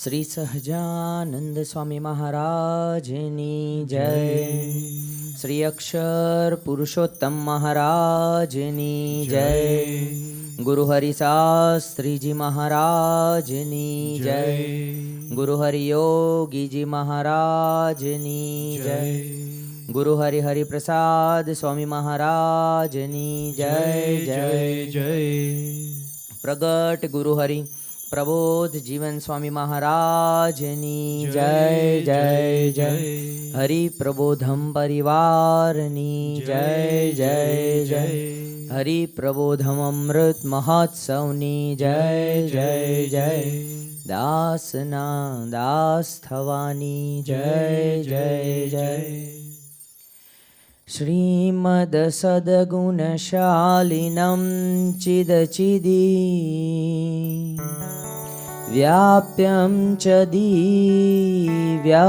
શ્રી સહજાનંદ સ્વામી મહારાજની જય. શ્રી અક્ષર પુરુષોત્તમ મહારાજની જય. ગુરુ હરિશાસ્ત્રીજી મહારાજની જય. ગુરુ હરિયોગીજી મહારાજની જય. ગુરુ હરિપ્રસાદ સ્વામી મહારાજની જય જય જય. પ્રગટ ગુરુ હરિ પ્રબોધ જીવન સ્વામી મહારાજની જય જય જય. હરિ પ્રબોધમ પરિવારની જય જય જય. હરિ પ્રબોધમ અમૃત મહોત્સવની જય જય જય. દાસના દાસ થવાની જય જય જય. શ્રીમદ સદગુણશાલિનમ ચિદચિદી વ્યાપ્યમ ચ દિવ્યાકૃતિ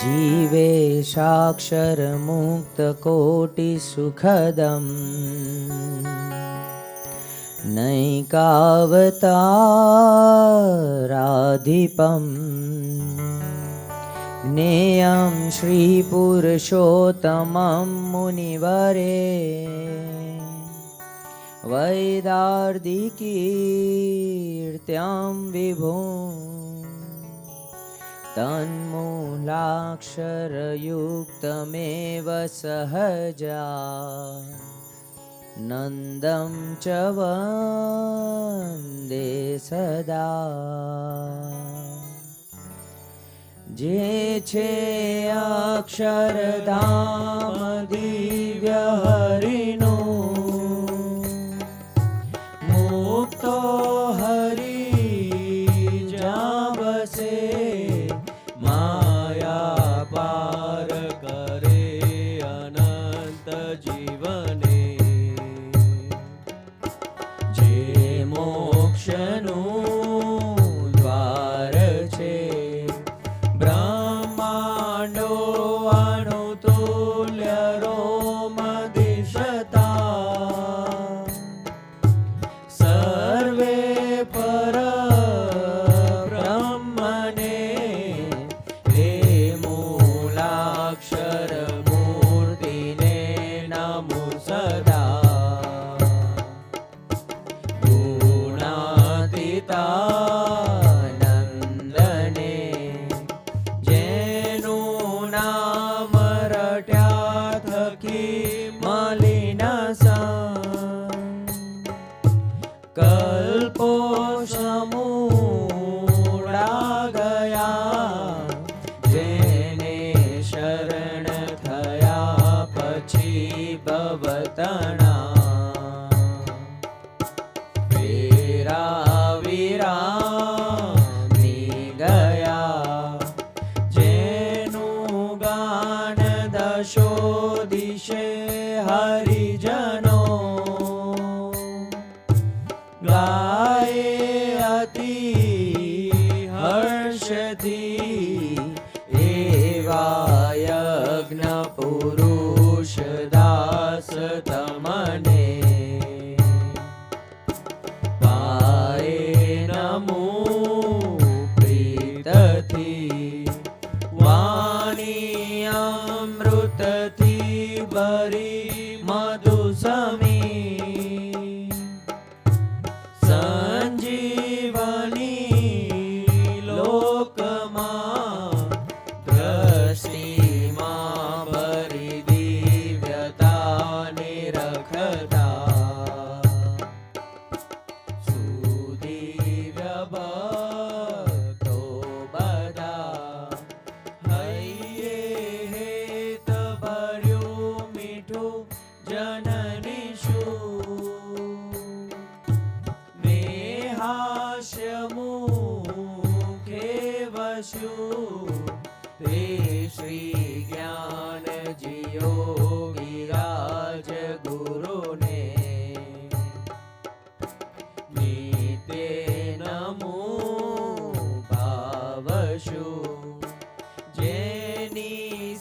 જીવેશાક્ષરમુક્તકોટિસુખદમ નૈકાવતારાધિપમ જ્ઞેયં શ્રીપુરુષોત્તમં મુનિવરે વૈદાર્ધિકીર્ત્યં વિભું તન્મૂલાક્ષરયુક્તમેવ સહજા નંદં ચ વંદે સદા. જે છે અક્ષરધામ દિવ્ય હરિનું મુક્તો હરિ જ્યાં બસે માયા પાર કરે અનંત જીવને. જે મોક્ષનું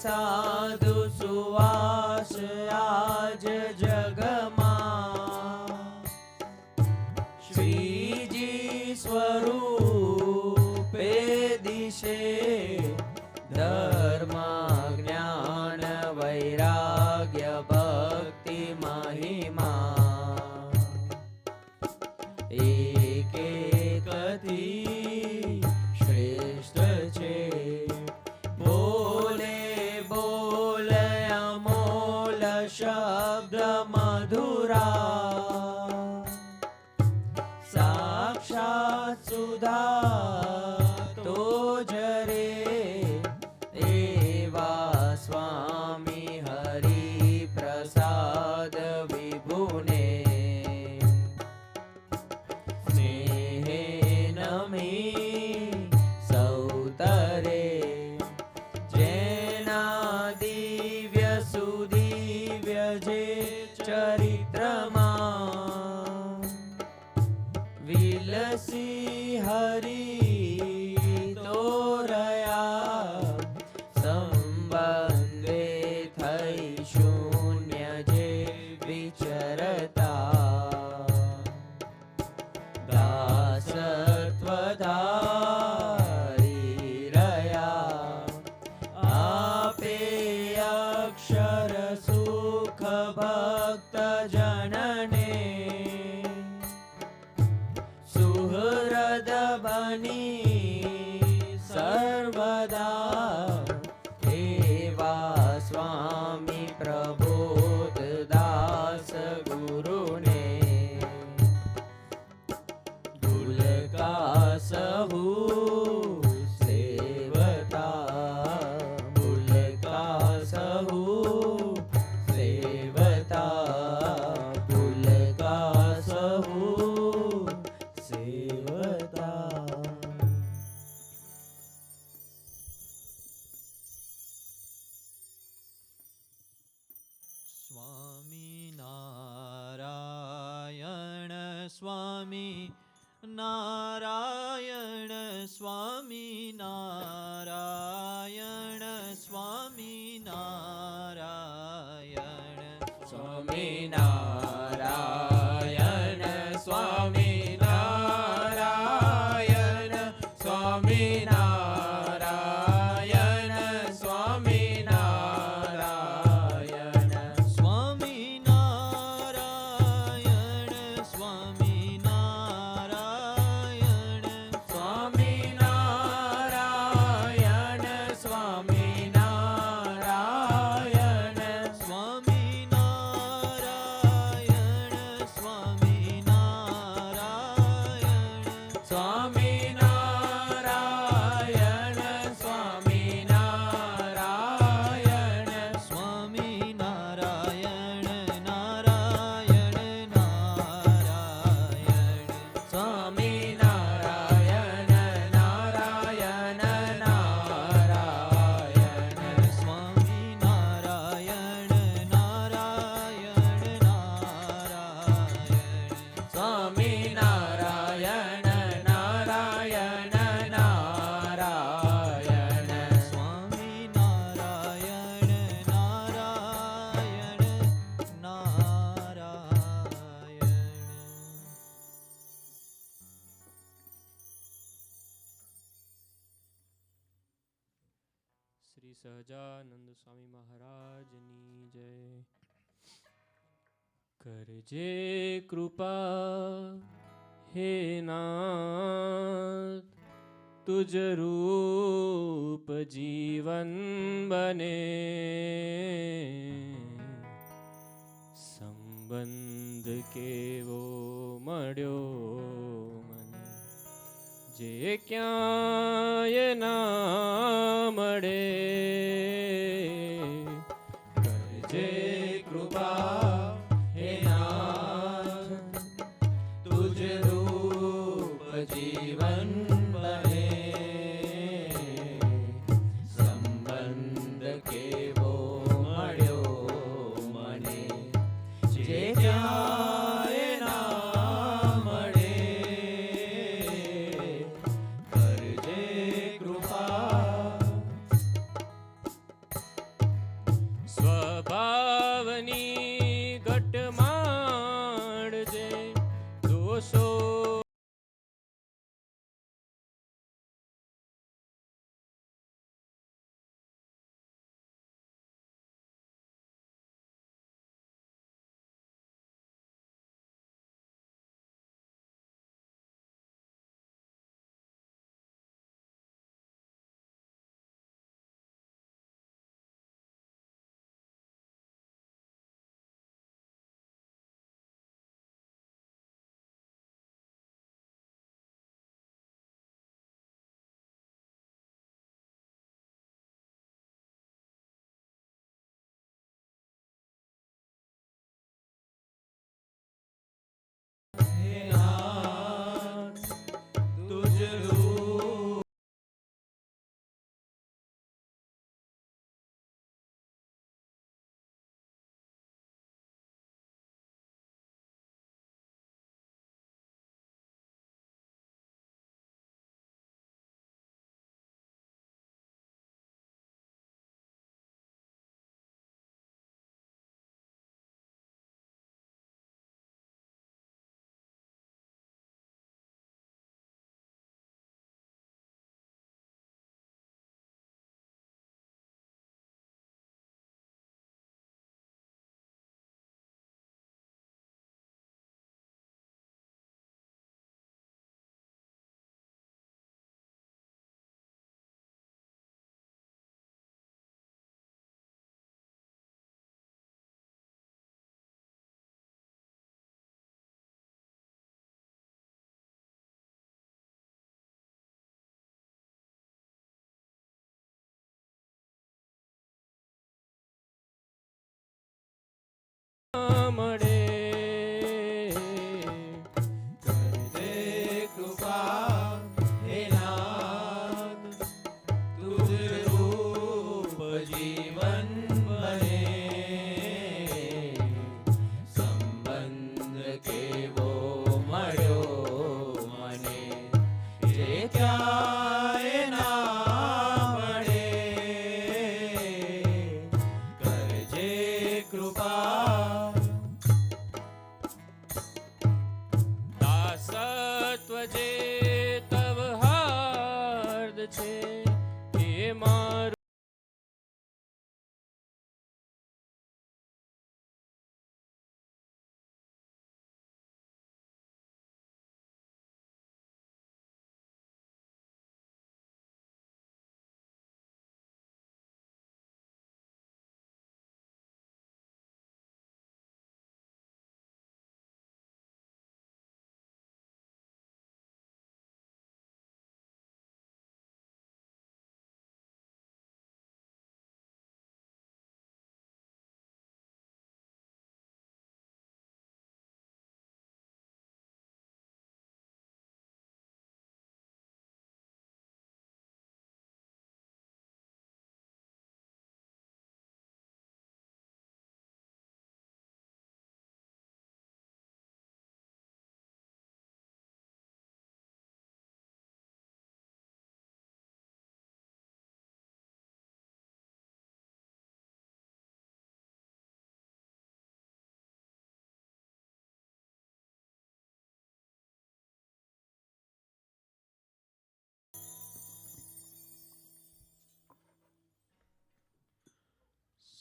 સાધુ સુવાસ આજ જગમાં શ્રીજી સૌથી શ્રેષ્ઠ છે. બોલે બોલે અમોલ શબ્દ મધુરા, સાક્ષાત સુધા તો જરે એવા સ્વામી હરિ પ્રસાદ વિભુને. સ્નેહે નમી સૌતરે જેના દિવ્ય સુદિવ્ય જે ચરિત્રમાં વિલસી હરિ તોરયા. સંબંધે થઈ શૂન્ય જે વિચરતા, દાસત્વધારી રહ્યા. આપે અક્ષર સુખ ભક્ત જનને, સુહૃદ બની સર્વદા એવા સ્વામી પ્રબોધ દાસ ગુરુને. ભૂલકા સહુ સેવતા, ભૂલકા સહુ સેવતા, ભૂલકા સહુ સેવતા. સ્વામી નારાયણ સ્વામી નારાયણ સ્વામી નારાયણ સ્વામી નારાયણ સ્વામી નારાયણ સ્વામી નારાયણ સ્વામી નારાયણ સ્વામી નારાયણ સ્વામી નારાયણ સ્વામી નારાયણ સ્વામી નારાયણ સ્વામી નારાયણ સ્વામી નારાયણ સ્વામી નારાયણ સ્વામી નારાયણ સ્વામી નારાયણ સ્વામી નારાયણ નારાયણ નારાયણ સ્વામી નારાયણ નારાયણ નારાયણ સ્વામી નારાયણ નારાયણ નારાયણ સ્વામી નારાયણ નારાયણ નારાયણ સ્વામી નારાયણ નારાયણ નારાયણ. શ્રી સહજાનંદ સ્વામી મહારાજની જય. કરજે કૃપા હે નાથ, તુજ રૂપ જીવન બને. સંબંધ કેવો મળ્યો મને, જે ક્યાંય ના મળે. કરજે કૃપા હે નાથ, તુજ રૂપ જીવન બને. સંબંધ કેવો મળ્યો મને, જે ક્યાંય ના મળે. કરજે કૃપા જે તવ હાર્દ છે એ મારું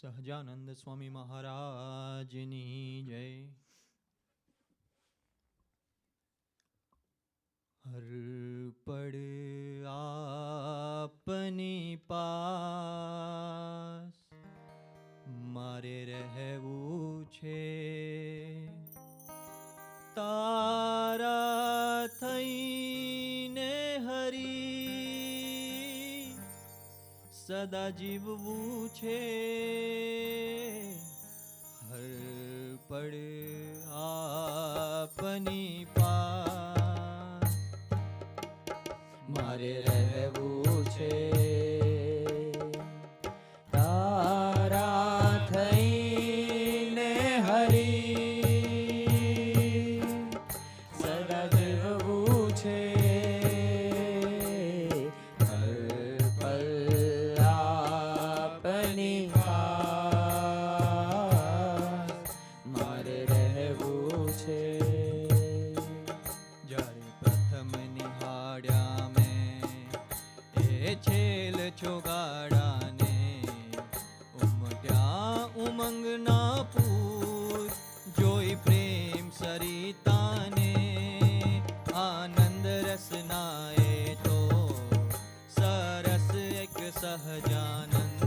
સહજાનંદ સ્વામી મહારાજની જય. હર પડ આપની પાસ મારે રહેવું છે, તારા થઈને હરી સદા જીવવું છે. હર પડ આપની પાસ મારે રહેવું છે, તારા થઈને હરી સદા જીવવું છે. ચોગાડાને ઉમટ્યા ઉમંગના પૂર જોઈ પ્રેમ સરિતાને આનંદ રસનાએ તો સરસ એક સહજાનંદ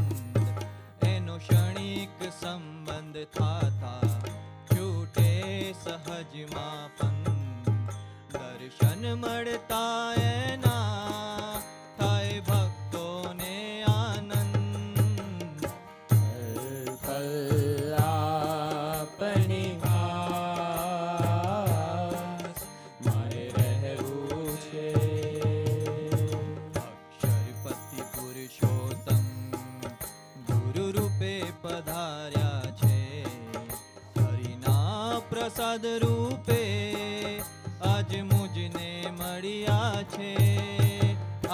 એનો ક્ષણિક સંબંધ થાતા છૂટે સહજમાં પંદ દર્શન મળતા એના થાય ભક્તોને આનંદ. આપની પાસ મારે રહેવું છે. અક્ષરપતિ પુરુષોત્તમ ગુરુ રૂપે પધાર્યા છે, હરિના પ્રસાદ રૂપે આજ મુજને મળ્યા છે.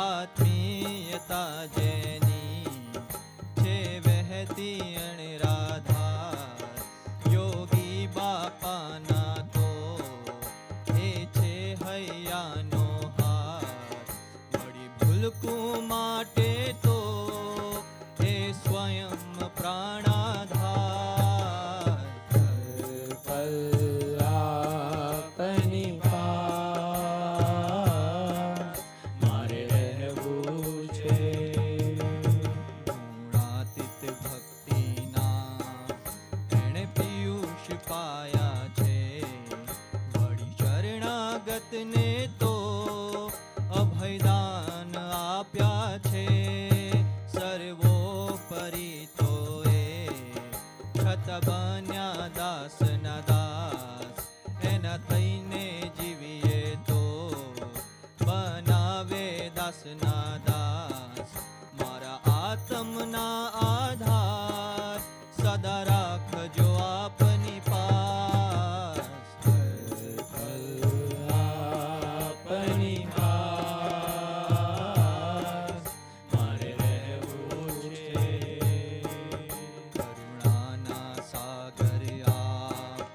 આત્મીયતા જેની છે વહેતી અણરાધાર યોગી બાપાના તો એ છે હૈયાનો હાર. વળી ભૂલકું માટે તો એ સ્વયં પ્રાણાધાર. આપની પાસ મારે રહેવું છે. ગુણાતીત ભક્તિના એણે પિયુષ પાયા છે, વળી શરણાગતને તો અભયદાન આપ્યા છે. સર્વોપરી તો એ છત બન્યા દાસના દાસ, એના થઈને જીવીએ તો બનાવે દાસના દાસ. મારા આત્મના આધાર સદા રાખજો આપની પાસ. આપની પાસ મારે રહેવું છે. કરુણાના સાગર આપ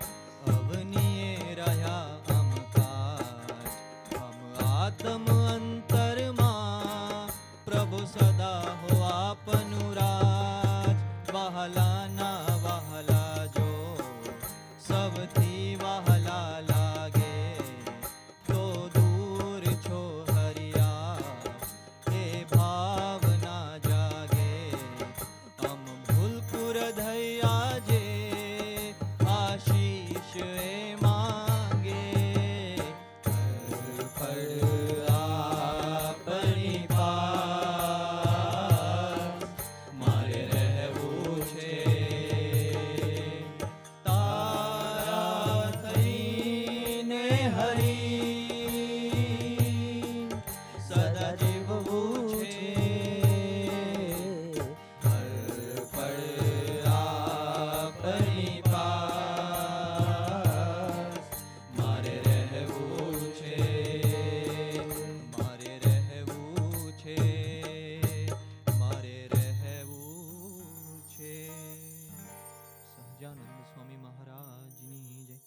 અવનીએ રહ્યા અમકાજ. હમ આત્મ અંતરમાં પ્રભુ સદા હો આપનું રાજ. વહાલાના વહાલા જો સૌથી વહાલા લાગે તો દૂર છો હરિયા એ ભાવના જાગે. અમ ભૂલપુર ધૈયા જે આશીષ એ માંગે. ફળ આપની પાસ મારે રહેવું છે. તારા થઈને હરી સદા જીવવું છે. ફળ આપની પાસ મારે રહેવું છે. મારે રહેવું છે. મારે રહેવું છે. સહજાનંદ સ્વામી મહારાજની જય.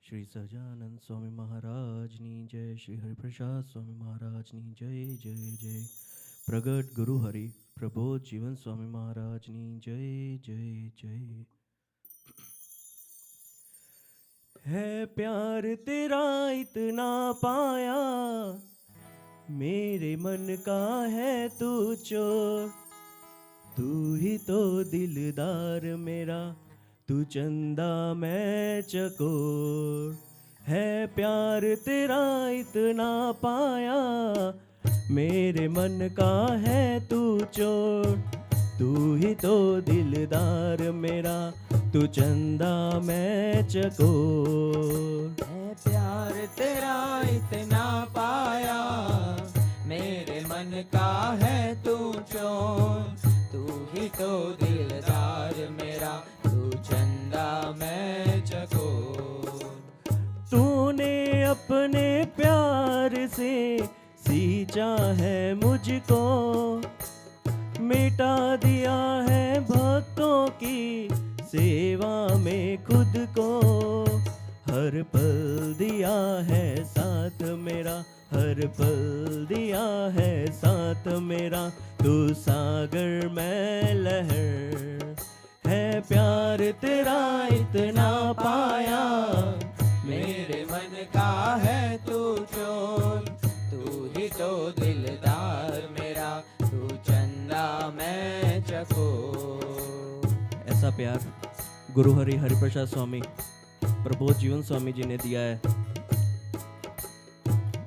શ્રી સહજાનંદ સ્વામી મહારાજની જય. શ્રી હરિપ્રસાદ સ્વામી મહારાજની જય જય જય. પ્રગટ ગુરુ હરિ પ્રબોધ જીવન સ્વામી મહારાજની જય જય જય. है प्यार तेरा इतना पाया, मेरे मन का है तू चोर. तू ही तो दिलदार मेरा, तू चंदा मैं चकोर. है प्यार तेरा इतना पाया, मेरे मन का है तू चोर. तू ही तो दिलदार मेरा, तू चंदा मैं चकोर. है प्यार तेरा इतना पाया, मेरे मन का है तू चोर. तू ही तो दिलदार मेरा, तू चंदा मैं चकोर. तूने अपने प्यार से सींचा है मुझको, मिटा दिया है भक्तों की सेवा में खुद को. हर पल दिया है साथ मेरा, हर पल दिया है साथ मेरा. तू सागर मैं लहर, है प्यार तेरा इतना पाया, मेरे मन का है तू चोर. तू ही तो दिलदार मेरा, तू चंदा मैं चकोर. ऐसा प्यार गुरु हरि हरिप्रसाद स्वामी प्रबोध जीवन स्वामी जी ने दिया है.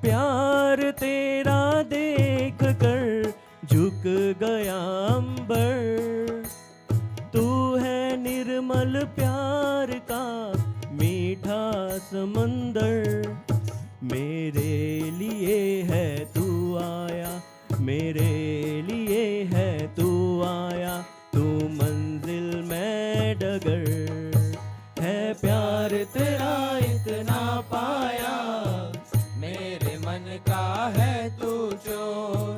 प्यार तेरा देख कर झुक गया अंबर. तू है निर्मल प्यार का मीठा समंदर. मेरे लिए है तू आया, मेरे लिए है तू आया. तू मंजिल में डगर, है प्यार तेरा इतना पाया, मेरे मन का है तू चोर.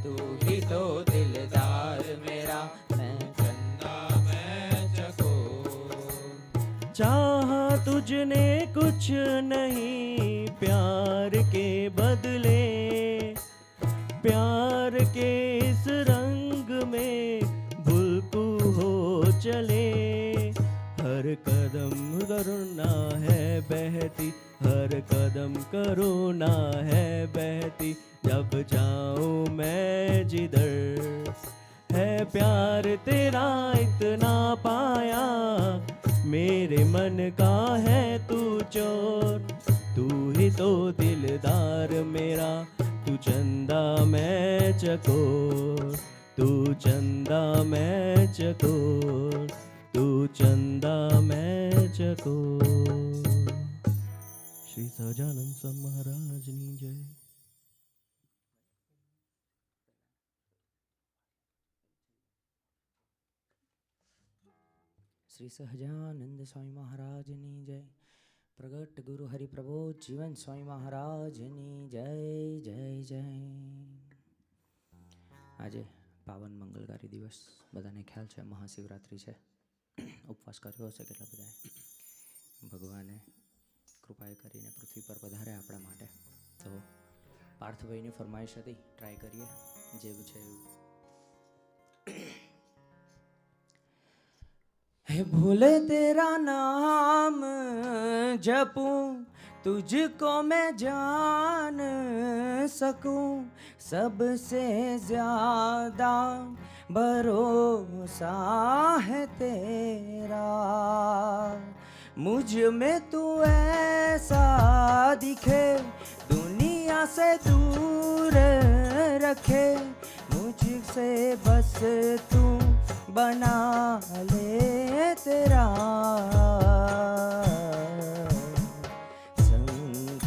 तू ही तो दिलदार मेरा, मैं चंदा मैं चकोर. चाहा तुझने कुछ नहीं प्यार के बदले. प्यार के इस रंग में भुलकू हो चले. हर कदम करुणा है बहती, हर कदम करुणा है बहती. जब जाऊं मैं जिधर, है प्यार तेरा इतना पाया, मेरे मन का है तू चोर. तू ही तो दिलदार मेरा, तू चंदा मैं चकोर. तू चंदा मैं चकोर, तू चंदा मैं चकोर. श्री सहजानंद स्वामी महाराजनी जय. શ્રી સહજાનંદ સ્વામી મહારાજની જય. પ્રગટ ગુરુ હરિપ્રબોધ જીવન સ્વામી મહારાજની જય જય જય. આજે પાવન મંગલકારી દિવસ, બધાને ખ્યાલ છે મહાશિવરાત્રિ છે. ઉપવાસ કર્યો હશે કેટલા બધાએ. ભગવાને કૃપાએ કરીને પૃથ્વી પર પધારે આપણા માટે. તો પાર્થભાઈની ફરમાઈશ હતી, ટ્રાય કરીએ જેવું છે એવું. है भोले तेरा नाम जपूं, तुझको मैं जान सकूं, सबसे ज्यादा भरोसा है तेरा. मुझ में तू ऐसा दिखे, दुनिया से दूर रखे, मुझसे बस तू बना ले तेरा. शंख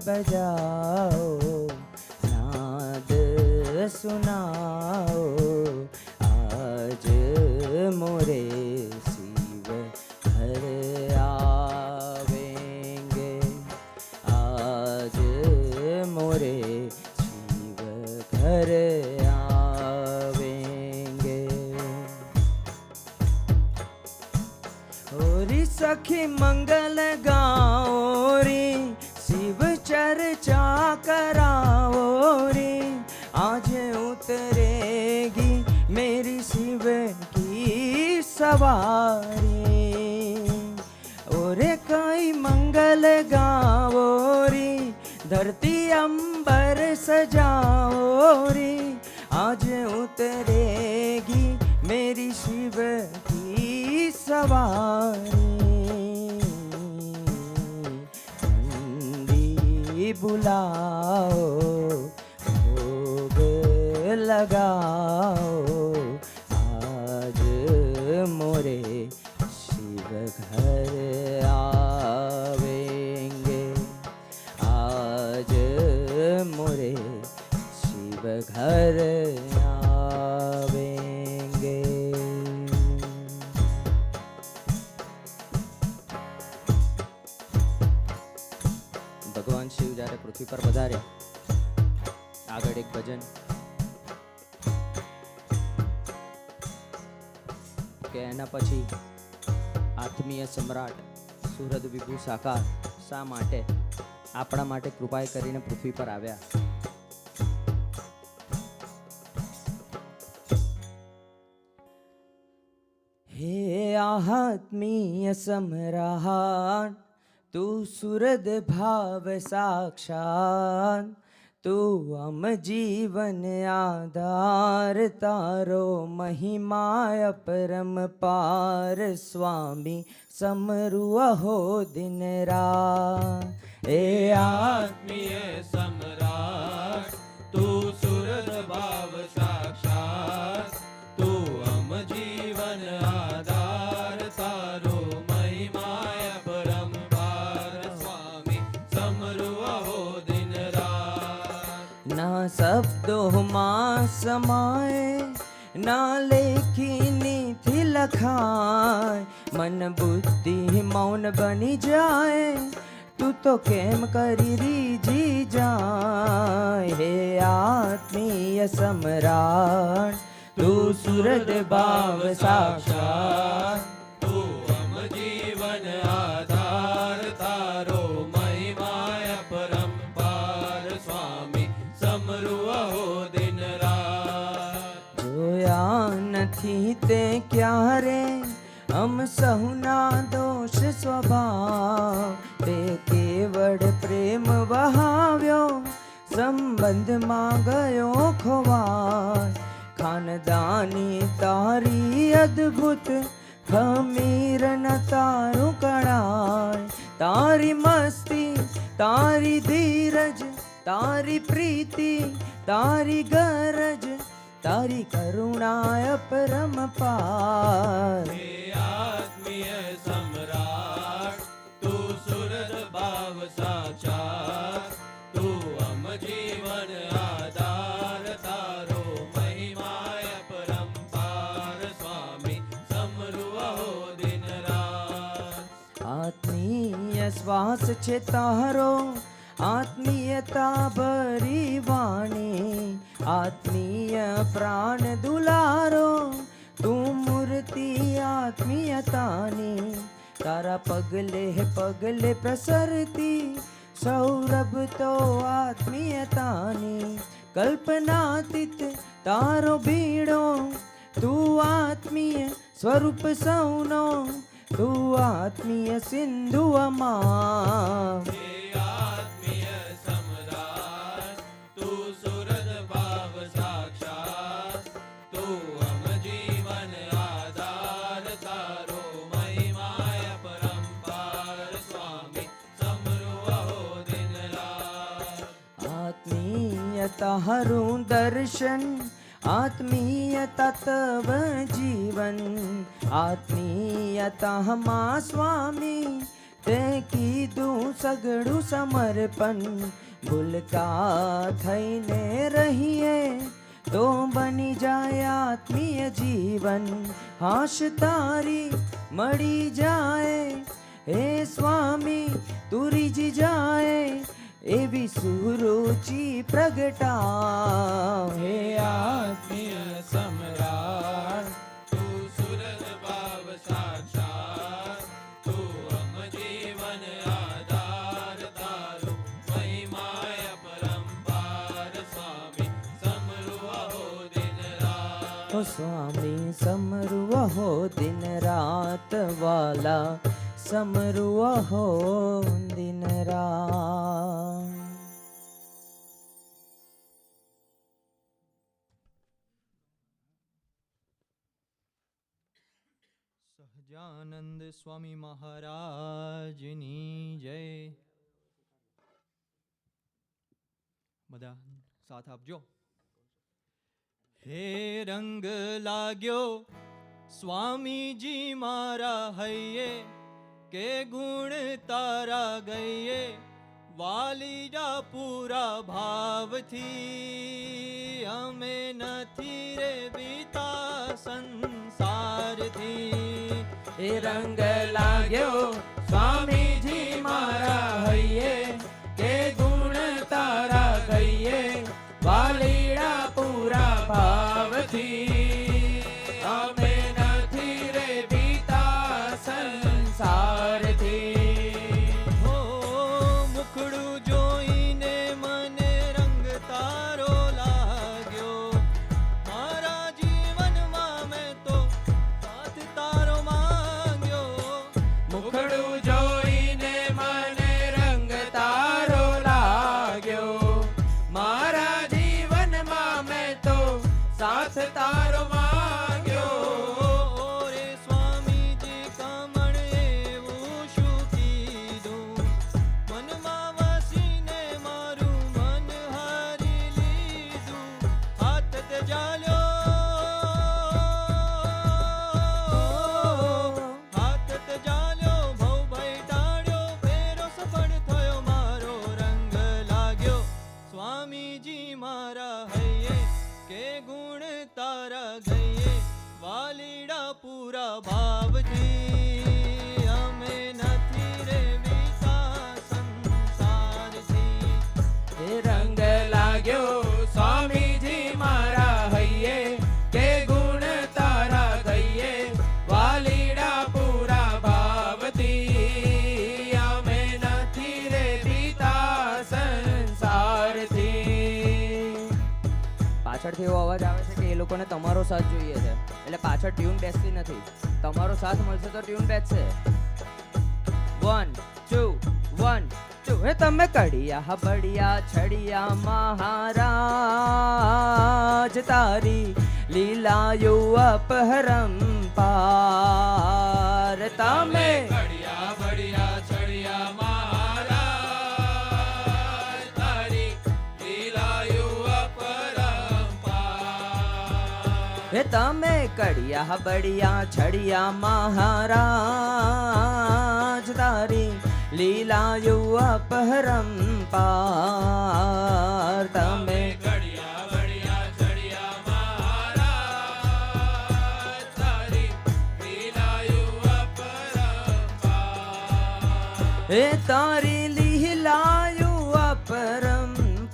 बजाओ, नाद सुनाओ, आज मोरे शिव घर आवेंगे, आज मोरे शिव घर सखी मंगल गाओ रे, शिव चर्चा कराओ रे, आज उतरेगी मेरी शिव की सवारी. ओरे कई मंगल गाओ रे, धरती अंबर सजाओ रे, आज उतरेगी मेरी शिव की सवारी. बुलाओ, भोग लगाओ, आज मोरे शिव घर आवेंगे, आज मोरे शिव घर आवेंगे. ભગવાન શિવ જ્યારે પૃથ્વી પર પધાર્યા, આગળ એક ભજન કે એના પછી આત્મીય સમ્રાટ સુરદ વિભુ સાકાર શા માટે આપણા માટે કૃપાએ કરીને પૃથ્વી પર આવ્યા. હે આત્મીય સમ્રાટ, तू सुरद भाव साक्षात, तू अम जीवन आधार, तारो महिमा अपरम पार, स्वामी समरु अहो दिन रात. हे आत्मीय सम्राट, तू सुरद भाव साक्षात, तू अम जीवन आधार, तारो महिमा परम ना शब्दों मां समाए, ना लेखनी थी लखाए, मन बुद्धि मौन बनी जाए, तू तो केम करी रीझी जाए. हे आत्मीय सम्राट, तू सुरद भाव साक्षात, तू अम जीवन आधार, तारो महिमा परंपार, स्वामी समरु अहो दिन रात. जोया નથી તે ક્યારે અમ સહુના દોષ સ્વભાવ, તે કેવળ પ્રેમ વહાવ્યો, સંબંધમાં ગયો ખોવાય. ખાનદાની તારી અદ્ભુત, ખમીર ન તારું કળાય. તારી મસ્તી, તારી ધીરજ, તારી પ્રીતિ, તારી ગરજ, તારી કરુણા અપરંપાર. हे आत्मीय सम्राट, तू सुरद भाव साक्षात, तू अम जीवन आधार, तारो महिमा परंपार, स्वामी समरु अहो दिन रात. आत्मीय શ્વાસ છે તારો આત્મીયતા ભરી વાણી, આત્મીય પ્રાણ દુલારો તું મૂર્તિ આત્મીયતાની, તારા પગલે પગલે પ્રસરતી સૌરભ તો આત્મીયતાની, કલ્પનાતીત તારો ભીડો તું આત્મીય સ્વરૂપ સૌનો, તું આત્મીય સિંધુ અમા. હે આત્મીય સમ્રાટ તું સુરત ભાવ સાક્ષાત, તું અમ જીવન આધાર તારો મહિમાય પરંપાર, સ્વામી સમૃહો દિન રાત. આત્મીયતા હરું દર્શન, આત્મીયતા તવ જીવન, આત્મીયતામાં સ્વામી તે કીધું સગળું સમર્પણ, ભૂલકા થઈને રહીએ તો બની જાય આત્મીય જીવન, હાશ તારી મળી જાય હે સ્વામી તું રીઝી જાય એવી સુરુચિ પ્રગટાવ. હે આત્મીય સમ્રાટ તું સુરત ભાવ સાક્ષાત, તું અમ જીવન આધાર તારો મહિમાય પરંપાર, સ્વામી સમૃહો દિન રાત. ઓ સ્વામી સમરુહો દિન રાત વાલા, સમરુહો દિન રાત. સહજાનંદ સ્વામી મહારાજની જય. બધા સાથ આપજો. હે રંગ લાગ્યો સ્વામીજી મારા હૈયે, કે ગુણ તારા ગઈએ, વાલીજા પૂરા ભાવથી, અમે નથી રે બીતા સંસારથી. એ રંગ લાગ્યો સ્વામીજી મારા હૈયે, કે ગુણ તારા ગઈએ, વાલીડા પૂરા ભાવથી, અમે નથી રે બીતા સંસારથી. હો મુખડું જોઈને મને રંગ તારો લાગ્યો, મારા જીવનમાં મેં તો સાથ તારો માંગ્યો. મુખડું જોઈને મને રંગ તારો લાગ્યો, મારા જીવનમાં મેં તો સાથ તારો માંગ્યો. રે સ્વામીજી કમળ એવું શું કીધું, મનમાં વસીને મારું મન હારી લીધું. હાથ તે જાલ્યો, હાથ તે જાલ્યો, ભવ ભય ટાળ્યો, ફેરો સફળ થયો મારો રંગ લાગ્યો. સ્વામીજી મારા હૈયે, કે ગુણ તારા ગઈએ, વાલીડા પૂરા ભાવથી, અમે નથી રે બીતા સંસારથી. એ રંગ લાગ્યો સ્વામીજી મારા હૈયે, કે ગુણ તારા ગઈએ, વાલીડા પૂરા ભાવથી, અમે નથી રે બીતા સંસારથી. પાછળથી એવો અવાજ આવે છે કે એ લોકોને તમારો સાથ જોઈએ છે, એટલે પાછળ ટ્યુન બેસતી નથી. તમારો સાથ મળશે તો ટ્યુન બેસશે. 1 2 1 2. હે તમે કડિયા બડિયા છડિયા મહારાજ, તારી લીલાયુ અપહરંપાર. તમે કડિયા બડિયા છડિયા મહારાજ, તારી લીલાયુ અપરંપાર. હે તમે કડિયા બડિયા છડિયા મહારાજ, તારી લીલાયુ અપહરંપાર. તમે કડિયા બડિયા છડિયા મહારાજ, તારી લીલાયુ અપરંપાર. એ તારી લીલાયું અપરંપાર,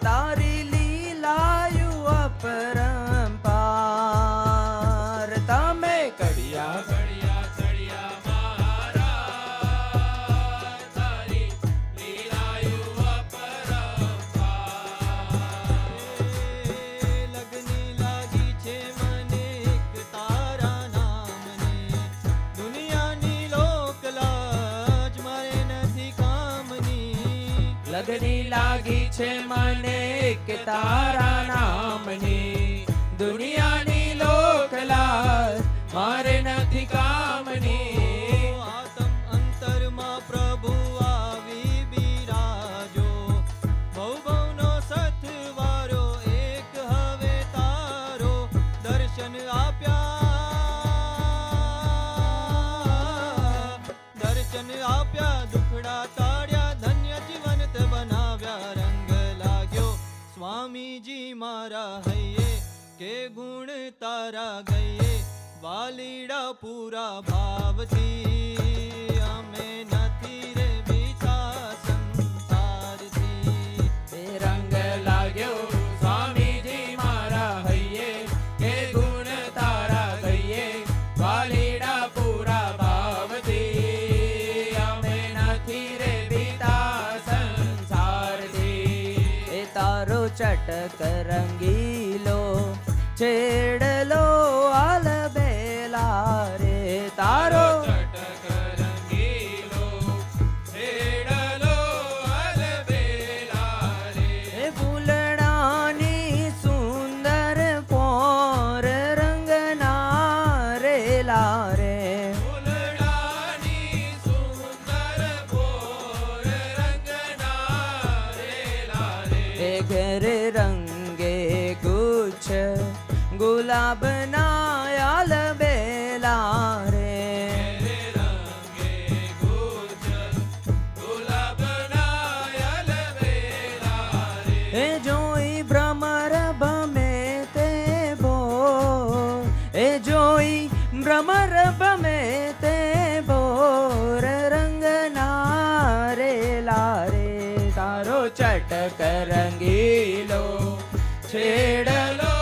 તારી લીલાયું અપરંપાર. તમે ઘડિયા ઘડિયા ચડિયા મહારાજ, તારી લીલાયું અપરંપાર. લગની લાગી છે મને એક તારા નામની, દુનિયાની લોકલાજ મારે નથી કામની. લગની લાગી છે મને એક તારા નામની, દુનિયાની લોકલાજ મારે નથી કામની. આતમ અંતરમાં પ્રભુ આવી બિરાજો, ભવ ભવનો સથવારો એક હવે તારો. દર્શન આપ્યા દુખડા તાળ્યા, ધન્ય જીવન તે બનાવ્યા. રંગ લાગ્યો સ્વામીજી મારા હૈયે, કે ગુણ તારા ગઈએ. વાલીડા પૂરા ભાવથી, અમે નથી રે બીજા સંસારથી. એ રંગ લાગ્યો સ્વામીજી મારા હૈયે, કે ગુણ તારા ગઈએ. વાલીડા પૂરા ભાવથી, અમે નથી રે બીતા સંસારથી. એ તારો ચટક રંગીલો છેડલો આલબેલા રે. તારો ચટક રંગીલો છેડલો અલબેલા રે. એ ફૂલડાની સુંદર પોર રંગના રેલા રે. ફૂલડાની સુંદર ભોર રંગના રેલા રે. એ ઘેર રંગે ગુચ્છ ગુલાબના આલબેલા રે. રંગે ગુચ્છ ગુલાબના અલબેલા રે. એ જોઈ ભ્રમર ભમે તે ભોર, એ જોઈ ભ્રમર ભમે તે ભોર રંગના રેલા રે. તારો ચટક રંગીલો છેડલો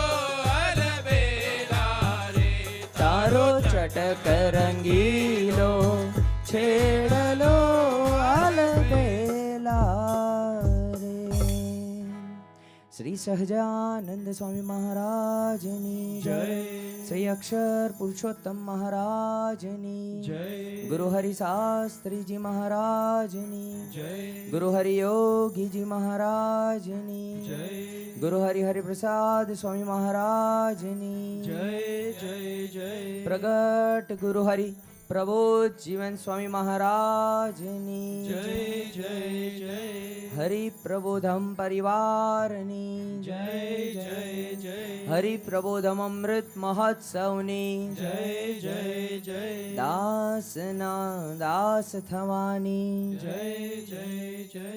અલબેલા રે. તારો ચટક રંગીલો છેડલો આલબેલા રે. શ્રી સહજાનંદ સ્વામી મહારાજની જય. શ્રી અક્ષર પુરુષોત્તમ મહારાજની જય. ગુરુ હરિ શાસ્ત્રીજી મહારાજની જય. ગુરુ હરિ યોગીજી મહારાજની જય. ગુરુ હરિ હરિપ્રસાદ સ્વામી મહારાજની જય જય જય. પ્રગટ ગુરુ હરિ પ્રબોધ જીવન સ્વામી મહારાજની જય જય જય. હરિ પ્રબોધમ પરિવારની જય જય જય. હરિ પ્રબોધમ અમૃત મહોત્સવની જય જય જય. દાસના દાસ થવાની જય જય જય.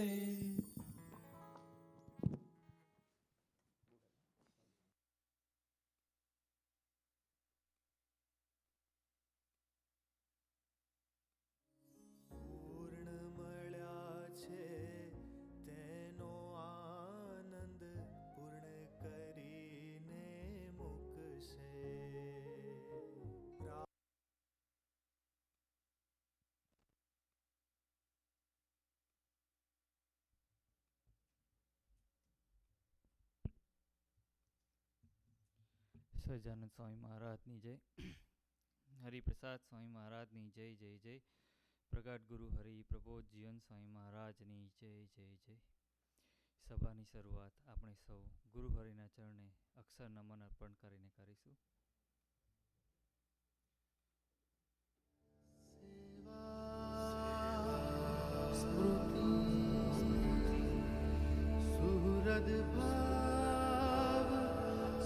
પૂર્ણ મળ્યા છે તેનો આનંદ, પૂર્ણ કરીને મૂકશે. સહજાનંદ સ્વામી મહારાજની જય. હરિપ્રસાદ સ્વામી મહારાજની જય જય જય. પ્રગટ ગુરુ હરિ પ્રબોધ જીવન સ્વામી મહારાજની જય જય જય. સભાની શરૂઆત આપણે સૌ ગુરુ હરિના ચરણે અક્ષર નમન અર્પણ કરીને કરીશું. સુહૃદ ભાવ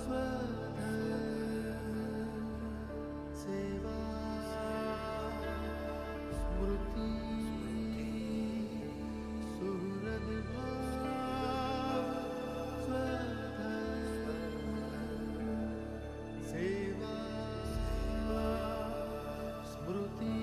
સ્વધર્મ સેવા સ્મૃતિ સુહૃદ ભાવ સ્વધર્મ સેવા સ્મૃતિ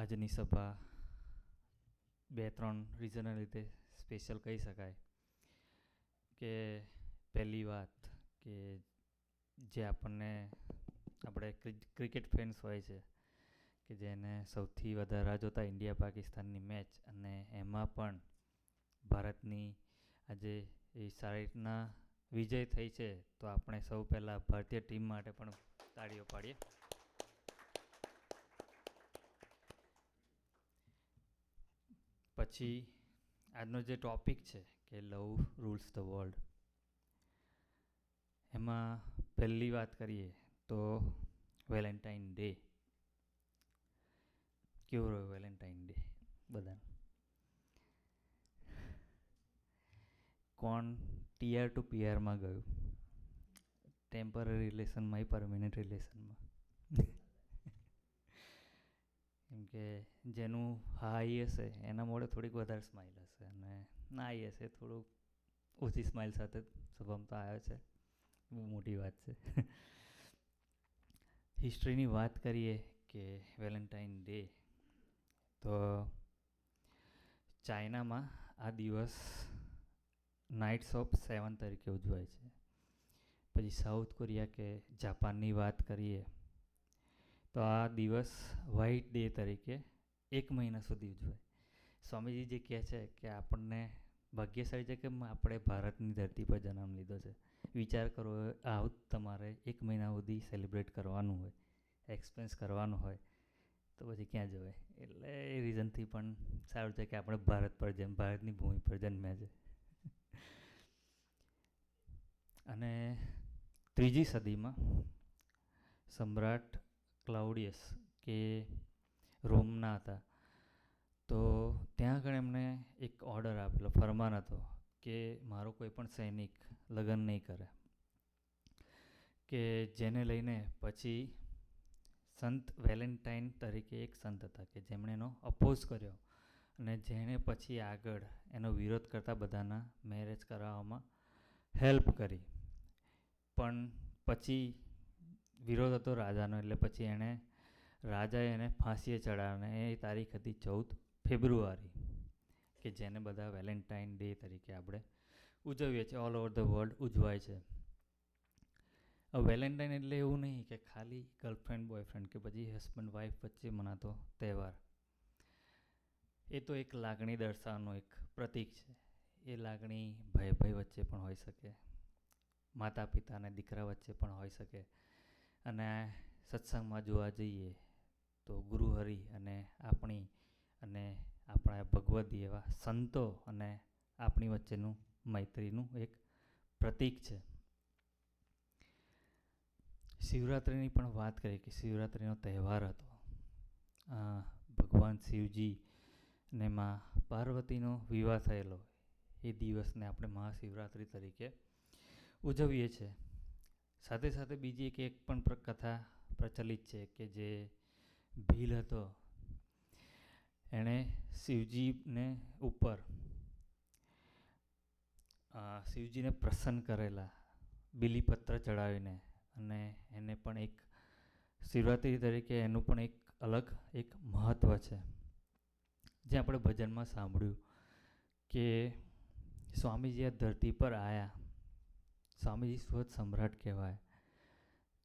આજની સભા 2-3 રીઝનના લીધે સ્પેશિયલ કહી શકાય. કે પહેલી વાત કે જે આપણને આપણે ક્રિકેટ ફેન્સ હોય છે કે જેને સૌથી વધારે રાહ જોતા ઇન્ડિયા પાકિસ્તાનની મેચ, અને એમાં પણ ભારતની આજે એ સારી રીતના વિજય થઈ છે, તો આપણે સૌ પહેલાં ભારતીય ટીમ માટે પણ તાળીઓ પાડીએ. પછી આજનો જે ટોપિક છે કે લવ રૂલ્સ ધ વર્લ્ડ, એમાં પહેલી વાત કરીએ તો વેલેન્ટાઇન ડે. કેવો રહ્યો વેલેન્ટાઇન ડે બધાને? કોણ ટીઆર ટુ પીઆરમાં ગયું? ટેમ્પરરી રિલેશનમાં પરમેનન્ટ રિલેશનમાં? કેમ કે જેનું હાઈ હશે એના મોડે થોડીક વધારે સ્માઇલ હશે, અને ના આવી હશે થોડુંક ઓછી સ્માઇલ સાથે સભામાં તો આવ્યો છે. બહુ મોટી વાત છે. હિસ્ટ્રીની વાત કરીએ કે વેલેન્ટાઇન ડે, તો ચાઇનામાં આ દિવસ નાઇટ્સ ઓફ 7 તરીકે ઉજવાય છે. પછી સાઉથ કોરિયા કે જાપાનની વાત કરીએ તો આ દિવસ વ્હાઇટ ડે તરીકે 1 મહિના સુધી ઉજવાય. સ્વામીજી જે કહે છે કે આપણને ભાગ્યશાળી છે કે આપણે ભારતની ધરતી પર જન્મ લીધો છે. વિચાર કરો, આવું તમારે 1 મહિના સુધી સેલિબ્રેટ કરવાનું હોય, એક્સપેન્સ કરવાનું હોય, તો પછી ક્યાં જવાય? એટલે એ રીઝનથી પણ સારું છે કે આપણે ભારત પર ભારતની ભૂમિ પર જન્મ્યા છે. અને 3જી સદીમાં સમ્રાટ ક્લાઉડિયસ કે રોમના હતા, તો ત્યાં આગળ એમણે એક ઓર્ડર આપેલો, ફરમાન હતો કે મારો કોઈ પણ સૈનિક લગ્ન નહીં કરે, કે જેને લઈને પછી સંત વેલેન્ટાઇન તરીકે એક સંત હતા કે જેમણે એનો અપોઝ કર્યો, અને જેણે પછી આગળ એનો વિરોધ કરતા બધાના મેરેજ કરાવવામાં હેલ્પ કરી. પણ પછી વિરોધ હતો રાજાનો, એટલે પછી રાજાએ એને ફાંસીએ ચડાવ્યો. એ તારીખ હતી 14 ફેબ્રુઆરી, કે જેને બધા વેલેન્ટાઇન ડે તરીકે આપણે ઉજવીએ છીએ. ઓલ ઓવર ધ વર્લ્ડ ઉજવાય છે. વેલેન્ટાઇન એટલે એવું નહીં કે ખાલી ગર્લફ્રેન્ડ બોયફ્રેન્ડ કે પછી હસબન્ડ વાઈફ વચ્ચે મનાતો તહેવાર. એ તો એક લાગણી દર્શાવવાનું એક પ્રતીક છે. એ લાગણી ભાઈ ભાઈ વચ્ચે પણ હોઈ શકે, માતા પિતા અને દીકરા વચ્ચે પણ હોઈ શકે, અને સત્સંગમાં જોવા જઈએ તો ગુરુહરિ અને આપણા ભગવદી એવા સંતો અને આપણી વચ્ચેનું મૈત્રીનું એક પ્રતીક છે. શિવરાત્રિની પણ વાત કરીએ કે શિવરાત્રિનો તહેવાર હતો. ભગવાન શિવજી ને માં પાર્વતીનો વિવાહ થયેલો એ દિવસને આપણે મહાશિવરાત્રિ તરીકે ઉજવીએ છીએ. સાથે સાથે બીજી એક પણ કથા પ્રચલિત છે કે જે ભીલ હતો, એણે શિવજીને પ્રસન્ન કરેલા બીલીપત્ર ચડાવીને, અને એને પણ એક શિવરાત્રિ તરીકે એનું પણ એક અલગ એક મહત્ત્વ છે. જે આપણે ભજનમાં સાંભળ્યું કે સ્વામીજી આ ધરતી પર આવ્યા, સ્વામીજી સ્વત સમ્રાટ કહેવાય.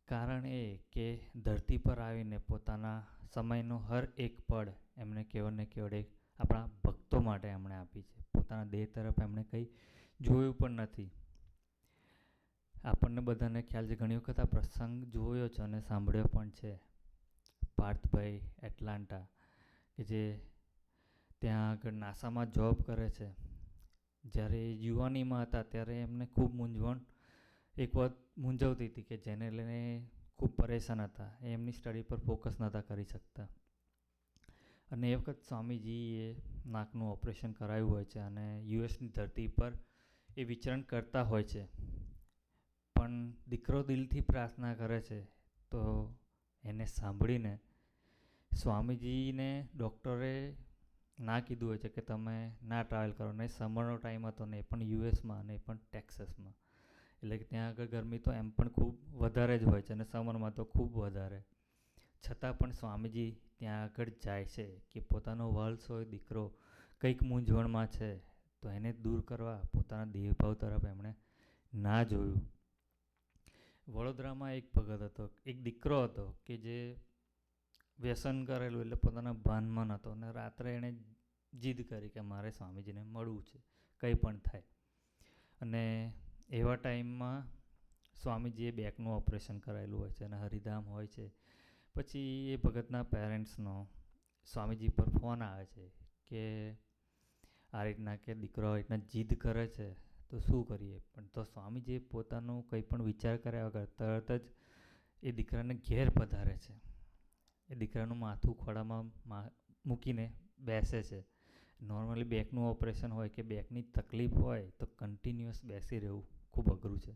કારણ એ કે ધરતી પર આવીને પોતાના સમયનો હર એક પળ એમણે કેવળ ને કેવળ આપણા ભક્તો માટે એમણે આપી છે. પોતાના દેહ તરફ એમણે કંઈ જોયું પણ નથી. આપણને બધાને ખ્યાલ છે, ઘણી વખત આ પ્રસંગ જોયો છે અને સાંભળ્યો પણ છે. પાર્થભાઈ એટલાન્ટા કે જે ત્યાં આગળ નાસામાં જોબ કરે છે, જ્યારે યુવાનીમાં હતા ત્યારે એમને ખૂબ એક વાત મૂંઝવતી હતી કે જેને લઈને ખૂબ પરેશાન હતા. એમની સ્ટડી પર ફોકસ નહોતા કરી શકતા, અને એ વખત સ્વામીજીએ નાકનું ઓપરેશન કરાવ્યું હોય છે અને યુએસની ધરતી પર એ વિચરણ કરતા હોય છે. પણ દીકરો દિલથી પ્રાર્થના કરે છે, તો એને સાંભળીને સ્વામીજીને ડૉક્ટરે ના કીધું હોય છે કે તમે ના ટ્રાવેલ કરો. ને સમરનો ટાઈમ હતો ને એ પણ યુએસમાં, અને એ પણ ટેક્સાસમાં, એટલે કે ત્યાં આગળ ગરમી તો એમ પણ ખૂબ વધારે જ હોય છે, અને સમરમાં તો ખૂબ વધારે. છતાં પણ સ્વામીજી ત્યાં આગળ જાય છે કે પોતાનો વંશ હોય દીકરો કંઈક મૂંઝવણમાં છે તો એને દૂર કરવા પોતાના દેહભાવ તરફ એમણે ના જોયું. વડોદરામાં એક ભગત હતો, એક દીકરો હતો કે જે વ્યસન કરેલું એટલે પોતાના ભાનમાં નહોતો અને રાત્રે એણે જીદ કરી કે મારે સ્વામીજીને મળવું છે કંઈ પણ થાય. અને એવા ટાઈમમાં સ્વામીજીએ બેકનું ઓપરેશન કરાયેલું હોય છે અને હરિધામ હોય છે. પછી એ ભગતના પેરેન્ટ્સનો સ્વામીજી પર ફોન આવે છે કે આ રીતના કે દીકરો આ રીતના જીદ કરે છે તો શું કરીએ. પણ તો સ્વામીજીએ પોતાનું કંઈ પણ વિચાર કર્યા વગર તરત જ એ દીકરાને ઘેર પધારે છે. એ દીકરાનું માથું ખોળામાં મૂકીને બેસે છે. નોર્મલી બેકનું ઓપરેશન હોય કે બેકની તકલીફ હોય તો કન્ટિન્યુઅસ બેસી રહેવું ખૂબ અઘરું છે.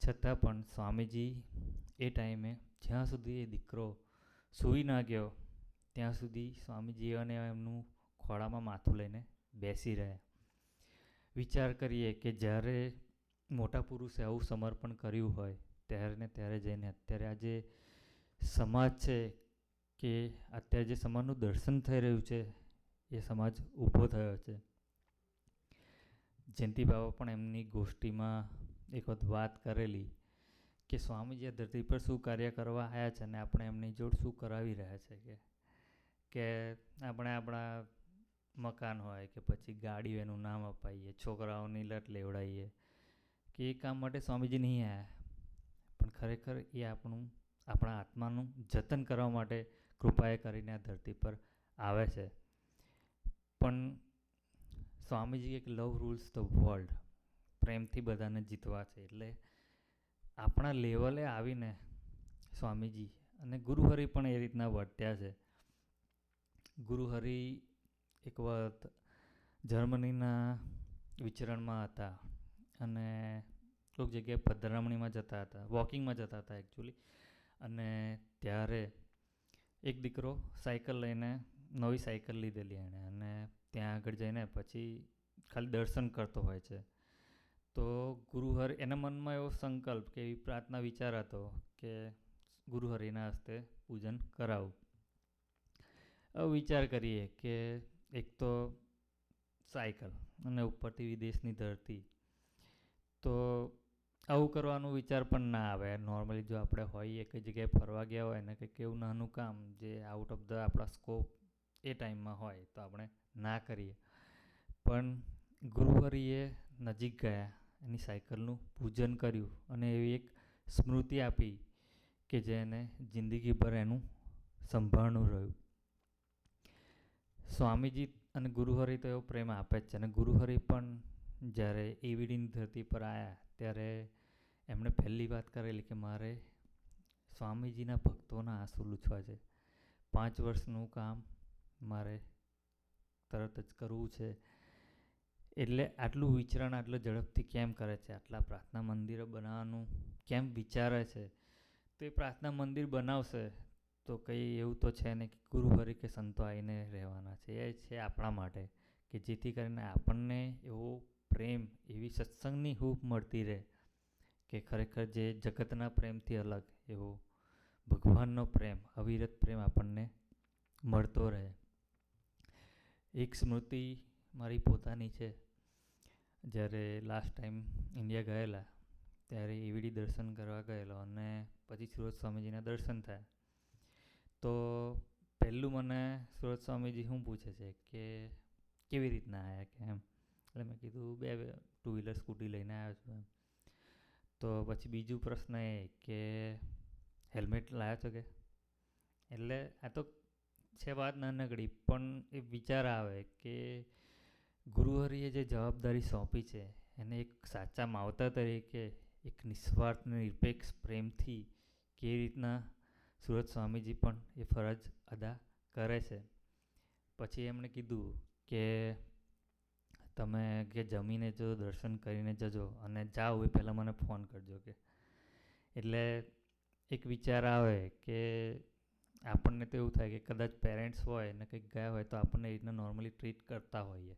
છતાં પણ સ્વામીજી એ ટાઈમે જ્યાં સુધી એ દીકરો સૂઈ ના ગયો ત્યાં સુધી સ્વામીજી અને એમનું ખોળામાં માથું લઈને બેસી રહ્યા. વિચાર કરીએ કે જ્યારે મોટા પુરુષે આવું સમર્પણ કર્યું હોય ત્યારે ને ત્યારે જઈને અત્યારે આ જે સમાજ છે કે અત્યારે જે સમાજનું દર્શન થઈ રહ્યું છે એ સમાજ ઊભો થયો છે. જયંતિ બાબા પણ એમની ગોષ્ઠીમાં એક વખત વાત કરેલી કે સ્વામીજી આ ધરતી પર શું કાર્ય કરવા આવ્યા છે અને આપણે એમની જોડ શું કરાવી રહ્યા છે. કે આપણે આપણા મકાન હોય કે પછી ગાડીઓ એનું નામ અપાઈએ, છોકરાઓની લટ લેવડાવીએ કે એ કામ માટે સ્વામીજી નહીં આવ્યા. પણ ખરેખર એ આપણા આત્માનું જતન કરવા માટે કૃપાએ કરીને આ ધરતી પર આવે છે. પણ સ્વામીજી એક લવ રૂલ્સ ધ વર્લ્ડ, પ્રેમથી બધાને જીતવા છે. એટલે આપણા લેવલે આવીને સ્વામીજી અને ગુરુહરિ પણ એ રીતના વર્ત્યા છે. ગુરુહરિ એક વખત જર્મનીના વિચરણમાં હતા અને કોઈક જગ્યાએ પધરામણીમાં જતા હતા, વોકિંગમાં જતા હતા એકચ્યુઅલી. અને ત્યારે એક દીકરો સાયકલ લઈને, નવી સાયકલ લીધેલી એણે, અને ત્યાં આગળ જઈને પછી ખાલી દર્શન કરતો હોય છે. તો ગુરુહરિ એના મનમાં એવો સંકલ્પ કે એવી પ્રાર્થના વિચાર હતો કે ગુરુહરિના હસ્તે પૂજન કરાવું. હવે વિચાર કરીએ કે એક તો સાયકલ અને ઉપરથી વિદેશની ધરતી, તો આવું કરવાનું વિચાર પણ ના આવે. નોર્મલી જો આપણે હોઈએ કઈ જગ્યાએ ફરવા ગયા હોય ને કંઈક એવું નાનું કામ જે આઉટ ઓફ ધ આપણા સ્કોપ એ ટાઈમમાં હોય તો આપણે ના કરીએ. પણ ગુરુહરિએ નજીક ગયા, એની સાયકલનું પૂજન કર્યું અને એવી એક સ્મૃતિ આપી કે જેને જિંદગીભર એનું સંભાળનું રહ્યું. સ્વામીજી અને ગુરુહરિ તો એવો પ્રેમ આપે જ છે. અને ગુરુહરિ પણ જ્યારે એવીડીની ધરતી પર આવ્યા ત્યારે એમણે પહેલી વાત કરેલી કે મારે સ્વામીજીના ભક્તોના આંસુ લૂછવા છે. 5 વર્ષનું કામ મારે તરત જ કરવું છે. એટલે આટલું વિચરણ આટલું ઝડપથી કેમ કરે છે, આટલા પ્રાર્થના મંદિરો બનાવવાનું કેમ વિચારે છે. તો એ પ્રાર્થના મંદિર બનાવશે તો કંઈ એવું તો છે નહીં કે ગુરુહરિ કે સંતો આવીને રહેવાના છે. એ છે આપણા માટે કે જેથી કરીને આપણને એવો પ્રેમ, એવી સત્સંગની હૂંફ મળતી રહે કે ખરેખર જે જગતના પ્રેમથી અલગ એવો ભગવાનનો પ્રેમ, અવિરત પ્રેમ આપણને મળતો રહે. એક સ્મૃતિ મારી પોતાની છે. જ્યારે લાસ્ટ ટાઈમ ઇન્ડિયા ગયેલા ત્યારે એવીડી દર્શન કરવા ગયેલો અને પછી સુરત સ્વામીજીના દર્શન થયા. તો પહેલું મને સુરત સ્વામીજી શું પૂછે છે કે કેવી રીતના આવ્યા કે એમ. એટલે મેં કીધું 2 ટુ વ્હીલર સ્કૂટી લઈને આવ્યો છું એમ. તો પછી બીજું પ્રશ્ન એ કે હેલ્મેટ લાવ્યો છો કે. એટલે આ તો છે વાત નાનકડી, પણ એ વિચાર આવે કે ગુરુહરિએ જે જવાબદારી સોંપી છે એને એક સાચા માવતર તરીકે એક નિસ્વાર્થ નિરપેક્ષ પ્રેમથી કેવી રીતના સુરત સ્વામીજી પણ એ ફરજ અદા કરે છે. પછી એમણે કીધું કે તમે કે જમીને જો દર્શન કરીને જજો અને જાઓ એ પહેલાં મને ફોન કરજો કે. એટલે એક વિચાર આવે કે આપણને તો એવું થાય કે કદાચ પેરેન્ટ્સ હોય ને કંઈક ગયા હોય તો આપણને એ રીતના નોર્મલી ટ્રીટ કરતા હોઈએ.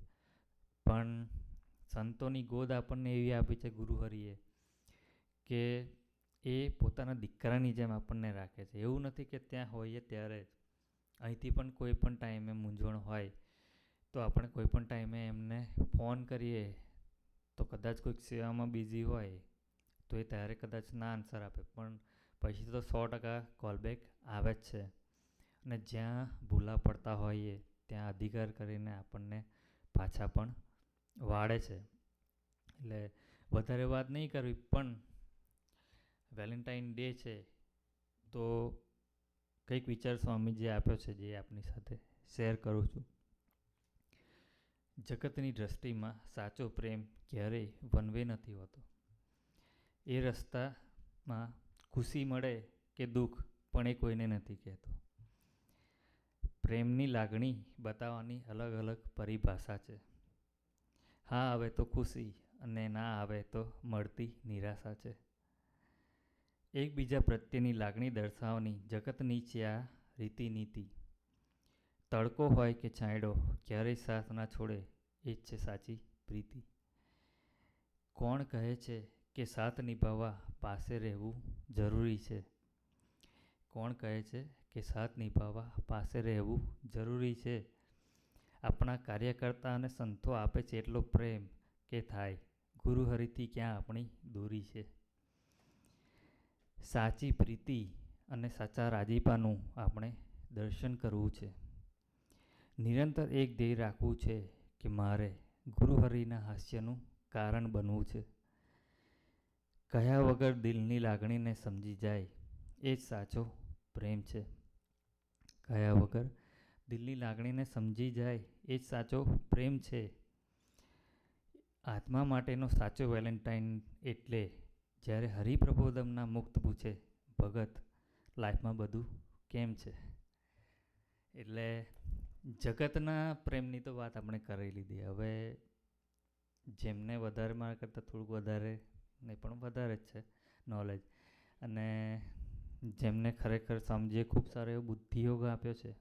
પણ સંતોની ગોદ આપણને એવી આપી છે ગુરુહરિએ કે એ પોતાના દીકરાની જેમ આપણને રાખે છે. એવું નથી કે ત્યાં હોઈએ ત્યારે જ અહીંથી પણ કોઈ પણ ટાઈમે મૂંઝવણ હોય તો આપણે કોઈ પણ ટાઈમે એમને ફોન કરીએ તો કદાચ કોઈક સેવામાં બિઝી હોય તો એ ત્યારે કદાચ ના આન્સર આપે, પણ પછી તો 100% કોલબેક આવે જ છે. અને જ્યાં ભૂલા પડતા હોઈએ ત્યાં અધિકાર કરીને આપણને પાછા પણ વાળે છે. એટલે વધારે વાત નહીં કરવી, પણ વેલેન્ટાઇન ડે છે તો કંઈક વિચાર સ્વામીજીએ આપ્યો છે જે આપની સાથે શેર કરું છું. જગતની દ્રષ્ટિમાં સાચો પ્રેમ ક્યારેય વનવે નથી હોતો. એ રસ્તામાં ખુશી મળે કે દુઃખ પણ એ કોઈને નથી કહેતો. પ્રેમની લાગણી બતાવવાની અલગ અલગ પરિભાષા છે. હા આવે તો ખુશી અને ના આવે તો મળતી નિરાશા છે. એકબીજા પ્રત્યેની લાગણી દર્શાવવાની જગતની છે આ રીતિનીતિ. તડકો હોય કે છાંયડો ક્યારેય સાથ ના છોડે, એ જ છે સાચી પ્રીતિ. કોણ કહે છે કે સાથ નિભાવવા પાસે રહેવું જરૂરી છે? કોણ કહે છે કે સાથ નિભાવવા પાસે રહેવું જરૂરી છે? આપણા કાર્યકર્તા અને સંતો આપે છે એટલો પ્રેમ કે થાય ગુરુહરિથી ક્યાં આપણી દૂરી છે. સાચી પ્રીતિ અને સાચા રાજીપાનું આપણે દર્શન કરવું છે. નિરંતર એક ધ્યેય રાખવું છે કે મારે ગુરુહરિના હાસ્યનું કારણ બનવું છે. કહ્યા વગર દિલની લાગણીને સમજી જાય એ જ સાચો પ્રેમ છે. કહ્યા વગર દિલની લાગણીને સમજી જાય એ જ સાચો પ્રેમ છે. આત્મા માટેનો સાચો વેલેન્ટાઇન એટલે જ્યારે હરિપ્રબોધમના મુક્ત પૂછે, ભગત લાઈફમાં બધું કેમ છે? એટલે જગતના પ્રેમની તો વાત આપણે કરી લીધી. હવે જેમને વધારે મારા કરતાં થોડુંક વધારે નહીં પણ વધારે જ છે નોલેજ, અને જેમને ખરેખર સમજે ખૂબ સારો એવો બુદ્ધિયોગ આપ્યો છે,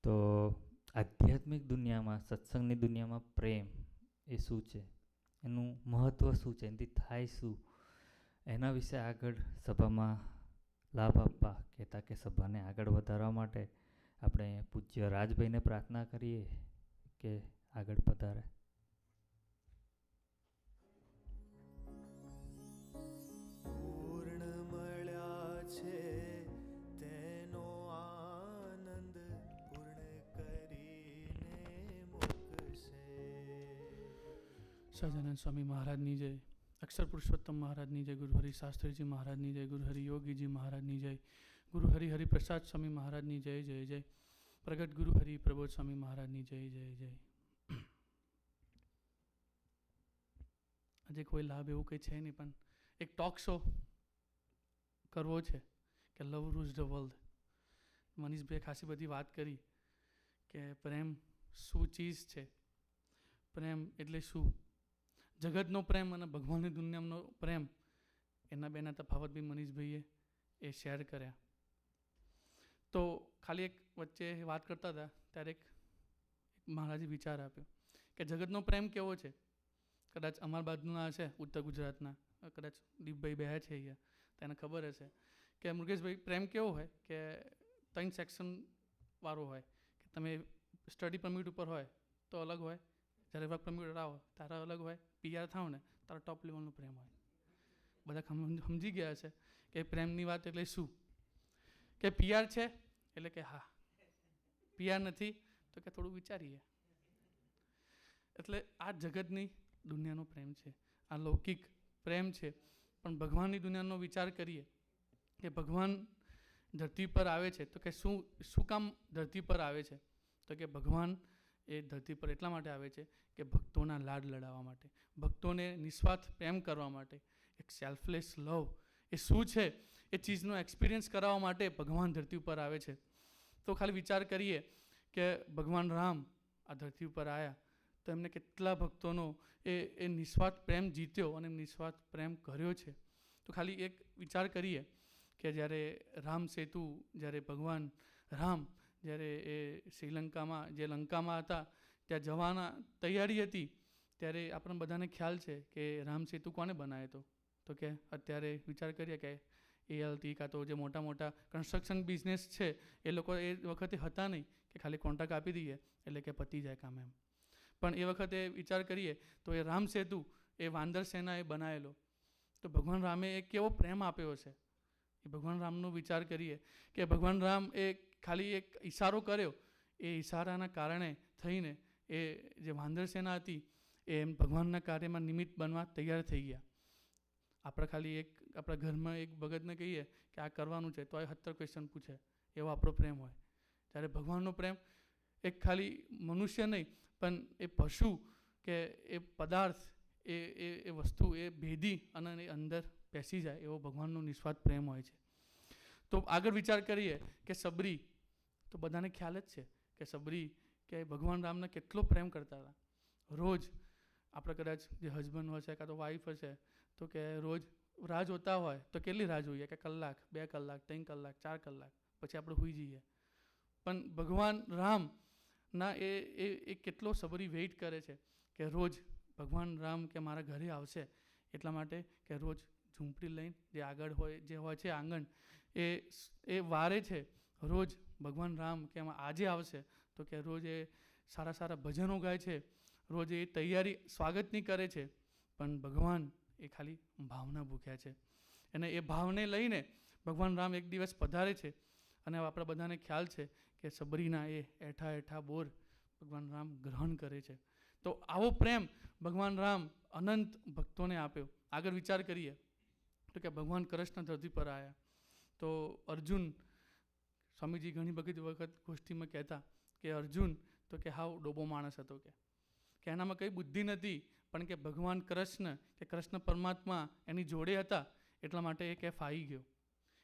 તો આધ્યાત્મિક દુનિયામાં, સત્સંગની દુનિયામાં પ્રેમ એ શું છે, એનું મહત્ત્વ શું છે, એનાથી થાય શું, એના વિશે આગળ સભામાં લાભ આપવા કહેતા કે સભાને આગળ વધારવા માટે આપણે પૂજ્ય રાજભાઈને પ્રાર્થના કરીએ કે આગળ પધારે. પૂર્ણ મળ્યા છે તેનો આનંદ પૂર્ણ કરીને મૂકશે. સહજાનંદ સ્વામી મહારાજની જય, અક્ષર પુરુષોત્તમ મહારાજની જય, ગુરુ હરિ શાસ્ત્રીજી મહારાજની જય, ગુરુ હરિ યોગીજી મહારાજની જય, ગુરુ હરિ હરિપ્રસાદ સ્વામી મહારાજની જય જય જય, પ્રગટ ગુરુ હરિ પ્રબોધ સ્વામી મહારાજની જય જય જય. આજે કોઈ લાભ એવું કંઈ છે નહીં, પણ એક ટોક શો કરવો છે કે લવ રૂલ્સ ધ વર્લ્ડ. મનીષભાઈએ ખાસી બધી વાત કરી કે પ્રેમ શું ચીજ છે, પ્રેમ એટલે શું, જગતનો પ્રેમ અને ભગવાનની દુનિયાનો પ્રેમ, એના બેના તફાવત બી મનીષભાઈએ એ શેર કર્યા. તો ખાલી એક વચ્ચે વાત કરતા હતા ત્યારે એક મહારાજે વિચાર આપ્યો કે જગતનો પ્રેમ કેવો છે. કદાચ અમારા બાજુના છે ઉત્તર ગુજરાતના, કદાચ દીપભાઈ બે છે અહીંયા, તો એને ખબર હશે કે મુકેશભાઈ પ્રેમ કેવો હોય કે 3 સેક્શન વાળો હોય કે તમે સ્ટડી પરમિટ ઉપર હોય તો અલગ હોય, જ્યારે વર્ક પરમિટ આવો તારા અલગ હોય, પીઆર થાવ ને તારા ટોપ લેવલનો પ્રેમ હોય. બધા સમજી ગયા છે કે પ્રેમની વાત એટલે શું, કે પીઆર છે એટલે કે હા, પીઆર નથી તો કે થોડું વિચારીએ. એટલે આ જગતની દુનિયાનો પ્રેમ છે, આ લૌકિક પ્રેમ છે. પણ ભગવાનની દુનિયાનો વિચાર કરીએ કે ભગવાન ધરતી પર આવે છે તો કે શું કામ ધરતી પર આવે છે, તો કે ભગવાન એ ધરતી પર એટલા માટે આવે છે કે ભક્તોના લાડ લડાવવા માટે, ભક્તોને નિસ્વાર્થ પ્રેમ કરવા માટે, એક સેલ્ફલેસ લવ એ શું છે એ ચીજનો એક્સપિરિયન્સ કરાવવા માટે ભગવાન ધરતી ઉપર આવે છે. તો ખાલી વિચાર કરીએ કે ભગવાન રામ આ ધરતી ઉપર આવ્યા તો એમને કેટલા ભક્તોનો એ નિસ્વાર્થ પ્રેમ જીત્યો અને નિસ્વાર્થ પ્રેમ કર્યો છે. તો ખાલી એક વિચાર કરીએ કે જ્યારે રામ સેતુ, જ્યારે ભગવાન રામ જ્યારે એ શ્રીલંકામાં જે લંકામાં હતા ત્યાં જવાના તૈયારી હતી, ત્યારે આપણને બધાને ખ્યાલ છે કે રામ સેતુ કોને બનાવ્યો હતો, તો કે અત્યારે વિચાર કરીએ કે ALT કાં તો જે મોટા મોટા કન્સ્ટ્રક્શન બિઝનેસ છે એ લોકો એ વખતે હતા નહીં કે ખાલી કોન્ટ્રાક્ટ આપી દઈએ એટલે કે પતી જાય કામ એમ. પણ એ વખતે વિચાર કરીએ તો એ રામ સેતુ એ વાંદર સેનાએ બનાવેલો. તો ભગવાન રામે એક કેવો પ્રેમ આપ્યો છે એ ભગવાન રામનો વિચાર કરીએ કે ભગવાન રામ એ ખાલી એક ઈશારો કર્યો, એ ઈશારાના કારણે થઈને એ જે વાંદર સેના હતી એ એમ ભગવાનના કાર્યમાં નિમિત્ત બનવા તૈયાર થઈ ગયા. આપણે ખાલી એક આપણા ઘરમાં એક ભગતને કહીએ કે આ કરવાનું છે તો એ 70 ક્વેશ્ચન પૂછે, એવો આપણો પ્રેમ હોય. ત્યારે ભગવાનનો પ્રેમ એક ખાલી મનુષ્ય નહીં પણ એ પશુ કે એ પદાર્થ એ વસ્તુ એ ભેદી અને એ અંદર બેસી જાય એવો ભગવાનનો નિસ્વાર્થ પ્રેમ હોય છે. તો આગળ વિચાર કરીએ કે સબરી, તો બધાને ખ્યાલ જ છે કે સબરી કે ભગવાન રામને કેટલો પ્રેમ કરતા હતા. રોજ આપણે કદાચ જે હસબન્ડ હશે કાં તો વાઈફ હશે તો કે રોજ રાહ જોતા હોય તો કેટલી રાહ જોઈએ કે કલાક, 2 કલાક, 3 કલાક, 4 કલાક, પછી આપણે સૂઈ જઈએ. પણ ભગવાન રામના એ કેટલો સબરી વેઇટ કરે છે કે રોજ ભગવાન રામ કે મારા ઘરે આવશે એટલા માટે કે રોજ ઝૂંપડી લઈને જે આગળ હોય જે હોય છે આંગણ એ વારે છે. રોજ ભગવાન રામ કે આજે આવશે તો કે રોજ એ સારા સારા ભજનો ગાય છે, રોજ એ તૈયારી સ્વાગતની કરે છે. પણ ભગવાન એ ખાલી ભાવના ભૂખ્યા છે અને એ ભાવને લઈને ભગવાન રામ એક દિવસ પધારે છે અને આપણા બધાને ખ્યાલ છે કે સબરીના એ એઠા એઠા બોર ભગવાન રામ ગ્રહણ કરે છે. તો આવો પ્રેમ ભગવાન રામ અનંત ભક્તોને આપ્યો. આગળ વિચાર કરીએ તો કે ભગવાન કૃષ્ણ ધરતી પર આવ્યા તો અર્જુન, સ્વામીજી ઘણી બધી વખત ગોષ્ઠીમાં કહેતા કે અર્જુન તો કે હાવ ડોબો માણસ હતો કે એનામાં કંઈ બુદ્ધિ નથી, પણ કે ભગવાન કૃષ્ણ કે કૃષ્ણ પરમાત્મા એની જોડે હતા એટલા માટે એ કે ફાઈ ગયો,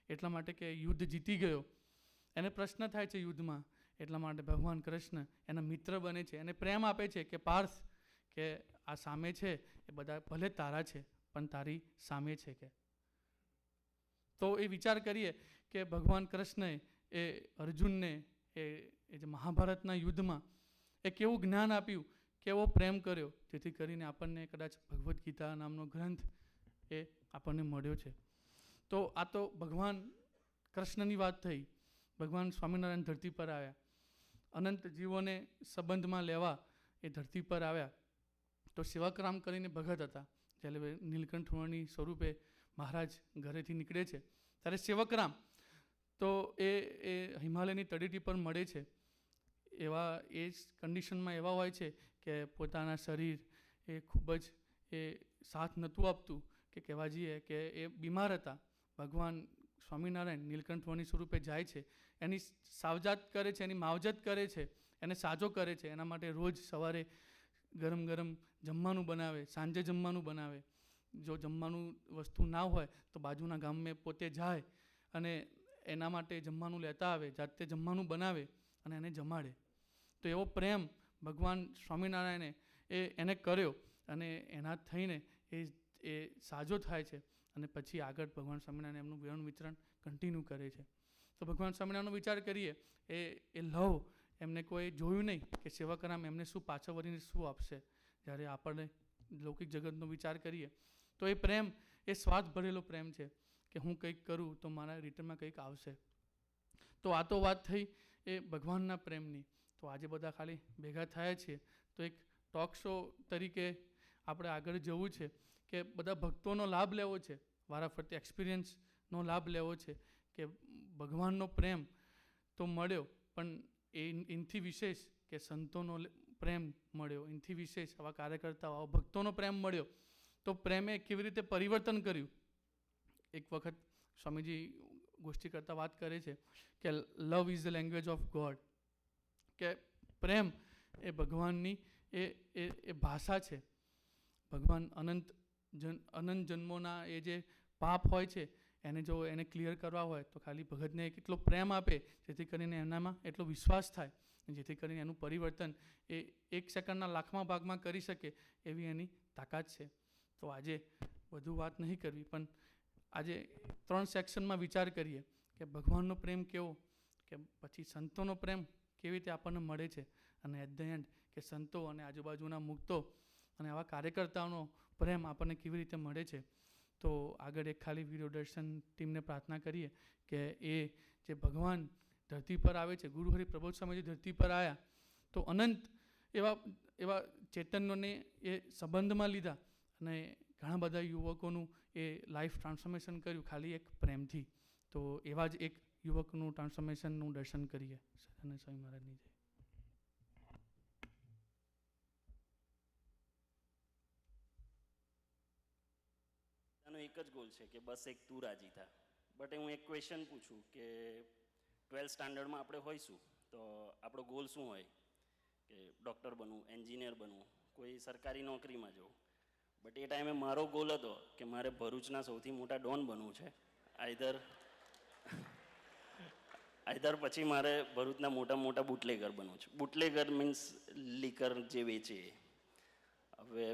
એટલા માટે કે યુદ્ધ જીતી ગયો. એને પ્રશ્ન થાય છે યુદ્ધમાં એટલા માટે ભગવાન કૃષ્ણ એના મિત્ર બને છે, એને પ્રેમ આપે છે કે પાર્થ કે આ સામે છે એ બધા ભલે તારા છે પણ તારી સામે છે કે. તો એ વિચાર કરીએ કે ભગવાન કૃષ્ણએ એ અર્જુનને એ જે મહાભારતના યુદ્ધમાં એ કેવું જ્ઞાન આપ્યું, કેવો પ્રેમ કર્યો, જેથી કરીને આપણને કદાચ ભગવદ્ ગીતા નામનો ગ્રંથ એ આપણને મળ્યો છે. તો આ તો ભગવાન કૃષ્ણની વાત થઈ. ભગવાન સ્વામિનારાયણ ધરતી પર આવ્યા, અનંત જીવોને સંબંધમાં લેવા એ ધરતી પર આવ્યા. તો સેવકરામ કરીને ભગત હતા. જ્યારે નીલકંઠ વર્ણી સ્વરૂપે મહારાજ ઘરેથી નીકળે છે ત્યારે સેવકરામ તો એ હિમાલયની તળેટી પર મળે છે. એવા એ જ કન્ડિશનમાં એવા હોય છે કે પોતાના શરીર એ ખૂબ જ એ સાથ નહોતું આપતું કે કહેવા જઈએ કે એ બીમાર હતા. ભગવાન સ્વામિનારાયણ નીલકંઠ વર્ણી સ્વરૂપે જાય છે, એની સાવજાત કરે છે, એની માવજત કરે છે, એને સાજો કરે છે. એના માટે રોજ સવારે ગરમ ગરમ જમવાનું બનાવે, સાંજે જમવાનું બનાવે. જો જમવાનું વસ્તુ ના હોય તો બાજુના ગામમાં પોતે જાય અને એના માટે જમવાનું લેતા આવે, જાતે જમવાનું બનાવે અને એને જમાડે. તો એવો પ્રેમ ભગવાન સ્વામિનારાયણે એને કર્યો અને એના થઈને એ સાજો થાય છે અને પછી આગળ ભગવાન સ્વામિનારાયણ એમનું વેણ વિતરણ કન્ટિન્યુ કરે છે. તો ભગવાન સ્વામિનારાયણનો વિચાર કરીએ એ લવ એમને કોઈ જોયું નહીં કે સેવકરામ એમને શું પાછળ વળીને શું આપશે. જ્યારે આપણને લૌકિક જગતનો વિચાર કરીએ તો એ પ્રેમ એ સ્વાર્થ ભરેલો પ્રેમ છે કે હું કંઈક કરું તો મારા રિટર્નમાં કંઈક આવશે. તો આ તો વાત થઈ એ ભગવાનના પ્રેમની. તો આજે બધા ખાલી ભેગા થયા છીએ તો એક ટોક શો તરીકે આપણે આગળ જવું છે કે બધા ભક્તોનો લાભ લેવો છે, વારાફરતી એક્સપિરિયન્સનો લાભ લેવો છે કે ભગવાનનો પ્રેમ તો મળ્યો પણ એનાથી વિશેષ કે સંતોનો પ્રેમ મળ્યો, એનાથી વિશેષ આવા કાર્યકર્તાઓ આવા ભક્તોનો પ્રેમ મળ્યો. તો પ્રેમે કેવી રીતે પરિવર્તન કર્યું. એક વખત સ્વામીજી ગોષ્ઠી કરતાં વાત કરે છે કે love is the language of God, કે પ્રેમ એ ભગવાનની એ ભાષા છે. ભગવાન અનંત જન્મોના એ જે પાપ હોય છે એને જો એને ક્લિયર કરવા હોય તો ખાલી ભગતને કેટલો પ્રેમ આપે જેથી કરીને એનામાં એટલો વિશ્વાસ થાય જેથી કરીને એનું પરિવર્તન એ 1 સેકન્ડના લાખમાં ભાગમાં કરી શકે એવી એની તાકાત છે. તો આજે વધુ વાત નહીં કરવી પણ આજે 3 સેક્શનમાં વિચાર કરીએ કે ભગવાનનો પ્રેમ કેવો, કે પછી સંતોનો પ્રેમ કેવી રીતે આપણને મળે છે અને એટ ધ એન્ડ કે સંતો અને આજુબાજુના મુક્તો અને આવા કાર્યકર્તાઓનો પ્રેમ આપણને કેવી રીતે મળે છે. તો આગળ એક ખાલી વિડીયો દર્શન ટીમને પ્રાર્થના કરીએ કે એ જે ભગવાન ધરતી પર આવે છે, ગુરુ હરિ પ્રબોધ સ્વામી જે ધરતી પર આવ્યા તો અનંત એવા ચેતનોને એ સંબંધમાં લીધા અને ઘણા બધા યુવકોનું એ લાઈફ ટ્રાન્સફોર્મેશન કર્યું ખાલી એક પ્રેમથી. તો એવા જ એક યુવકનું ટ્રાન્સફોર્મેશનનું દર્શન કરીએ. સહજાનંદ સ્વામી મહારાજની જય. આનો એક જ ગોલ છે કે બસ એક તું રાજી થા. બટ હું એક ક્વેશ્ચન પૂછું કે 12th સ્ટાન્ડર્ડમાં આપણે હોઈશું તો આપણો ગોલ શું હોય કે ડૉક્ટર બનવું, એન્જિનિયર બનવું, કોઈ સરકારી નોકરીમાં જવું. બટ એ ટાઈમે મારો ગોલ હતો કે મારે ભરૂચના સૌથી મોટા ડોન બનવું છે. આઈધર પછી મારે ભરૂચના મોટા બુટલેગર બનવું છે. બુટલેગર મીન્સ લીકર જે વેચે. હવે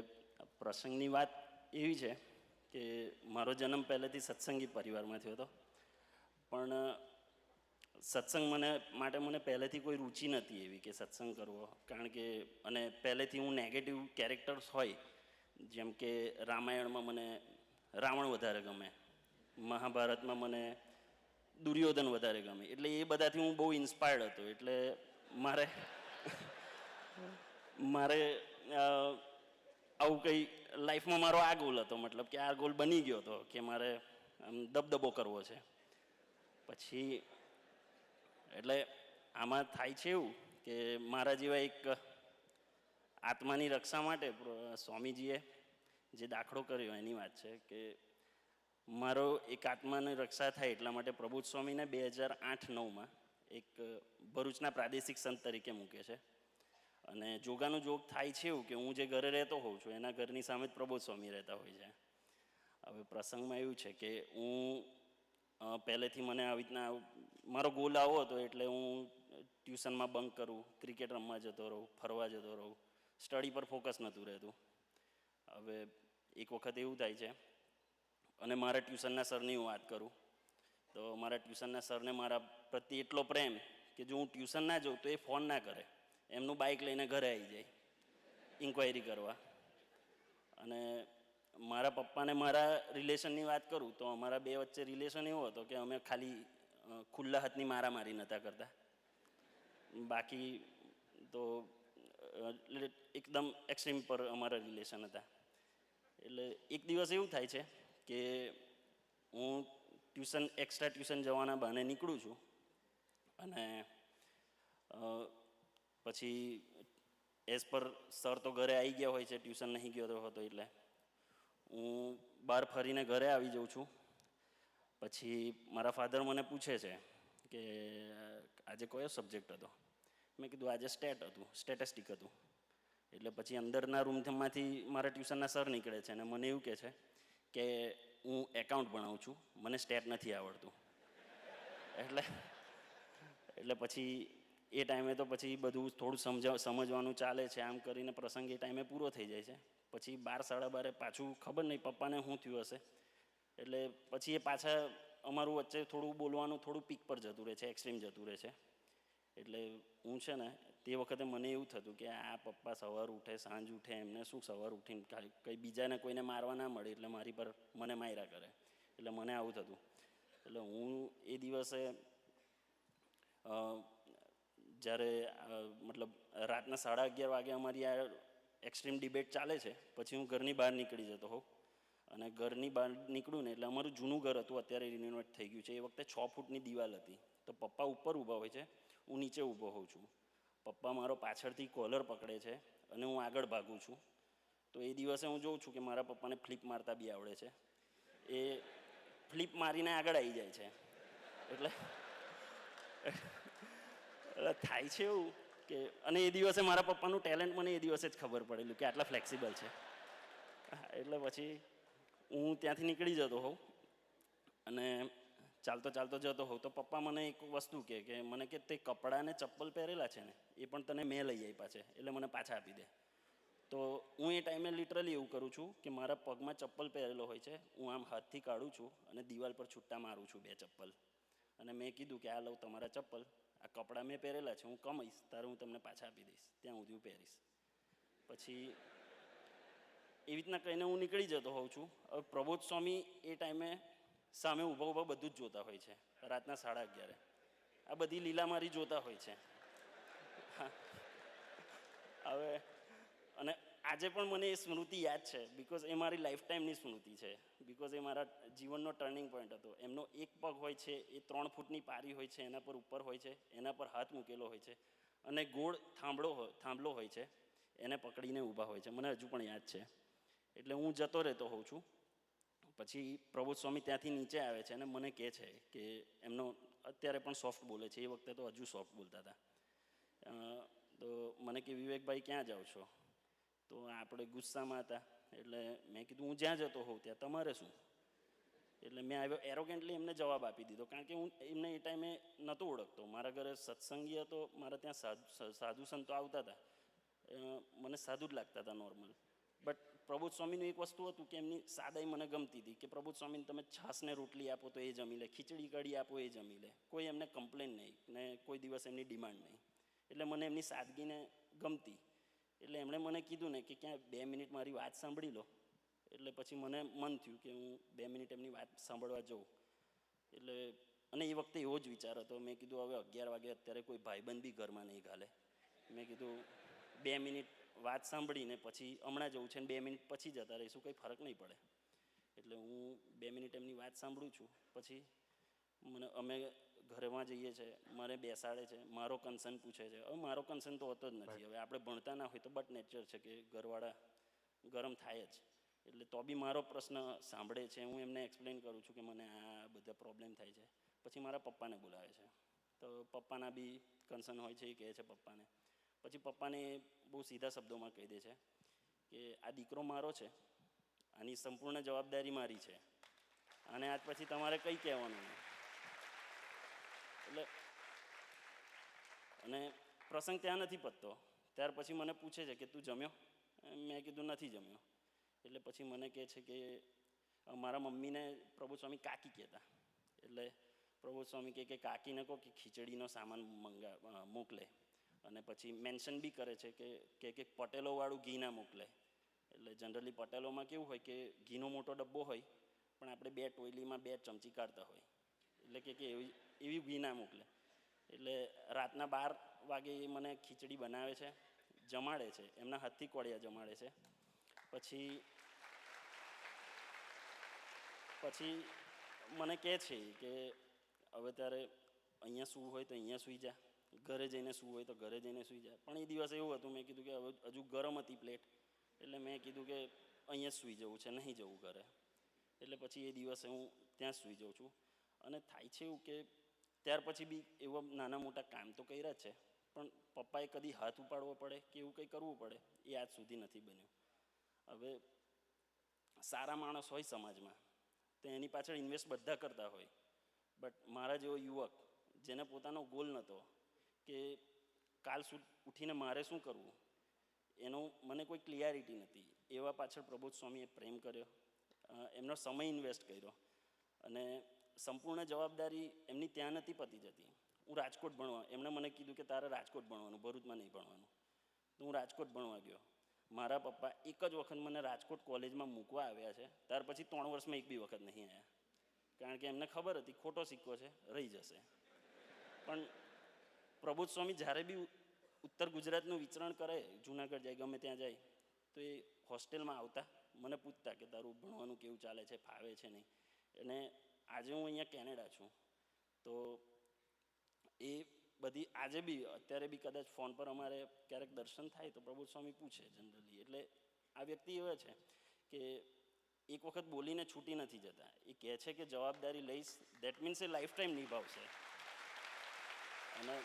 પ્રસંગની વાત એવી છે કે મારો જન્મ પહેલેથી સત્સંગી પરિવારમાં થયો હતો, પણ સત્સંગ માટે મને પહેલેથી કોઈ રુચિ નથી એવી કે સત્સંગ કરવો. કારણ કે અને પહેલેથી હું નેગેટિવ કેરેક્ટર્સ હોય, જેમ કે રામાયણમાં મને રાવણ વધારે ગમે, મહાભારતમાં મને દુર્યોધન વધારે ગમે, એટલે એ બધાથી હું બહુ ઇન્સ્પાયર્ડ હતો. એટલે મારે આવું કંઈ લાઈફમાં મારો આ ગોલ હતો, મતલબ કે આ ગોલ બની ગયો હતો કે મારે આમ દબદબો કરવો છે. પછી એટલે આમાં થાય છે એવું કે મારા જેવા એક આત્માની રક્ષા માટે સ્વામીજીએ જે દાખલો કર્યો એની વાત છે કે મારો એક આત્માની રક્ષા થાય એટલા માટે પ્રબોધ સ્વામીને 2008-9માં એક ભરૂચના પ્રાદેશિક સંત તરીકે મૂકે છે. અને જોગાનું જોગ થાય છે એવું કે હું જે ઘરે રહેતો હોઉં છું એના ઘરની સામે જ પ્રબોધ સ્વામી રહેતા હોય છે. હવે પ્રસંગમાં એવું છે કે હું પહેલેથી મને આવી રીતના મારો ગોલ આવો હતો, એટલે હું ટ્યુશનમાં બંક કરું, ક્રિકેટ રમવા જતો રહું, ફરવા જતો રહું, સ્ટડી પર ફોકસ નહોતું રહેતું. હવે એક વખત એવું થાય છે અને મારા ટ્યુશનના સરની હું વાત કરું તો મારા ટ્યુશનના સરને મારા પ્રત્યે એટલો પ્રેમ કે જો હું ટ્યુશન ના જાઉં તો એ ફોન ના કરે, એમનું બાઇક લઈને ઘરે આવી જાય ઇન્ક્વાયરી કરવા. અને મારા પપ્પાને મારા રિલેશનની વાત કરું તો અમારા બે વચ્ચે રિલેશન એવો હતો કે અમે ખાલી ખુલ્લા હાથની મારામારી નહોતા કરતા, બાકી તો એકદમ એક્સ્ટ્રીમ પર અમારા રિલેશન હતા. એટલે એક દિવસ એવું થાય છે કે હું એક્સ્ટ્રા ટ્યુશન જવાના બહાને નીકળું છું અને પછી એઝ પર સર તો ઘરે આવી ગયા હોય છે, ટ્યુશન નહીં ગયો હતો એટલે હું બહાર ફરીને ઘરે આવી જાઉં છું. પછી મારા ફાધર મને પૂછે છે કે આજે કયો સબ્જેક્ટ હતો? મેં કીધું આજે સ્ટેટિસ્ટિક હતું. એટલે પછી અંદરના રૂમમાંથી મારા ટ્યુશનના સર નીકળે છે અને મને એવું કહે છે કે હું એકાઉન્ટ ભણાવું છું, મને સ્ટેટ નથી આવડતું. એટલે પછી એ ટાઈમે તો પછી બધું થોડું સમજવાનું ચાલે છે. આમ કરીને પ્રસંગ એ ટાઈમે પૂરો થઈ જાય છે. પછી 12-12:30 પાછું ખબર નહીં પપ્પાને શું થયું હશે, એટલે પછી એ પાછા અમારું વચ્ચે થોડું બોલવાનું થોડું પીક પર જતું રહે છે, એક્સ્ટ્રીમ જતું રહે છે. એટલે હું છે ને તે વખતે મને એવું થતું કે આ પપ્પા સવાર ઉઠે સાંજ ઉઠે, એમને શું સવાર ઉઠીને કંઈ બીજાને કોઈને મારવા ના મળે એટલે મારી પર મને માર્યા કરે, એટલે મને આવું થતું. એટલે હું એ દિવસે જ્યારે મતલબ રાતના 11:30 વાગે અમારી આ એક્સ્ટ્રીમ ડિબેટ ચાલે છે, પછી હું ઘરની બહાર નીકળી જતો હોઉં. અને ઘરની બહાર નીકળું ને એટલે અમારું જૂનું ઘર હતું, અત્યારે રિનોવેટ થઈ ગયું છે. એ વખતે 6 ફૂટની દિવાલ હતી, તો પપ્પા ઉપર ઊભા હોય છે, હું નીચે ઊભો હોઉં છું. પપ્પા મારો પાછળથી કોલર પકડે છે અને હું આગળ ભાગું છું. તો એ દિવસે હું જોઉં છું કે મારા પપ્પાને ફ્લિપ મારતા બી આવડે છે. એ ફ્લિપ મારીને આગળ આવી જાય છે. એટલે થાય છે એવું કે અને એ દિવસે મારા પપ્પાનું ટેલેન્ટ મને એ દિવસે જ ખબર પડેલું કે આટલા ફ્લેક્સિબલ છે. એટલે પછી હું ત્યાંથી નીકળી જતો હોઉં અને ચાલતો જતો હોઉં તો પપ્પા મને એક વસ્તુ કે મને કે તે કપડાં ને ચપ્પલ પહેરેલા છે ને એ પણ તને મેં લઈ આપ્યા છે, એટલે મને પાછા આપી દે. તો હું એ ટાઈમે લિટરલી એવું કરું છું કે મારા પગમાં ચપ્પલ પહેરેલો હોય છે, હું આમ હાથથી કાઢું છું અને દિવાલ પર છૂટા મારું છું 2 ચપ્પલ. અને મેં કીધું કે આ લઉં તમારા ચપ્પલ, આ કપડાં મેં પહેરેલા છે, હું કમાઈશ ત્યારે હું તમને પાછા આપી દઈશ, ત્યાં સુધી હું પહેરીશ. પછી એવી રીતના કહીને હું નીકળી જતો હોઉં છું. હવે પ્રબોધ સ્વામી એ ટાઈમે સામે ઊભા ઊભા બધું જ જોતા હોય છે રાતના 11:30. આ બધી લીલા મારી જોતા હોય છે. હા. હવે અને આજે પણ મને એ સ્મૃતિ યાદ છે, બિકોઝ એ મારી લાઈફ ટાઈમની સ્મૃતિ છે, બિકોઝ એ મારા જીવનનો ટર્નિંગ પોઈન્ટ હતો. એમનો એક પગ હોય છે એ 3 ફૂટની પારી હોય છે, એના પર ઉપર હોય છે, એના પર હાથ મૂકેલો હોય છે, અને ગોળ થાંભલો હોય છે, એને પકડીને ઊભા હોય છે. મને હજુ પણ યાદ છે. એટલે હું જતો રહેતો હોઉં છું. પછી પ્રબોધ સ્વામી ત્યાંથી નીચે આવે છે અને મને કહે છે કે એમનો અત્યારે પણ સોફ્ટ બોલે છે, એ વખતે તો હજુ સોફ્ટ બોલતા હતા. તો મને કે વિવેકભાઈ ક્યાં જાઓ છો? તો આપણે ગુસ્સામાં હતા. એટલે મેં કીધું હું જ્યાં જતો હોઉં ત્યાં તમારે શું? એટલે મેં આવ્યો એરોગેન્ટલી એમને જવાબ આપી દીધો, કારણ કે હું એમને એ ટાઈમે નહોતો ઓળખતો. મારા ઘરે સત્સંગી હતો, મારા ત્યાં સાધુ સંતો આવતા હતા, મને સાધુ જ લાગતા હતા નોર્મલ. બટ પ્રબોધ સ્વામીનું એક વસ્તુ હતું કે એમની સાદાઈ મને ગમતી હતી, કે પ્રબોધ સ્વામીને તમે છાસને રોટલી આપો તો એ જમી લે, ખીચડી કઢી આપો એ જમી લે, કોઈ એમને કમ્પ્લેન નહીં ને કોઈ દિવસ એમની ડિમાન્ડ નહીં. એટલે મને એમની સાદગીને ગમતી. એટલે એમણે મને કીધું ને કે ક્યાં 2 મિનિટ મારી વાત સાંભળી લો. એટલે પછી મને મન થયું કે હું 2 મિનિટ એમની વાત સાંભળવા જાઉં. એટલે અને એ વખતે એવો જ વિચાર હતો. મેં કીધું હવે 11 વાગે અત્યારે કોઈ ભાઈબંધ બી ઘરમાં નહીં ઘાલે. મેં કીધું 2 મિનિટ વાત સાંભળીને પછી હમણાં જવું છે ને 2 મિનિટ પછી જતા રહીશું, કંઈ ફરક નહીં પડે. એટલે હું 2 મિનિટ એમની વાત સાંભળું છું. પછી અમે ઘરમાં જઈએ છીએ, મારે બેસાડે છે, મારો કન્સર્ન પૂછે છે. હવે મારો કન્સર્ન તો હોતો જ નથી. હવે આપણે ભણતા ના હોય તો બટ નેચર છે કે ઘરવાળા ગરમ થાય જ. એટલે તો બી મારો પ્રશ્ન સાંભળે છે. હું એમને એક્સપ્લેન કરું છું કે મને આ બધા પ્રોબ્લેમ થાય છે. પછી મારા પપ્પાને બોલાવે છે. તો પપ્પાના બી કન્સર્ન હોય છે, એ કહે છે પપ્પાને. પછી પપ્પાને બહુ સીધા શબ્દોમાં કહી દે છે કે આ દીકરો મારો છે, આની સંપૂર્ણ જવાબદારી મારી છે, અને આજ પછી તમારે કંઈ કહેવાનું નહીં. એટલે અને પ્રસંગ ત્યાં નથી પતતો. ત્યાર પછી મને પૂછે છે કે તું જમ્યો? મેં કીધું નથી જમ્યો. એટલે પછી મને કહે છે કે મારા મમ્મીને પ્રબોધ સ્વામી કાકી કહેતા. એટલે પ્રબોધ સ્વામી કહે કે કાકીને કહો કે ખીચડીનો સામાન મોકલે. અને પછી મેન્શન બી કરે છે કે પટેલોવાળું ઘી ના મોકલે. એટલે જનરલી પટેલોમાં કેવું હોય કે ઘીનો મોટો ડબ્બો હોય, પણ આપણે 2 ટોયલીમાં 2 ચમચી કાઢતા હોય. એટલે કે એવી ઘી ના મોકલે. એટલે રાતના 12 વાગે એ મને ખીચડી બનાવે છે, જમાડે છે, એમના હાથથી કોળિયા જમાડે છે. પછી મને કહે છે કે હવે તારે અહીંયા સૂવું હોય તો અહીંયા સૂઈ જા, ઘરે જઈને સૂવું હોય તો ઘરે જઈને સૂઈ જા. પણ એ દિવસ એવું હતું, મેં કીધું કે હવે હજુ ગરમ હતી પ્લેટ. એટલે મેં કીધું કે અહીંયા સૂઈ જવું છે, નહીં જવું ઘરે. એટલે પછી એ દિવસે હું ત્યાં સૂઈ જાઉં છું. અને થાય છે એવું કે ત્યાર પછી બી એવા નાના મોટા કામ તો કર્યા જ છે, પણ પપ્પાએ કદી હાથ ઉપાડવો પડે કે એવું કંઈ કરવું પડે એ આજ સુધી નથી બન્યું. હવે સારા માણસ હોય સમાજમાં તો એની પાછળ ઇન્વેસ્ટ બધા કરતા હોય, બટ મારા જેવો યુવક જેને પોતાનો ગોલ નહોતો કે કાલ ઉઠીને મારે શું કરવું, એનો મને કોઈ ક્લિયરિટી નથી, એવા પાછળ પ્રબોધ સ્વામીએ પ્રેમ કર્યો, એમનો સમય ઇન્વેસ્ટ કર્યો. અને સંપૂર્ણ જવાબદારી એમની ત્યાં નથી પતી જતી. હું રાજકોટ ભણવા, એમણે મને કીધું કે તારે રાજકોટ ભણવાનું, ભરૂચમાં નહીં ભણવાનું. તો હું રાજકોટ ભણવા ગયો. મારા પપ્પા એક જ વખત મને રાજકોટ કોલેજમાં મૂકવા આવ્યા છે, ત્યાર પછી 3 વર્ષમાં એક બી વખત નહીં આવ્યા. કારણ કે એમને ખબર હતી ખોટો સિક્કો છે, રહી જશે. પણ પ્રબોધ સ્વામી જ્યારે બી ઉત્તર ગુજરાતનું વિચરણ કરે, જુનાગઢ જાય, ગમે ત્યાં જાય, તો એ હોસ્ટેલમાં આવતા, મને પૂછતા કે તારું ભણવાનું કેવું ચાલે છે, ફાવે છે નહીં. અને આજે હું અહીંયા કેનેડા છું, તો એ બધી આજે બી અત્યારે બી કદાચ ફોન પર અમારે ક્યારેક દર્શન થાય તો પ્રબોધ સ્વામી પૂછે જનરલી. એટલે આ વ્યક્તિ એવા છે કે એક વખત બોલીને છૂટી નથી જતા. એ કહે છે કે જવાબદારી લઈશ, દેટ મીન્સ એ લાઈફ ટાઈમ નિભાવશે. અને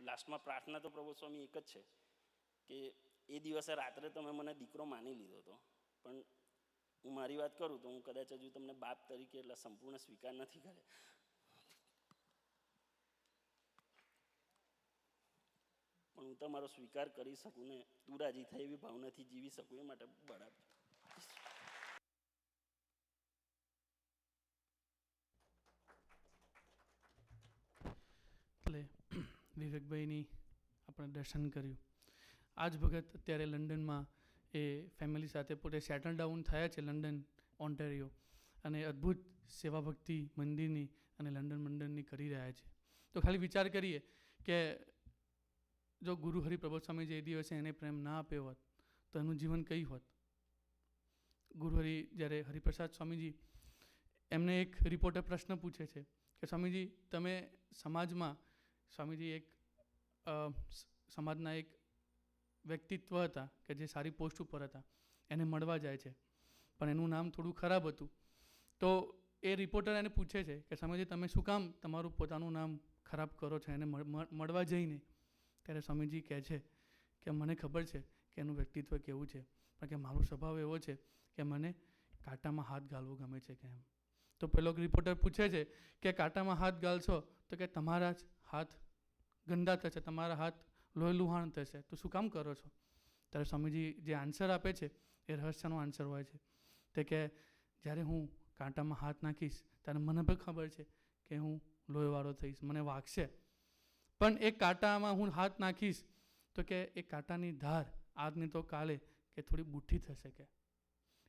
લાસ્ટમાં પ્રાર્થના તો પ્રભુ સ્વામી એક જ છે કે એ દિવસે રાત્રે તમે મને દીકરો માની લીધો હતો, પણ હું મારી વાત કરું તો હું કદાચ હજુ તમને બાપ તરીકે એટલે સંપૂર્ણ સ્વીકાર નથી કરે, પણ હું તમારો સ્વીકાર કરી શકું ને તું રાજી થાય એવી ભાવનાથી જીવી શકું એ માટે બરાબર. એટલે વિવેકભાઈની આપણે દર્શન કર્યું. આ જ ભગત અત્યારે લંડનમાં એ ફેમિલી સાથે પોતે સેટલ ડાઉન થયા છે, લંડન ઓન્ટેરિયો, અને અદ્ભુત સેવા ભક્તિ મંદિરની અને લંડન મંડળની કરી રહ્યા છે. તો ખાલી વિચાર કરીએ કે જો ગુરુ હરિપ્રબોધ સ્વામી જે દિવસે એને પ્રેમ ના આપ્યો હોત તો એનું જીવન કઈ હોત. ગુરુ હરિ જ્યારે હરિપ્રસાદ સ્વામીજી એમને એક રિપોર્ટર પ્રશ્ન પૂછે છે કે સ્વામીજી તમે સમાજમાં, સ્વામીજી એક સમાજના એક વ્યક્તિત્વ હતા કે જે સારી પોસ્ટ ઉપર હતા, એને મળવા જાય છે પણ એનું નામ થોડું ખરાબ હતું. તો એ રિપોર્ટર એને પૂછે છે કે સ્વામીજી તમે શું કામ તમારું પોતાનું નામ ખરાબ કરો છો એને મળવા જઈને? ત્યારે સ્વામીજી કહે છે કે મને ખબર છે કે એનું વ્યક્તિત્વ કેવું છે, પણ કે મારો સ્વભાવ એવો છે કે મને કાંટામાં હાથ ગાળવો ગમે છે કે એમ. તો પેલો રિપોર્ટર પૂછે છે કે કાંટામાં હાથ ગાળશો તો કે તમારા જ હાથ ગંદા થશે, તમારા હાથ લોહી લુહાણ થશે, તો શું કામ કરો છો? ત્યારે સ્વામીજી જે આન્સર આપે છે એ રહસ્યનો આન્સર હોય છે. તે કે જ્યારે હું કાંટામાં હાથ નાખીશ ત્યારે મને પણ ખબર છે કે હું લોહીવાળો થઈશ, મને વાગશે, પણ એ કાંટામાં હું હાથ નાખીશ તો કે એ કાંટાની ધાર આજની તો કાલે કે થોડી બુઠ્ઠી થશે, કે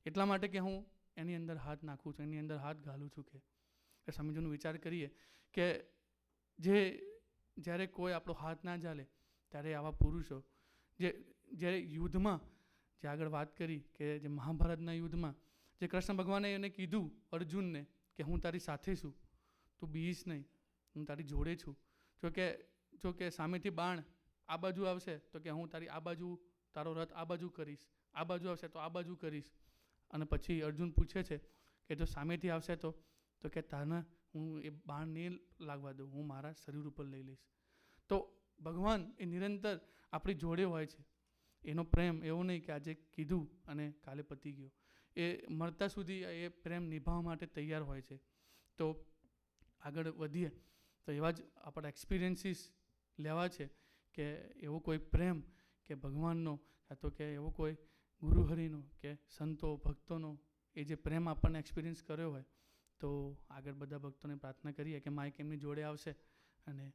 એટલા માટે કે હું એની અંદર હાથ નાખું છું, એની અંદર હાથ ઘાલું છું. કે સ્વામીજીનો વિચાર કરીએ કે જ્યારે કોઈ આપણો હાથ ના ચાલે ત્યારે આવા પુરુષો જ્યારે યુદ્ધમાં, જે આગળ વાત કરી કે જે મહાભારતના યુદ્ધમાં જે કૃષ્ણ ભગવાને એને કીધું અર્જુનને કે હું તારી સાથે છું, તું બીઈશ નહીં, હું તારી જોડે છું. જો કે સામેથી બાણ આ બાજુ આવશે તો કે હું તારી આ બાજુ, તારો રથ આ બાજુ કરીશ, આ બાજુ આવશે તો આ બાજુ કરીશ. અને પછી અર્જુન પૂછે છે કે જો સામેથી આવશે તો કે તાને હું એ બાણ નહીં લાગવા દઉં, હું મારા શરીર ઉપર લઈ લઈશ. તો ભગવાન એ નિરંતર આપણી જોડે હોય છે. એનો પ્રેમ એવો નહીં કે આજે કીધું અને કાલે પતી ગયો, એ મરતા સુધી એ પ્રેમ નિભાવવા માટે તૈયાર હોય છે. તો આગળ વધીએ તો એવા જ આપણા એક્સપિરિયન્સીસ લેવા છે કે એવો કોઈ પ્રેમ કે ભગવાનનો, કાં તો કે એવો કોઈ ગુરુહરિનો કે સંતો ભક્તોનો એ જે પ્રેમ આપણને એક્સપિરિયન્સ કર્યો હોય, તો આગળ બધા ભક્તોને પ્રાર્થના કરીએ કે માઇક એમની જોડે આવશે અને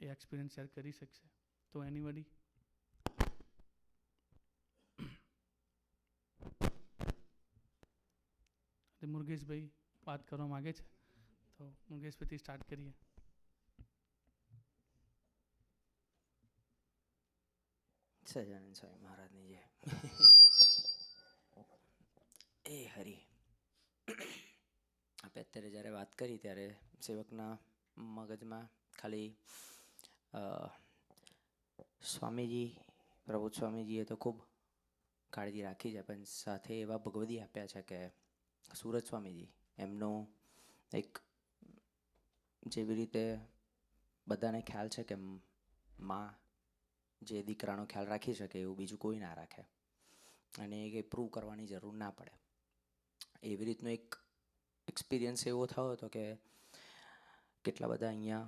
એ એક્સપિરિયન્સ શેર કરી શકશે. તો એનીબડી? મુરગેશભાઈ વાત કરવા માગે છે, તો મુરગેશભાઈથી સ્ટાર્ટ કરીએ. સહજાનંદ સ્વામી મહારાજની જય. એ હરી, આપણે અત્યારે જ્યારે વાત કરી ત્યારે સેવકના મગજમાં ખાલી સ્વામીજી, પ્રભુ સ્વામીજીએ તો ખૂબ કાળજી રાખી છે, પણ સાથે એવા ભગવદી આપ્યા છે કે સુરત સ્વામીજી એમનો એક, જેવી રીતે બધાને ખ્યાલ છે કે માં જે દીકરાનો ખ્યાલ રાખી શકે એવું બીજું કોઈ ના રાખે, અને એ કંઈ પ્રૂવ કરવાની જરૂર ના પડે. એવી રીતનો એક એક્સપિરિયન્સ એવો થયો હતો કે કેટલા બધા અહીંયા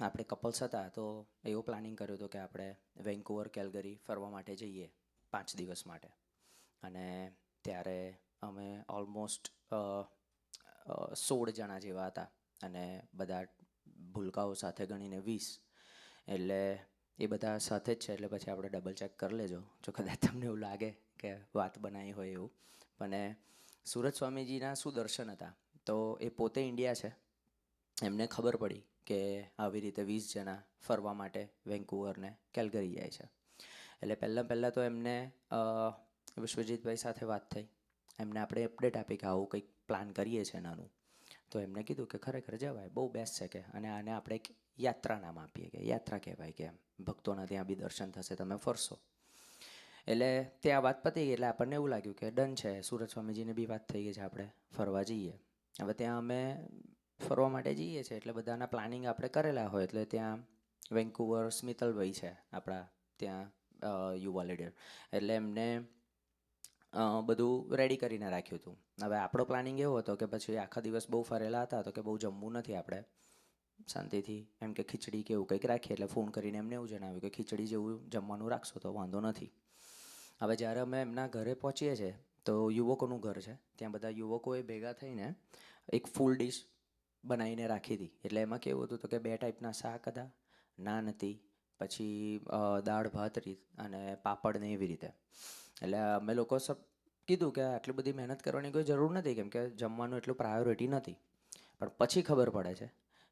આપણે કપલ્સ હતા, તો એવો પ્લાનિંગ કર્યો હતો કે આપણે વેન્કુવર, કેલ્ગરી ફરવા માટે જઈએ 5 દિવસ માટે. અને ત્યારે અમે ઓલમોસ્ટ 16 જણા જેવા હતા, અને બધા ભૂલકાઓ સાથે ગણીને 20. એટલે એ બધા સાથે જ છે, એટલે પછી આપણે ડબલ ચેક કરી લેજો જો કદાચ તમને એવું લાગે કે વાત બનાવી હોય એવું. પણ સુરત સ્વામીજીના શું દર્શન હતા, તો એ પોતે ઇન્ડિયા છે, એમને ખબર પડી કે આવી રીતે 20 જણા ફરવા માટે વેન્કુવર ને કેલ્ગરી જાય છે. એટલે પહેલાં તો એમને વિશ્વજીતભાઈ સાથે વાત થઈ, એમને આપણે અપડેટ આપી કે આવું કંઈક પ્લાન કરીએ છીએ નાનું. તો એમને કીધું કે ખરેખર જવાય, બહુ બેસ્ટ છે કે, અને આને આપણે એક યાત્રા નામ આપીએ કે યાત્રા કહેવાય, કે ભક્તોના ત્યાં બી દર્શન થશે, તમે ફરશો. એટલે ત્યાં વાત પતી ગઈ, એટલે આપણને એવું લાગ્યું કે ડન છે, સુરત સ્વામીજીને બી વાત થઈ ગઈ છે, આપણે ફરવા જઈએ. હવે ત્યાં અમે ફરવા માટે જઈએ છીએ એટલે બધાના પ્લાનિંગ આપણે કરેલા હોય, એટલે ત્યાં વેન્કુવર સ્મિતલભાઈ છે આપણા ત્યાં યુવા લીડર, એટલે એમને બધું રેડી કરીને રાખ્યું હતું. હવે આપણો પ્લાનિંગ એવો હતો કે પછી આખા દિવસ બહુ ફરેલા હતા, તો કે બહુ જમવું નથી, આપણે શાંતિથી એમ કે ખીચડી કે એવું કંઈક રાખીએ. એટલે ફોન કરીને એમને એવું જણાવ્યું કે ખીચડી જેવું જમવાનું રાખશો તો વાંધો નથી. હવે જ્યારે અમે એમના ઘરે પહોંચીએ છીએ તો યુવકોનું ઘર છે, ત્યાં બધા યુવકોએ ભેગા થઈને એક ફૂલ ડીશ બનાવીને રાખી હતી. એટલે એમાં કેવું હતું તો કે 2 ટાઈપના શાક હતા, નાન હતી, પછી દાળ ભાત અને પાપડ ને એવી રીતે. એટલે અમે લોકો કીધું કે આટલી બધી મહેનત કરવાની કોઈ જરૂર નથી, કેમ કે જમવાનું એટલું પ્રાયોરિટી નથી. પણ પછી ખબર પડે છે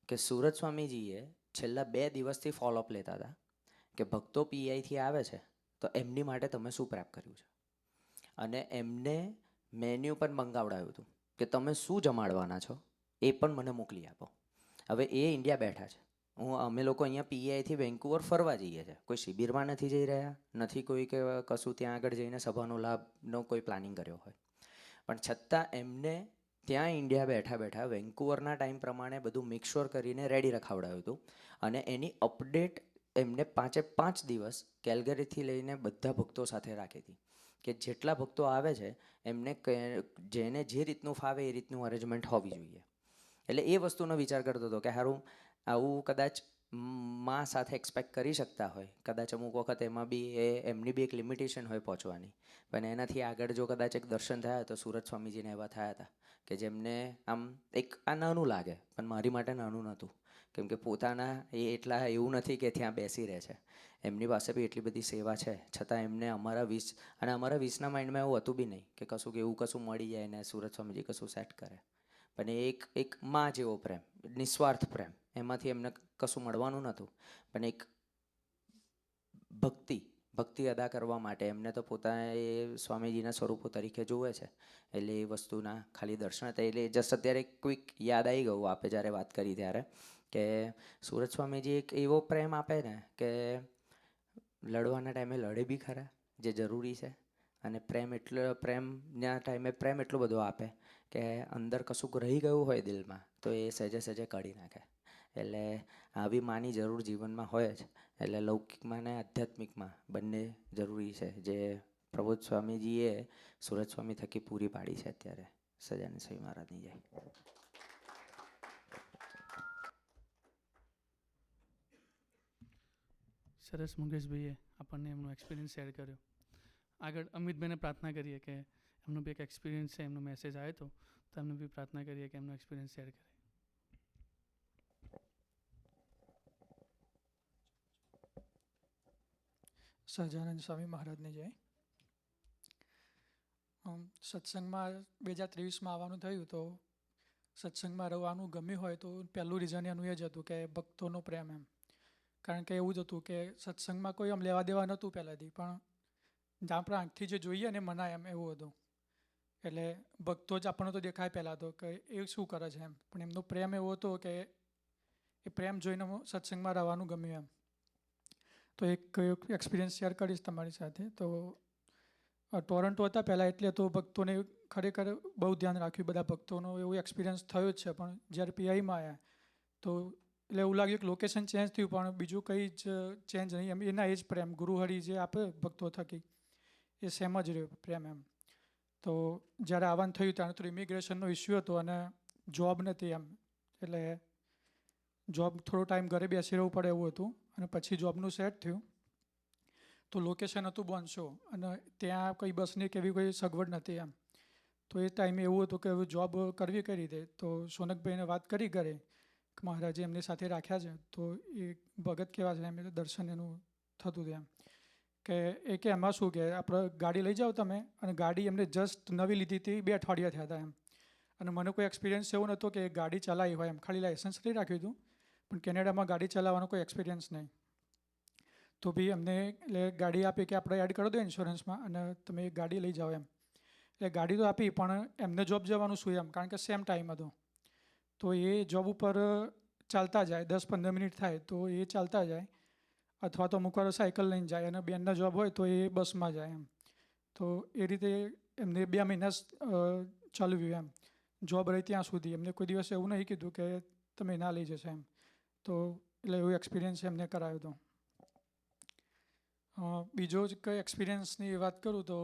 કે સુરત સ્વામીજીએ છેલ્લા 2 દિવસથી ફોલોઅપ લેતા હતા કે ભક્તો પીઆઈથી આવે છે તો એમની માટે તમે શું પ્રેપ કર્યું છે, અને એમને મેન્યુ પણ મંગાવડાવ્યું હતું કે તમે શું જમાડવાના છો એ પણ મને મોકલી આપો. હવે એ ઇન્ડિયા બેઠા છે, અમે લોકો અહીંયા પીઆઈથી વેન્કુવર ફરવા જઈએ છીએ, કોઈ શિબિરમાં નથી જઈ રહ્યા, નથી કોઈ કે કશું ત્યાં આગળ જઈને સભાનો લાભનો કોઈ પ્લાનિંગ કર્યો હોય, પણ છતાં એમને ત્યાં ઇન્ડિયા બેઠા બેઠા વેન્કુવરના ટાઈમ પ્રમાણે બધું મિક્સર કરીને રેડી રખાવડાવ્યું હતું. અને એની અપડેટ એમને 5 દિવસ કેલ્ગરીથી લઈને બધા ભક્તો સાથે રાખી હતી કે જેટલા ભક્તો આવે છે એમને જેને જે રીતનું ફાવે એ રીતનું અરેન્જમેન્ટ હોવી જોઈએ. એટલે એ વસ્તુનો વિચાર કરતો હતો કે સારું આવું કદાચ માં સાથે એક્સપેક્ટ કરી શકતા હોય, કદાચ અમુક વખત એમાં બી એમની બી એક લિમિટેશન હોય પહોંચવાની, પણ એનાથી આગળ જો કદાચ એક દર્શન થયા તો સુરત સ્વામીજીને એવા થયા હતા કે જેમને આમ એક આ નાનું લાગે, પણ મારી માટે નાનું નહોતું, કેમ કે પોતાના એ એટલા એવું નથી કે ત્યાં બેસી રહે છે, એમની પાસે બી એટલી બધી સેવા છે, છતાં એમને અમારા 20ના માઇન્ડમાં એવું હતું બી નહીં કે એવું કશું મળી જાય ને સુરત સ્વામીજી કશું સેટ કરે. પણ એ એક માં જેવો પ્રેમ, નિસ્વાર્થ પ્રેમ, એમાંથી એમને કશું મળવાનું નહોતું, પણ એક ભક્તિ અદા કરવા માટે એમને તો પોતાના એ સ્વામીજીના સ્વરૂપો તરીકે જુએ છે. એટલે એ વસ્તુના ખાલી દર્શન હતા. એટલે જસ્ટ અત્યારે ક્વિક યાદ આવી ગયું આપે જ્યારે વાત કરી ત્યારે કે સુરત સ્વામીજી એક એવો પ્રેમ આપે ને કે લડવાના ટાઈમે લડે બી ખરા જે જરૂરી છે, અને પ્રેમના ટાઈમે પ્રેમ એટલો બધો આપે કે અંદર કશુંક રહી ગયું હોય દિલમાં તો એ સહેજે કાઢી નાખે. એટલે આવી માની જરૂર જીવનમાં હોય જ. એટલે લૌકિકમાં ને આધ્યાત્મિકમાં બંને જરૂરી છે, જે પ્રબોધ સ્વામીજીએ સુરત સ્વામી થકી પૂરી પાડી છે અત્યારે. સજાનંદ સ્વામી મહારાજની જય. સરસ, મુકેશભાઈએ આપણને એમનો એક્સપિરિયન્સ શેર કર્યો. આગળ અમિતભાઈને પ્રાર્થના કરીએ કે એમનો બી એક એક્સપિરિયન્સ છે, એમનો મેસેજ આવ્યો હતો તો એમને બી પ્રાર્થના કરીએ કે એમનો એક્સપિરિયન્સ શેર કરે. સહજાનંદ સ્વામી મહારાજને જય. સત્સંગમાં 2023માં આવવાનું થયું તો સત્સંગમાં રહેવાનું ગમ્યું હોય તો પહેલું રીઝન એનું એ જ હતું કે ભક્તોનો પ્રેમ એમ. કારણ કે એવું જ હતું કે સત્સંગમાં કોઈ આમ લેવા દેવા નહોતું પહેલાંથી, પણ આપણે આંખથી જે જોઈએ ને મનાય એમ એવું હતું. એટલે ભક્તો જ આપણને તો દેખાય પહેલાં તો કે એ શું કરે છે એમ, પણ એમનો પ્રેમ એવો હતો કે એ પ્રેમ જોઈને સત્સંગમાં રહેવાનું ગમ્યું એમ. તો એક એક્સપિરિયન્સ શેર કરીશ તમારી સાથે. તો ટોરન્ટો હતા પહેલાં, એટલે તો ભક્તોને ખરેખર બહુ ધ્યાન રાખ્યું, બધા ભક્તોનો એવું એક્સપિરિયન્સ થયો જ છે. પણ જ્યારે પીઆઈમાં આવ્યા તો એટલે એવું લાગ્યું કે લોકેશન ચેન્જ થયું પણ બીજું કંઈ જ ચેન્જ નહીં એમ. એના એ જ પ્રેમ ગુરુહરિ જે આપે ભક્તો થકી એ સેમ જ રહ્યો પ્રેમ એમ. તો જ્યારે આવવાનું થયું ત્યારે તો ઇમિગ્રેશનનો ઇસ્યુ હતો અને જોબ નથી એમ, એટલે જોબ થોડો ટાઈમ ઘરે બેસી રહેવું પડે એવું હતું. અને પછી જોબનું સેટ થયું તો લોકેશન હતું બોનશો, અને ત્યાં કંઈ બસની કે એવી કોઈ સગવડ નથી એમ. તો એ ટાઈમે એવું હતું કે હવે જોબ કરવી કઈ રીતે. તો સોનકભાઈને વાત કરી ઘરે કે મહારાજે એમની સાથે રાખ્યા છે, તો એ ભગત કેવા છે એમ, એટલે દર્શન એનું થતું હતું એમ. કે એ કે એમાં શું કે આપણે ગાડી લઈ જાઓ તમે, અને ગાડી એમને જસ્ટ નવી લીધી હતી, 2 અઠવાડિયા થયા હતા એમ. અને મને કોઈ એક્સપિરિયન્સ એવો નહોતો કે ગાડી ચલાવી હોય એમ, ખાલી લાઇસન્સ લઈ રાખ્યું હતું પણ કેનેડામાં ગાડી ચલાવવાનો કોઈ એક્સપિરિયન્સ નહીં. તો બી અમને એટલે ગાડી આપી કે આપણે એડ કરી દો ઇન્સ્યોરન્સમાં અને તમે એક ગાડી લઈ જાઓ એમ. એટલે ગાડી તો આપી પણ એમને જોબ જવાનું શું એમ, કારણ કે સેમ ટાઈમ હતો. તો એ જોબ ઉપર ચાલતા જાય, 10-15 મિનિટ થાય તો એ ચાલતા જાય, અથવા તો અમુક વાર સાયકલ લઈને જાય, અને બેનના જોબ હોય તો એ બસમાં જાય એમ. તો એ રીતે એમને 2 મહિના ચાલવ્યું એમ. જોબ રહી ત્યાં સુધી એમને કોઈ દિવસ એવું નહીં કીધું કે તમે ના લઈ જશો એમ. તો એટલે એવું એક્સપિરિયન્સ એમને કરાયો હતો. બીજો જ કંઈ એક્સપિરિયન્સની વાત કરું તો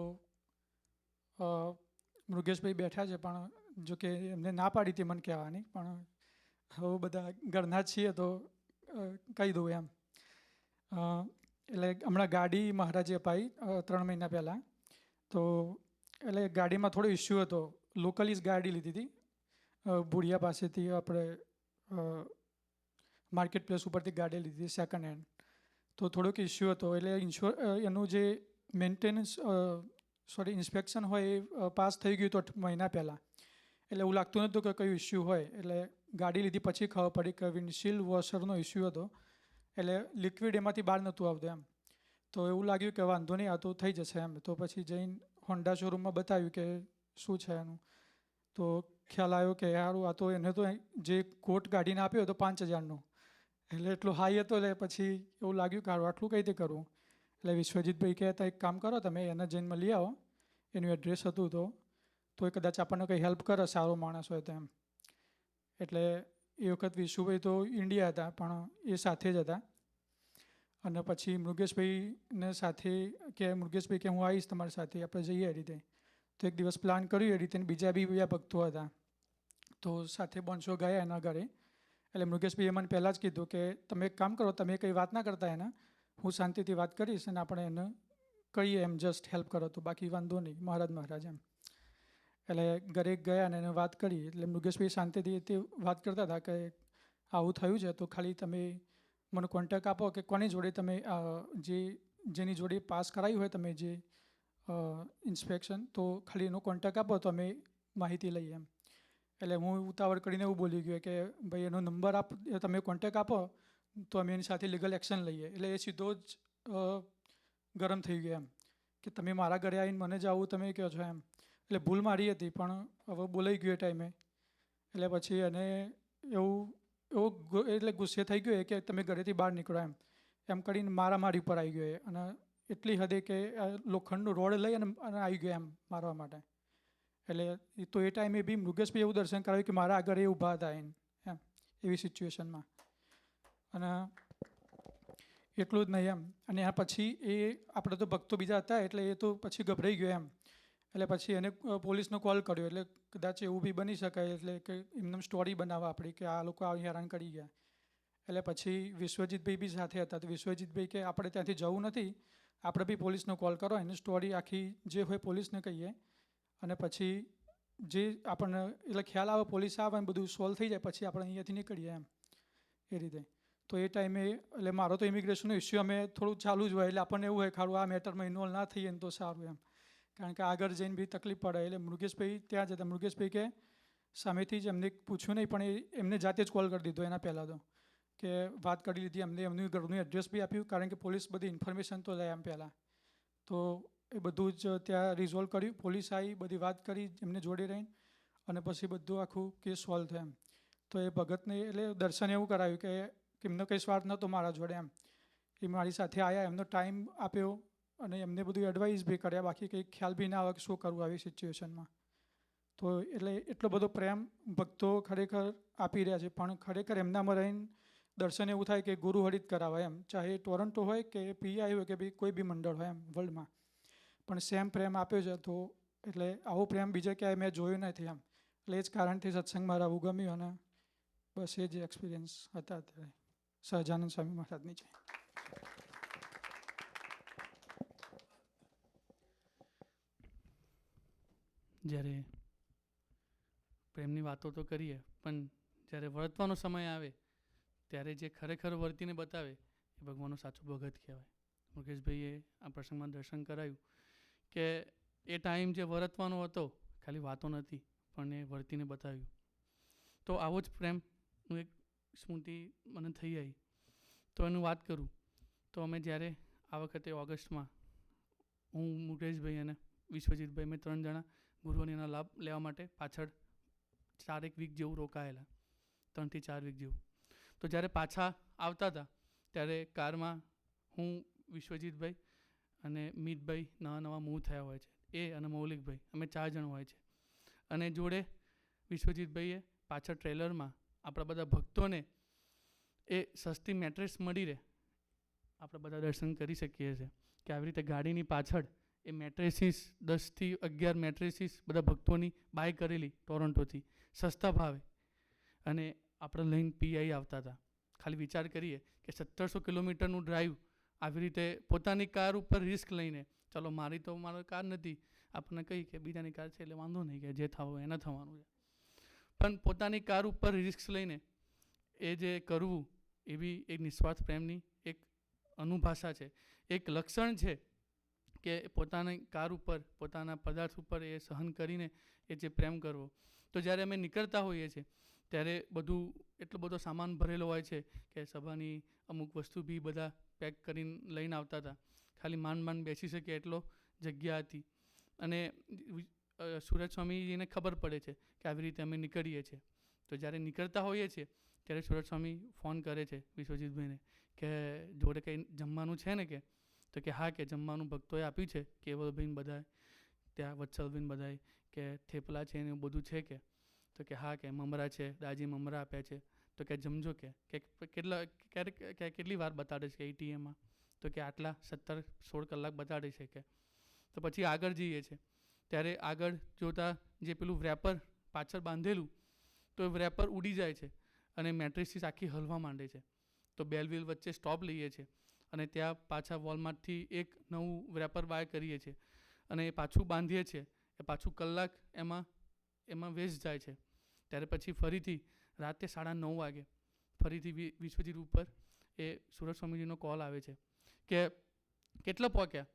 મૃગેશભાઈ બેઠા છે, પણ જો કે એમને ના પાડી હતી મને કહેવાની, પણ હવે બધા ઘરના જ છીએ તો કહી દઉં એમ. એટલે હમણાં ગાડી મહારાજે અપાઈ 3 મહિના પહેલાં. તો એટલે ગાડીમાં થોડો ઇસ્યુ હતો. લોકલી જ ગાડી લીધી હતી ભુડિયા પાસેથી, આપણે માર્કેટ પ્લેસ ઉપરથી ગાડી લીધી સેકન્ડ હેન્ડ. તો થોડોક ઇસ્યુ હતો. એટલે એનું જે મેન્ટેનન્સ ઇન્સ્પેક્શન હોય એ પાસ થઈ ગયું હતું 8 મહિના પહેલાં. એટલે એવું લાગતું નહોતું કે કયું ઇસ્યુ હોય. એટલે ગાડી લીધી પછી ખબર પડી કે વિન્ડશીલ્ડ વોશરનો ઇસ્યુ હતો. એટલે લિક્વિડ એમાંથી બહાર નહોતું આવતું એમ. તો એવું લાગ્યું કે વાંધો નહીં, આ તો થઈ જશે એમ. તો પછી જઈને હોન્ડા શોરૂમમાં બતાવ્યું કે શું છે એનું. તો ખ્યાલ આવ્યો કે સારું, આ તો એને તો જે કોટ કાઢીને આપ્યો હતો 5000નો, એટલે એટલો હાઈ હતો. એટલે પછી એવું લાગ્યું કે સારું આટલું કઈ રીતે કરવું. એટલે વિશ્વજીતભાઈ કહેતા એક કામ કરો, તમે એને જઈને મળી આવો, એનું એડ્રેસ હતું તો એ કદાચ આપણને કંઈ હેલ્પ કરે, સારો માણસ હોય તો એમ. એટલે એ વખત વિશુભાઈ તો ઇન્ડિયા હતા પણ એ સાથે જ હતા. અને પછી મૃગેશભાઈને સાથે કે મૃગેશભાઈ કે હું આવીશ તમારી સાથે, આપણે જઈએ એ રીતે. તો એક દિવસ પ્લાન કર્યું એ રીતે. બીજા ભક્તો હતા તો સાથે બોન્સો ગયા એના ઘરે. એટલે મૃગેશભાઈએ મને પહેલાં જ કીધું કે તમે એક કામ કરો, તમે કંઈ વાત ના કરતા એને, હું શાંતિથી વાત કરીશ અને આપણે એને કહીએ એમ, જસ્ટ હેલ્પ કરો તો, બાકી વાંધો નહીં, મહારાજ એમ. એટલે ઘરે ગયા અને એને વાત કરી. એટલે મૃગેશભાઈ શાંતિથી તે વાત કરતા હતા કે આવું થયું છે, તો ખાલી તમે મને કોન્ટેક્ટ આપો કે કોની જોડે તમે જેની જોડે પાસ કરાવી હોય તમે જે ઇન્સ્પેક્શન, તો ખાલી એનો કોન્ટેક્ટ આપો તો અમે માહિતી લઈએ એમ. એટલે હું ઉતાવળ કરીને એવું બોલી ગયો કે ભાઈ એનો નંબર તમે કોન્ટેક્ટ આપો તો અમે એની સાથે લીગલ એક્શન લઈએ. એટલે એ સીધો જ ગરમ થઈ ગયો એમ કે તમે મારા ઘરે આવીને મને જ આવું તમે કહો છો એમ. એટલે ભૂલ મારી હતી પણ હવે બોલાઈ ગયો એ ટાઈમે. એટલે પછી એને એટલે ગુસ્સે થઈ ગયો કે તમે ઘરેથી બહાર નીકળો એમ કરીને મારી ઉપર આવી ગયો. અને એટલી હદે કે લોખંડનો રોડ લઈ અને આવી ગયો એમ મારવા માટે. એટલે તો એ ટાઈમે બી મૃગેશભાઈ એવું દર્શન કરાવ્યું કે મારા આગળ એ ઊભા હતા એમ એવી સિચ્યુએશનમાં. અને એટલું જ નહીં એમ. અને આ પછી એ આપણે તો ભક્તો બીજા હતા એટલે એ તો પછી ગભરાઈ ગયો એમ. એટલે પછી એને પોલીસનો કોલ કર્યો. એટલે કદાચ એવું બી બની શકાય એટલે કે એમને સ્ટોરી બનાવવા આપણી કે આ લોકો આવી હેરાન કરી ગયા. એટલે પછી વિશ્વજીતભાઈ બી સાથે હતા. તો વિશ્વજીતભાઈ કે આપણે ત્યાંથી જવું નથી, આપણે બી પોલીસનો કોલ કરો, એની સ્ટોરી આખી જે હોય પોલીસને કહીએ અને પછી જે આપણને એટલે ખ્યાલ આવે, પોલીસ આવે ને બધું સોલ્વ થઈ જાય પછી આપણે અહીંયાથી નીકળીએ એમ એ રીતે. તો એ ટાઈમે એટલે મારો તો ઇમિગ્રેશનનો ઇસ્યુ અમે થોડું ચાલુ જ હોય એટલે આપણને એવું હોય ખારું આ મેટરમાં ઇન્વોલ્વ ના થઈએ ને તો સારું એમ, કારણ કે આગળ જઈને બી તકલીફ પડે. એટલે મૃગેશભાઈ ત્યાં જ હતા. મૃગેશભાઈ કે સામેથી જ એમને પૂછ્યું નહીં પણ એમને જાતે જ કોલ કરી દીધો એના પહેલાં તો, કે વાત કરી લીધી એમને, એમનું ઘરનું એડ્રેસ બી આપ્યું, કારણ કે પોલીસ બધી ઇન્ફોર્મેશન તો લે એમ પહેલાં. તો એ બધું જ ત્યાં રિઝોલ્વ કર્યું. પોલીસ આવી, બધી વાત કરી એમને જોડે રહીને અને પછી બધું આખું કેસ સોલ્વ થયો એમ. તો એ ભગતને એટલે દર્શન એવું કરાવ્યું કે એમનો કંઈ સ્વાર્થ નહોતો મારા જોડે એમ. એ મારી સાથે આવ્યા, એમનો ટાઈમ આપ્યો અને એમને બધું એડવાઇસ બી કર્યા. બાકી કંઈ ખ્યાલ બી ના આવે કે શું કરવું આવી સિચ્યુએશનમાં. તો એટલે એટલો બધો પ્રેમ ભક્તો ખરેખર આપી રહ્યા છે. પણ ખરેખર એમનામાં રહીને દર્શન એવું થાય કે ગુરુ હરિત કરાવાય એમ. ચાહે ટોરન્ટો હોય કે પીઆઈ હોય કે કોઈ બી મંડળ હોય એમ વર્લ્ડમાં, પણ સેમ પ્રેમ આપ્યો છે. તો એટલે આવો પ્રેમ બીજે ક્યાંય મેં જોયો નથી એમ. એટલે એ જ કારણથી સત્સંગમાં રહેવું ગમ્યું અને બસ એ જ એક્સપિરિયન્સ હતા અત્યારે. સહજાનંદ સ્વામી મહારાજની છે. જ્યારે પ્રેમની વાતો તો કરીએ પણ જ્યારે વર્તવાનો સમય આવે ત્યારે જે ખરેખર વર્તીને બતાવે એ ભગવાનનો સાચો ભગત કહેવાય. મુકેશભાઈએ આ પ્રસંગમાં દર્શન કરાવ્યું કે એ ટાઈમ જે વર્તવાનો હતો ખાલી વાતો નથી પણ એ વર્તીને બતાવ્યું. તો આવો જ પ્રેમનું એક સ્મૃતિ મને થઈ આવી. તો એનું વાત કરું તો અમે જ્યારે આ વખતે ઓગસ્ટમાં હું, મુકેશભાઈ અને વિશ્વજીતભાઈ, અમે 3 જણા ગુરુવાણીના લાભ લેવા માટે પાછળ 4 વીક જેવું રોકાયેલા, 3 થી 4 વીક જેવું. તો જ્યારે પાછા આવતા હતા ત્યારે કારમાં હું, વિશ્વજીતભાઈ અને મિતભાઈ નવા મૂવ થયા હોય છે, એ અને મૌલિકભાઈ, અમે 4 જણ હોય છે. અને જોડે વિશ્વજીતભાઈએ પાછળ ટ્રેલરમાં આપણા બધા ભક્તોને એ સસ્તી મેટ્રેસ મળી રહે, આપણે બધા દર્શન કરી શકીએ છીએ કે આવી રીતે ગાડીની પાછળ એ મેટ્રેસીસ 10 થી 11 મેટ્રેસીસ બધા ભક્તોની બાય કરેલી ટોરન્ટોથી સસ્તા ભાવે, અને આપણે લઈને પીઆઈ આવતા હતા. ખાલી વિચાર કરીએ કે 1700 કિલોમીટરનું ડ્રાઈવ આવી રીતે પોતાની કાર ઉપર રિસ્ક લઈને, ચલો મારી કાર નથી, આપણને કહી કે બીજાની કાર છે એટલે વાંધો નહીં કે જે થવું એને થવાનું છે, પણ પોતાની કાર ઉપર રિસ્ક લઈને એ જે કરવું એવી એક નિસ્વાર્થ પ્રેમની એક અનુભાષા છે, એક લક્ષણ છે કે પોતાની કાર ઉપર, પોતાના પદાર્થ ઉપર એ સહન કરીને એ જે પ્રેમ કરવો. તો જ્યારે અમે નીકળતા હોઈએ છીએ ત્યારે બધું એટલો બધો સામાન ભરેલો હોય છે કે સભાની અમુક વસ્તુ બી બધા પેક કરીને લઈને આવતા હતા. ખાલી માંડ બેસી શકે એટલો જગ્યા હતી. અને સુરજ સ્વામીજીને ખબર પડે છે કે આવી રીતે અમે નીકળીએ છીએ. તો જ્યારે નીકળતા હોઈએ છીએ ત્યારે સુરજ સ્વામી ફોન કરે છે વિશ્વજીતભાઈને કે જોડે કંઈ જમવાનું છે ને, તો કે હા, કે જમવાનું ભક્તોએ આપ્યું છે, કેવલભાઈને બધાએ, ત્યાં વત્સલભાઈને બધાએ, કે થેપલા છે ને એવું બધું છે કે, તો કે હા, કે મમરા છે, દાજી મમરા આપ્યા છે, તો કે જમજો કે કેટલી વાર બતાડે છે એટીએમમાં, તો કે આટલા 17-16 કલાક બતાડે છે કે. તો પછી આગળ જઈએ છીએ ત્યારે આગળ જોતાં જે પેલું રેપર પાછળ બાંધેલું, તો એ રેપર ઉડી જાય છે અને મેટ્રિસીસ આખી હલવા માંડે છે. તો બેલવિલ વચ્ચે સ્ટોપ લઈએ છીએ અને ત્યાં પાછા વોલમાર્ટથી એક નવું રેપર બાય કરીએ છીએ અને એ પાછું બાંધીએ છીએ. એ પાછું કલાક એમાં વેસ્ટ જાય છે. ત્યારે પછી ફરીથી રાતે 9:30 વાગે ફરીથી વિશ્વજીત ઉપર એ સુરજ સ્વામીજીનો કોલ આવે છે કે કેટલા પહોંચ્યા.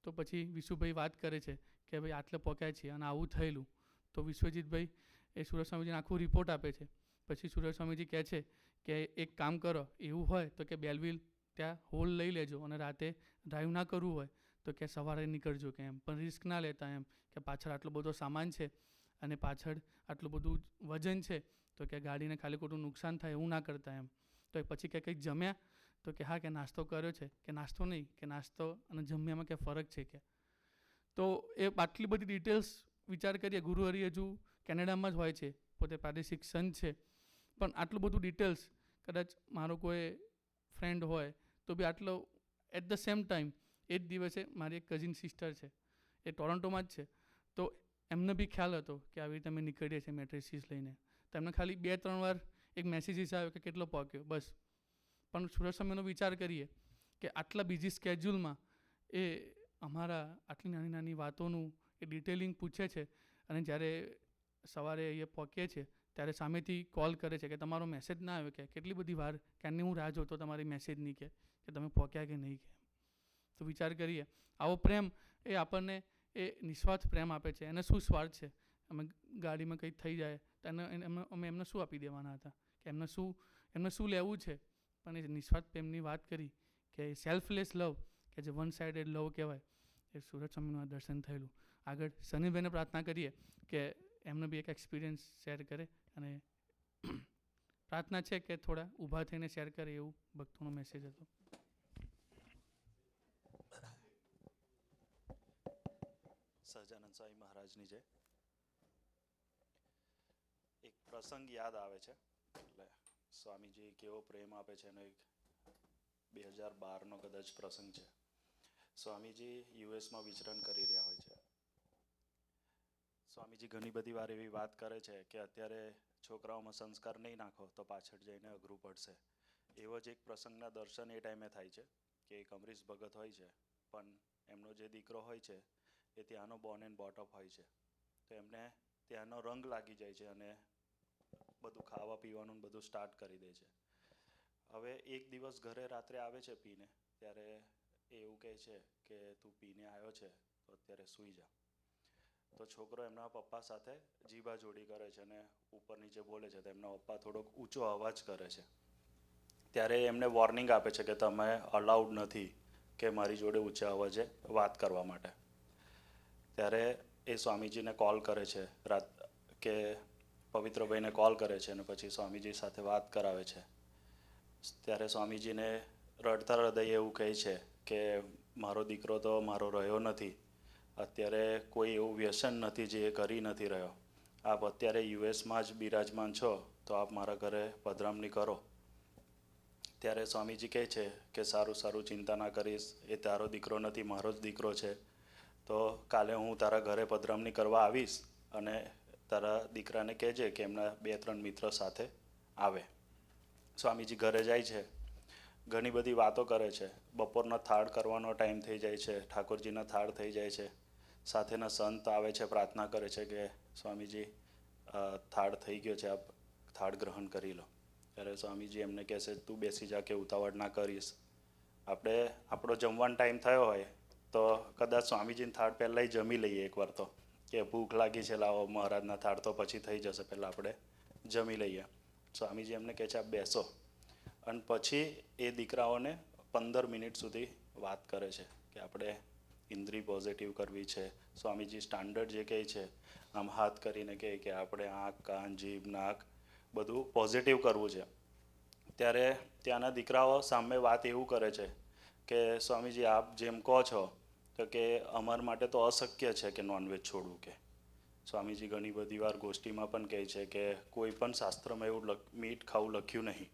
તો પછી વિશુભાઈ વાત કરે છે કે ભાઈ આટલે પહોંચ્યા છીએ અને આવું થયેલું. તો વિશ્વજીતભાઈ એ સુરજ સ્વામીજીને આખું રિપોર્ટ આપે છે. પછી સુરજ સ્વામીજી કહે છે કે એક કામ કરો, એવું હોય તો કે બેલવિલ ત્યાં હોલ લઈ લેજો અને રાતે ડ્રાઈવ ના કરવું હોય તો કે સવારે નીકળજો કે એમ, પણ રિસ્ક ના લેતા એમ, કે પાછળ આટલો બધો સામાન છે અને પાછળ આટલું બધું વજન છે, તો કે ગાડીને ખાલી ખોટું નુકસાન થાય એવું ના કરતા એમ. તો પછી કે કંઈક જમ્યા, તો કે હા, કે નાસ્તો કર્યો છે, કે નાસ્તો નહીં, કે નાસ્તો અને જમ્યામાં કે ફરક છે કે. તો એ આટલી બધી ડિટેલ્સ વિચાર કરીએ. ગુરુ હરિ હજુ કેનેડામાં જ હોય છે, પોતે પ્રાદેશિક સંત છે, પણ આટલું બધું ડિટેલ્સ કદાચ મારો કોઈ ફ્રેન્ડ હોય તો બી આટલો એટ ધ સેમ ટાઈમ એ જ દિવસે મારી એક કઝિન સિસ્ટર છે, એ ટોરન્ટોમાં જ છે, તો એમને બી ખ્યાલ હતો કે આવી રીતે અમે નીકળીએ છીએ મેટ્રિસીસ લઈને. તો એમને ખાલી 2-3 વાર એક મેસેજીસ આવ્યો કે કેટલો પહોંચ્યો, બસ. પણ સુરજ સ્વામીનો વિચાર કરીએ કે આટલા બિઝી સ્કેડ્યુલમાં એ અમારા આટલી નાની નાની વાતોનું એ ડિટેલિંગ પૂછે છે અને જ્યારે સવારે એ પહોંચીએ છીએ ત્યારે સામેથી કોલ કરે છે કે તમારો મેસેજ ના આવ્યો, કે કેટલી બધી વાર ક્યારની હું રાહ જોતો તમારી મેસેજની કે તમે પહોંચ્યા કે નહીં કે. તો વિચાર કરીએ આવો પ્રેમ એ આપણને એ નિસ્વાર્થ પ્રેમ આપે છે. એને શું સ્વાર્થ છે? અમે ગાડીમાં કંઈ થઈ જાય તો અમે એમને શું આપી દેવાના હતા, કે એમને શું લેવું છે? પણ એ નિસ્વાર્થ પ્રેમની વાત કરી કે સેલ્ફલેસ લવ, કે જે વન સાઇડેડ લવ કહેવાય, એ સુરજ સ્વામીનું દર્શન થયેલું. આગળ સનીભાઈને પ્રાર્થના કરીએ કે એમને બી એક એક્સપિરિયન્સ શેર કરે, અને પ્રાર્થના છે કે થોડા ઊભા થઈને શેર કરે, એવું ભક્તોનો મેસેજ હતો. સહજાનંદ સ્વામી મહારાજની જય. એક પ્રસંગ યાદ આવે છે, એટલે સ્વામીજી કેવો પ્રેમ આપે છે એનો એક 2012નો કદાચ પ્રસંગ છે. સ્વામીજી યુએસમાં વિચરણ કરી રહ્યા હોય છે. સ્વામીજી ઘણી બધી વાર એવી વાત કરે છે કે અત્યારે છોકરાઓમાં સંસ્કાર નહીં નાખો તો પાછળ જઈને અઘરું પડશે. એવો જ એક પ્રસંગના દર્શન એ ટાઈમે થાય છે કે એક અમરીશ ભગત હોય છે, પણ એમનો જે દીકરો હોય છે એ ત્યાંનો બોર્ન એન્ડ બોટ અપ હોય છે. તો એમને ત્યાંનો રંગ લાગી જાય છે અને બધું ખાવા પીવાનું બધું સ્ટાર્ટ કરી દે છે. હવે એક દિવસ ઘરે રાત્રે આવે છે પીને, ત્યારે એવું કહે છે કે તું પીને આવ્યો છે તો અત્યારે સૂઈ જા. તો છોકરો એમના પપ્પા સાથે જીભાજોડી કરે છે અને ઉપર નીચે બોલે છે. તો એમના પપ્પા થોડોક ઊંચો અવાજ કરે છે. ત્યારે એમને વોર્નિંગ આપે છે કે તમે અલાઉડ નથી કે મારી જોડે ઊંચા અવાજે વાત કરવા માટે. ત્યારે એ સ્વામીજીને કોલ કરે છે, કે પવિત્રભાઈને કોલ કરે છે અને પછી સ્વામીજી સાથે વાત કરાવે છે. ત્યારે સ્વામીજીને રડતા હૃદય એવું કહે છે કે મારો દીકરો તો મારો રહ્યો નથી, અત્યારે કોઈ એવું વ્યસન નથી જે એ કરી નથી રહ્યો. આપ અત્યારે યુએસમાં જ બિરાજમાન છો તો આપ મારા ઘરે પધરામણી કરો. ત્યારે સ્વામીજી કહે છે કે સારું સારું, ચિંતા ના કરીશ, એ તારો દીકરો નથી, મારો જ દીકરો છે. તો કાલે હું તારા ઘરે પધરામણી કરવા આવીશ અને તારા દીકરાને કહેજે કે એમના 2-3 મિત્ર સાથે આવે. સ્વામીજી ઘરે જાય છે, ઘણી બધી વાતો કરે છે. બપોરના થાળ કરવાનો ટાઈમ થઈ જાય છે, ઠાકોરજીના થાળ થઈ જાય છે. સાથેના સંત આવે છે, પ્રાર્થના કરે છે કે સ્વામીજી થાળ થઈ ગયો છે, આપ થાળ ગ્રહણ કરી લો. ત્યારે સ્વામીજી એમને કહેશે તું બેસી જા, કે ઉતાવળ ના કરીશ આપણે આપણો જમવાનો ટાઈમ થયો હોય તો કદાચ સ્વામીજીને થાળ પહેલાંય જમી લઈએ એકવાર તો, કે ભૂખ લાગી છે લાવો મહારાજના થાળ તો પછી થઈ જશે, પહેલાં આપણે જમી લઈએ. સ્વામીજી એમને કહે છે આપ બેસો, અને પછી એ દીકરાઓને 15 મિનિટ સુધી વાત કરે છે કે આપણે ઇન્દ્રિય પોઝિટિવ કરવી છે. સ્વામીજી સ્ટાન્ડર્ડ જે કહે છે આમ હાથ કરીને કહે કે આપણે આંખ, કાન, જીભ, નાક બધું પોઝિટિવ કરવું છે. ત્યારે ત્યાંના દીકરાઓ સામે વાત એવું કરે છે કે સ્વામીજી આપ જેમ કહો છો તો કે અમારા માટે તો અશક્ય છે કે નોનવેજ છોડવું. કે સ્વામીજી ઘણી બધી વાર ગોષ્ઠીમાં પણ કહે છે કે કોઈ પણ શાસ્ત્રમાં એવું મીઠ ખાવું લખ્યું નહીં.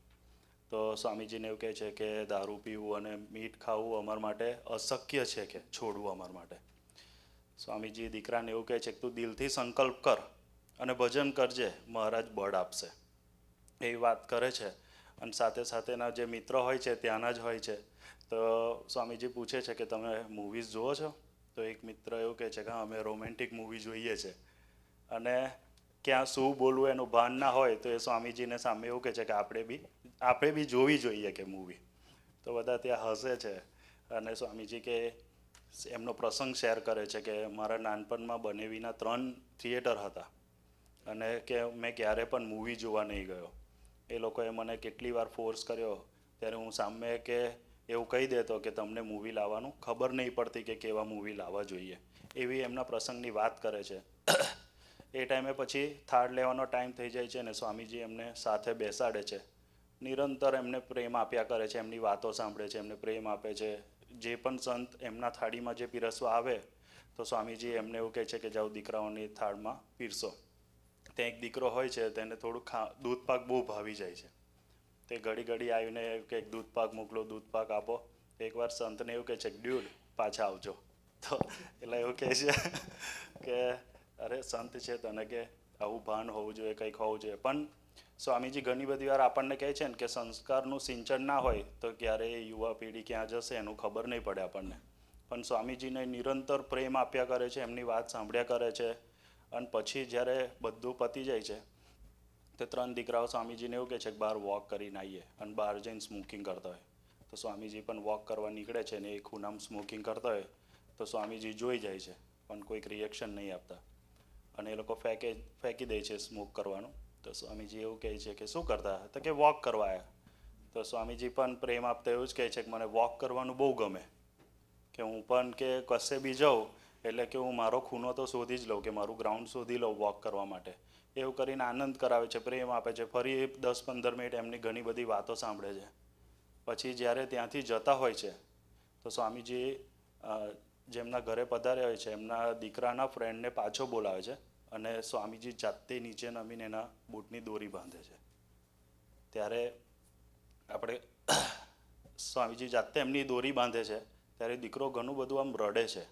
તો સ્વામીજીને એવું કહે છે કે દારૂ પીવું અને મીઠ ખાવું અમારા માટે અશક્ય છે કે છોડવું અમારા માટે. સ્વામીજી દીકરાને એવું કહે છે કે તું દિલથી સંકલ્પ કર અને ભજન કરજે, મહારાજ બળ આપશે. એવી વાત કરે છે. અને સાથે સાથેના જે મિત્ર હોય છે ત્યાંના જ હોય છે. તો સ્વામીજી પૂછે છે કે તમે મૂવીઝ જુઓ છો? તો એક મિત્ર એવું કહે છે કે હા અમે રોમેન્ટિક મૂવી જોઈએ છે. અને ક્યાં શું બોલવું એનું ભાન ના હોય તો એ સ્વામીજીને સામે એવું કહે છે કે આપણે બી જોવી જોઈએ કે મૂવી. તો બધા ત્યાં હસે છે. અને સ્વામીજી કે એમનો પ્રસંગ શેર કરે છે કે મારા નાનપણમાં બનેવીના 3 થિયેટર હતા અને કે મેં ક્યારે પણ મૂવી જોવા નહીં ગયો. એ લોકોએ મને કેટલી વાર ફોર્સ કર્યો ત્યારે હું સામે કે એવું કહી દેતો કે તમને મૂવી લાવવાનું ખબર નહીં પડતી કે કેવા મૂવી લાવવા જોઈએ. એવી એમના પ્રસંગની વાત કરે છે. એ ટાઈમે પછી થાળ લેવાનો ટાઈમ થઈ જાય છે અને સ્વામીજી એમને સાથે બેસાડે છે. નિરંતર એમને પ્રેમ આપ્યા કરે છે, એમની વાતો સાંભળે છે, એમને પ્રેમ આપે છે. જે પણ સંત એમના થાળીમાં જે પીરસવા આવે તો સ્વામીજી એમને એવું કહે છે કે જાઓ દીકરાઓની થાળમાં પીરસો. ત્યાં એક દીકરો હોય છે તેને થોડુંક દૂધ પાક બહુ ભાવી જાય છે. તે ઘડી આવીને કે દૂધ પાક મોકલો, દૂધ પાક આપો. એકવાર સંતને એવું કહે છે કે ડ્યુડ પાછા આવજો. તો એટલે એવું કહે છે કે અરે સંત છે તને કે આવું ભાન હોવું જોઈએ, કંઈક હોવું જોઈએ. પણ સ્વામીજી ઘણી બધી વાર આપણને કહે છે ને કે સંસ્કારનું સિંચન ના હોય તો ક્યારેય યુવા પેઢી ક્યાં જશે એનું ખબર નહીં પડે આપણને. પણ સ્વામીજીને નિરંતર પ્રેમ આપ્યા કરે છે, એમની વાત સાંભળ્યા કરે છે. અને પછી જ્યારે બધું પતી જાય છે તો 3 દીકરાઓ સ્વામીજીને એવું કહે છે કે બહાર વોક કરીને આવીએ. અને બહાર જઈને સ્મોકિંગ કરતા હોય તો સ્વામીજી પણ વોક કરવા નીકળે છે ને એ ખૂણામાં સ્મોકિંગ કરતા હોય તો સ્વામીજી જોઈ જાય છે પણ કોઈક રિએક્શન નહીં આપતા. અને એ લોકો ફેંકી દે છે સ્મોક કરવાનું. તો સ્વામીજી એવું કહે છે કે શું કરતા? તો કે વોક કરવા આવ્યા. તો સ્વામીજી પણ પ્રેમ આપતા એવું જ કહે છે કે મને વોક કરવાનું બહુ ગમે, કે હું પણ કે કશે બી જાઉં એટલે કે હું મારો ખૂણો તો શોધી જ લઉં, કે મારું ગ્રાઉન્ડ શોધી લઉં વોક કરવા માટે. એવું કરીને આનંદ કરાવે છે, પ્રેમ આપે છે. ફરી 10-15 મિનિટ એમની ઘણી બધી વાતો સાંભળે છે. પછી જ્યારે ત્યાંથી જતા હોય છે તો સ્વામીજી જેમના ઘરે પધાર્યા હોય છે એમના દીકરાના ફ્રેન્ડને પાછો બોલાવે છે અને સ્વામીજી જાતે નીચે નમીને એના બૂટની દોરી બાંધે છે. ત્યારે આપણે સ્વામીજી જાતે એમની દોરી બાંધે છે ત્યારે દીકરો ઘણું બધું આમ રડે છે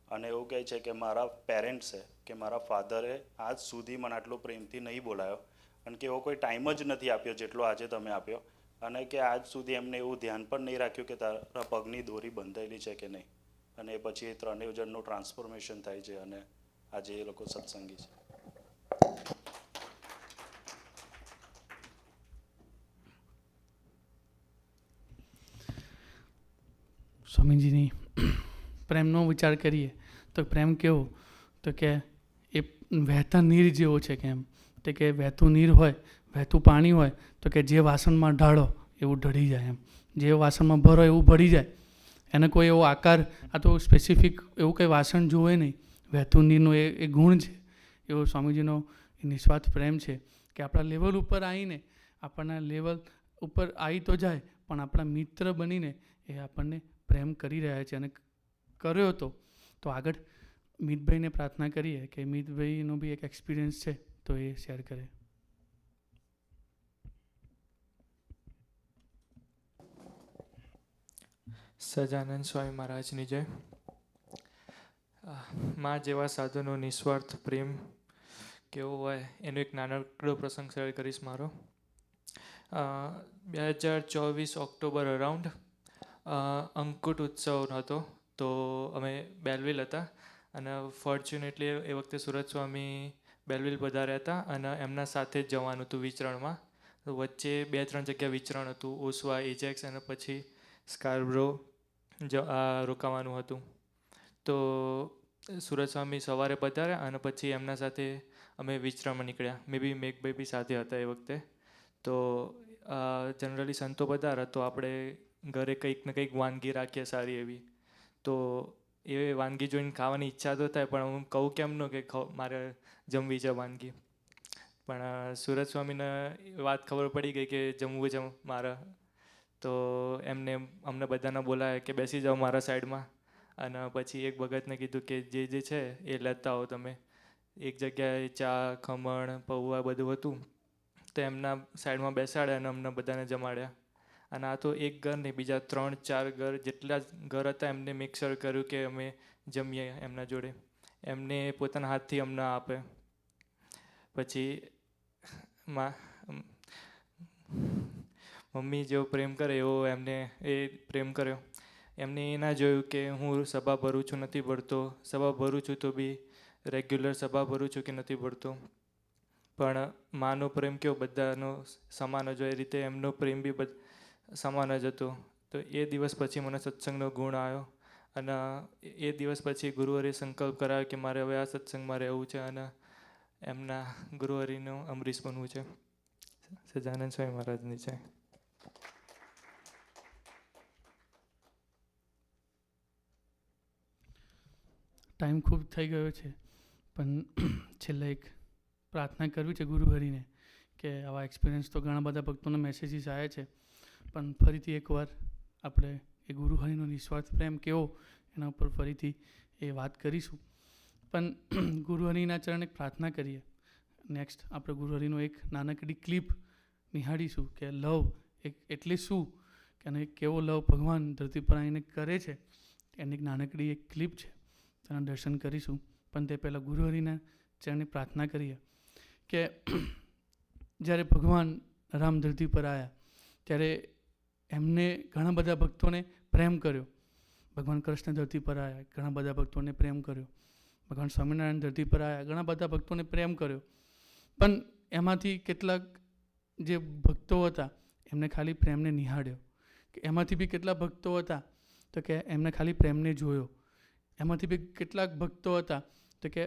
અને એવું કહે છે કે મારા પેરેન્ટ્સ છે કે મારા ફાધરે આજ સુધી મને આટલો પ્રેમથી નહીં બોલાયો અને કે એવો કોઈ ટાઈમ જ નથી આપ્યો જેટલો આજે તમે આપ્યો. અને કે આજ સુધી એમને એવું ધ્યાન પણ નહીં રાખ્યું કે તારા પગની દોરી બંધાયેલી છે કે નહીં. અને એ પછી 3 જણનું ટ્રાન્સફોર્મેશન થાય છે અને આજે એ લોકો સત્સંગી છે. સ્વામીજીની પ્રેમનો વિચાર કરીએ તો પ્રેમ કેવો તો કે એ વહેતા નીર જેવો છે. કે એમ તો કે વહેતું નીર હોય, વહેતું પાણી હોય તો કે જે વાસણમાં ઢાળો એવું ઢળી જાય. એમ જે વાસણમાં ભરો એવું ભળી જાય. એને કોઈ એવો આકાર, આ તો સ્પેસિફિક એવું કંઈ વાસણ જોવે નહીં. વહેતું નીરનો એ ગુણ છે. એવો સ્વામીજીનો એ નિસ્વાર્થ પ્રેમ છે કે આપણા લેવલ ઉપર આવીને આપણના લેવલ ઉપર આવી તો જાય પણ આપણા મિત્ર બનીને એ આપણને પ્રેમ કરી રહ્યા છે અને કર્યો તો આગળ મિતભાઈને પ્રાર્થના કરીએ કે મિતભાઈનો બી એક એક્સપિરિયન્સ છે તો એ શેર કરે. સજાનંદ સ્વામી મહારાજની જય. માં જેવા સાધુનો નિસ્વાર્થ પ્રેમ કેવો હોય એનો એક નાનકડો પ્રસંગ શેર કરીશ મારો. 2024 ઓક્ટોબર અરાઉન્ડ અંકુટ ઉત્સવ હતો તો અમે બેલવિલ હતા અને ફોર્ચ્યુનેટલી એ વખતે સુરત સ્વામી બેલવિલ પધાર્યા હતા અને એમના સાથે જ જવાનું હતું વિચરણમાં. તો વચ્ચે 2-3 જગ્યા વિચરણ હતું, ઓસવા, એજેક્સ અને પછી સ્કાર્બ્રો રોકાવાનું હતું. તો સુરત સ્વામી સવારે પધાર્યા અને પછી એમના સાથે અમે વિચરણમાં નીકળ્યા. મે બી મેઘભાઈ બી સાથે હતા એ વખતે. તો જનરલી સંતો પધારે તો આપણે ઘરે કંઈક ને કંઈક વાનગી રાખીએ સારી એવી. તો એ વાનગી જોઈને ખાવાની ઈચ્છા તો થાય, પણ હું કહું કેમનો કે મારે જમવી છે વાનગી. પણ સુરત સ્વામીને વાત ખબર પડી ગઈ કે જમવું છે મારે. તો એમને અમને બધાને બોલાય કે બેસી જાઓ મારા સાઈડમાં. અને પછી એક ભગતને કીધું કે જે છે એ લેતા આવો તમે. એક જગ્યાએ ચા, ખમણ, પૌવા બધું હતું. તો એમના સાઈડમાં બેસાડ્યા અને અમને બધાને જમાડ્યા. અને આ તો એક ઘર નહીં, બીજા 3-4 ઘર જેટલા ઘર હતા એમને મિક્સર કર્યું કે અમે જમીએ એમના જોડે. એમને પોતાના હાથથી અમને આપે. પછી મમ્મી જેવો પ્રેમ કરે એવો એમને એ પ્રેમ કર્યો. એમને એ ના જોયું કે હું સભા ભરું છું નથી ભરતો, સભા ભરું છું તો બી રેગ્યુલર સભા ભરું છું કે નથી ભરતો. પણ માનો પ્રેમ કેવો બધાનો સમાન જ હોય, એ રીતે એમનો પ્રેમ બી સમાન જ હતો. તો એ દિવસ પછી મને સત્સંગનો ગુણ આવ્યો. અને એ દિવસ પછી ગુરુવરે સંકલ્પ કરાવ્યો કે મારે હવે આ સત્સંગમાં રહેવું છે અને એમના ગુરુવરીનું અમરીશ બનવું છે. સજાનંદ સ્વામી મહારાજની છે. ટાઈમ ખૂબ થઈ ગયો છે, પણ છેલ્લે એક પ્રાર્થના કરવી છે ગુરુહરિને કે આવા એક્સપિરિયન્સ તો ઘણા બધા ભક્તોના મેસેજીસ આવ્યા છે, પણ ફરીથી એકવાર આપણે એ ગુરુહરિનો નિસ્વાર્થ પ્રેમ કેવો એના ઉપર ફરીથી એ વાત કરીશું. પણ ગુરુહરિના ચરણે એક પ્રાર્થના કરીએ. નેક્સ્ટ આપણે ગુરુહરિનો એક નાનકડી ક્લિપ નિહાળીશું કે લવ એટલે શું કે અને કેવો લવ ભગવાન ધરતી પર આવીને કરે છે, એની એક નાનકડી એક ક્લિપ છે, તેના દર્શન કરીશું. પણ તે પહેલાં ગુરુહરિના ચરણે પ્રાર્થના કરીએ કે જ્યારે ભગવાન રામ ધરતી પર આવ્યા ત્યારે એમને ઘણા બધા ભક્તોને પ્રેમ કર્યો. ભગવાન કૃષ્ણ ધરતી પર આવ્યા, ઘણા બધા ભક્તોને પ્રેમ કર્યો. ભગવાન સ્વામિનારાયણ ધરતી પર આવ્યા, ઘણા બધા ભક્તોને પ્રેમ કર્યો. પણ એમાંથી કેટલાક જે ભક્તો હતા એમને ખાલી પ્રેમને નિહાળ્યો. કે એમાંથી બી કેટલા ભક્તો હતા તો કે એમને ખાલી પ્રેમને જોયો. એમાંથી બી કેટલાક ભક્તો હતા તો કે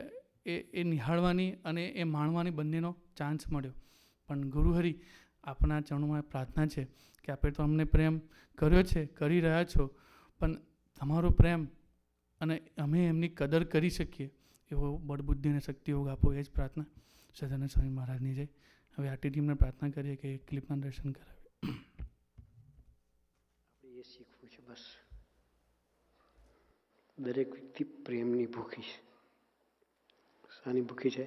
એ નિહાળવાની અને એ માણવાની બંનેનો ચાન્સ મળ્યો. પણ ગુરુહરિ આપણા ચરણોમાં પ્રાર્થના છે કે આપણે તો અમને પ્રેમ કર્યો છે, કરી રહ્યા છો, પણ તમારો પ્રેમ અને અમે એમની કદર કરી શકીએ એવો બળબુદ્ધિ અને શક્તિયોગ આપો, એ જ પ્રાર્થના. સદાનંદ સ્વામી મહારાજની જય. હવે આટી ટીમને પ્રાર્થના કરીએ કે ક્લિપના દર્શન કરાવે. આપણે એ શીખવું છે બસ. દરેક વ્યક્તિ પ્રેમની ભૂખી છે. શાની ભૂખી છે?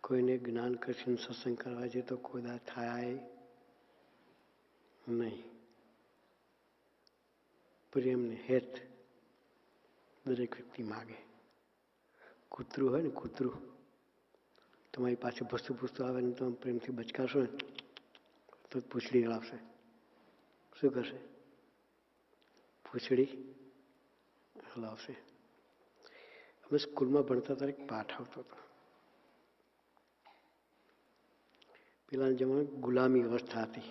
કોઈને જ્ઞાન કૃષ્ણ સત્સંગ કરવા છે તો કોઈ દા થાય નહીં. પ્રેમને હેત દરેક વ્યક્તિ માગે. કૂતરું હોય ને, કૂતરું તમારી પાસે ભસતું ભૂસતું આવે ને તમે પ્રેમથી બચકાશો ને તો જ પૂંછડી હલાવશે. શું કરશે? પૂંછડી હલાવશે. અમે સ્કૂલમાં ભણતા ત્યારે એક પાઠ આવતો હતો. પેલાના જમાનામાં ગુલામી અવસ્થા હતી.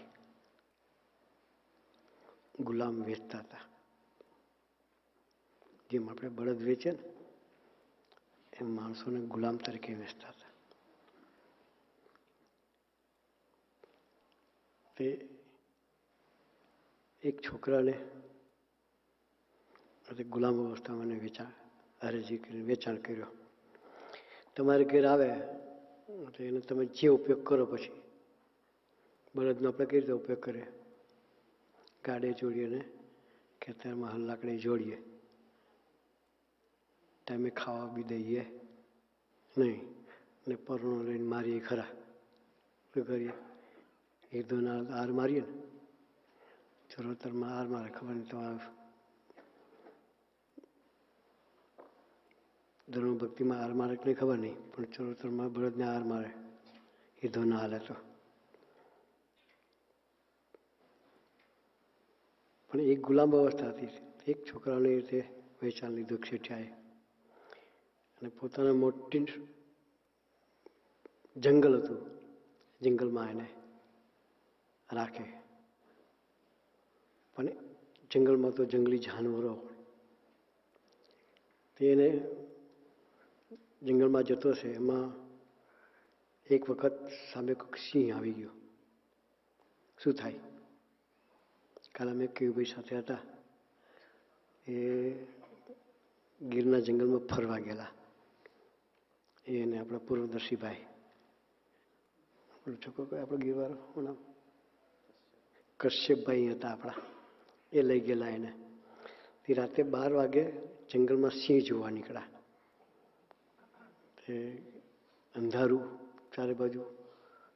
ગુલામ વેચતા હતા. જેમ આપણે બળદ વેચે ને એમ માણસોને ગુલામ તરીકે વેચતા હતા. તે એક છોકરાને ગુલામ અવસ્થામાં હરેજી કરીને વેચાણ કર્યો. તમારે ઘેર આવે તો એને તમે જે ઉપયોગ કરો, પછી બળદનો આપણે કઈ રીતે ઉપયોગ કરીએ? ગાડે જોડીએ ને ખેતરમાં હલ્લાકડી જોડીએ. ટાઈમે ખાવા બી દઈએ નહીં ને પરણો લઈને મારીએ ખરા. શું કરીએ? એક દો ના આર મારીએ ને, ચરોતરમાં આર મારે ખબર નહીં. તમારે ધર્મ ભક્તિમાં આર મારે કે નહીં ખબર નહીં, પણ ચરોતરમાં બળદને આર મારે એ ધો ના હાલે તો. પણ એક ગુલામ અવસ્થા હતી. એક છોકરાને એ રીતે વેચાણ લીધું શેઠિયાએ અને પોતાના મોટી જંગલ હતું, જંગલમાં એને રાખે. પણ જંગલમાં તો જંગલી જાનવરો હોય. તેને જંગલમાં જતો છે, એમાં એક વખત સામે કોઈક સિંહ આવી ગયો. શું થાય? કાલે અમે કેયુભાઈ સાથે હતા, એ ગીરના જંગલમાં ફરવા ગયેલા. એને આપણા પૂર્વદર્શીભાઈ, આપણો છોકરો કોઈ આપણો ગીરવાળો નામ કશ્યપભાઈ હતા આપણા, એ લઈ ગયેલા એને. તે રાતે 12 વાગે જંગલમાં સિંહ જોવા નીકળ્યા. તે અંધારું ચારે બાજુ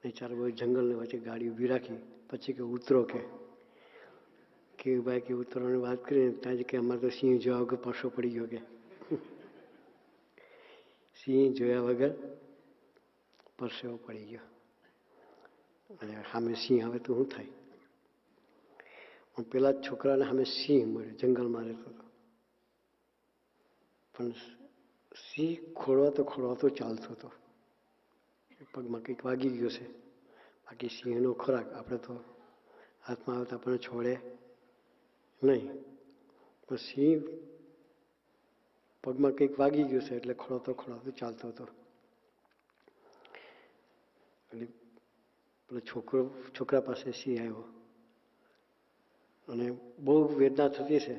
ને ચારે બાજુ જંગલની વચ્ચે ગાડી ઊભી રાખી. પછી કે ઉતરો, કે ભાઈ કે ઉતરવાની વાત કરીને ત્યાં જ કે અમારે તો સિંહ જોયા વગર પાછો પડી ગયો કે સિંહ જોયા વગર પરસેવો પડી ગયો. અને સામે સિંહ આવે તો શું થાય? પેલા છોકરાને સામે સિંહ મળ્યો, જંગલમાં રહેતો હતો. પણ સિંહ ખોળવાતો ચાલતો હતો. પગમાં કંઈક વાગી ગયો છે. બાકી સિંહનો ખોરાક આપણે તો હાથમાં આવે તો આપણને છોડે નહીં. પણ સિંહ પગમાં કંઈક વાગી ગયું છે એટલે ખોળવાતો ચાલતો હતો. એટલે પેલો છોકરા પાસે સિંહ આવ્યો અને બહુ વેદના થતી છે.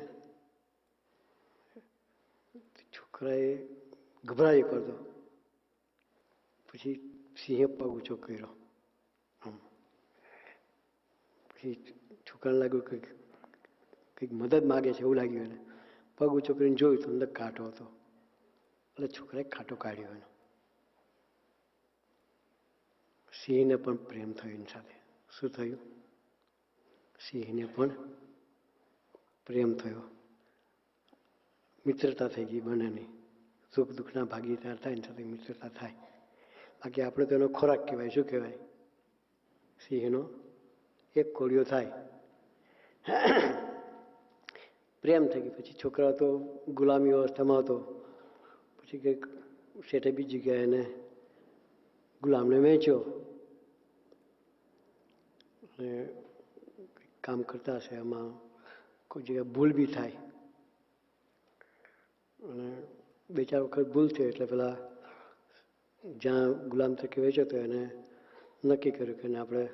છોકરાએ ગભરાઈ કરતો. પછી સિંહે પગ ઊંચો કર્યો. પછી છોકરાને લાગ્યું કે કંઈક મદદ માગે છે એવું લાગ્યું એને. પગ ઊંચો કરીને જોયું તો અંદર કાંટો હતો. એટલે છોકરાએ કાંટો કાઢ્યો એનો. સિંહને પણ પ્રેમ થયો એની સાથે. શું થયું? સિંહને પણ પ્રેમ થયો, મિત્રતા થઈ ગઈ બંનેની. સુખ દુઃખના ભાગીદાર થાય એની સાથે મિત્રતા થાય. બાકી આપણે તો એનો ખોરાક કહેવાય. શું કહેવાય? સિંહનો એક કોળિયો થાય. પ્રેમ થઈ ગઈ. પછી છોકરા તો ગુલામી અવસ્થામાં હતો. પછી કંઈક શેઠે બીજી જગ્યાએ એને ગુલામને વેચ્યો. અને કામ કરતા હશે, એમાં કોઈ જગ્યાએ ભૂલ બી થાય. અને 2-4 વખત ભૂલ થઈ એટલે પેલા જ્યાં ગુલામ તરીકે વેચ્યો તો એને નક્કી કર્યું કે એને આપણે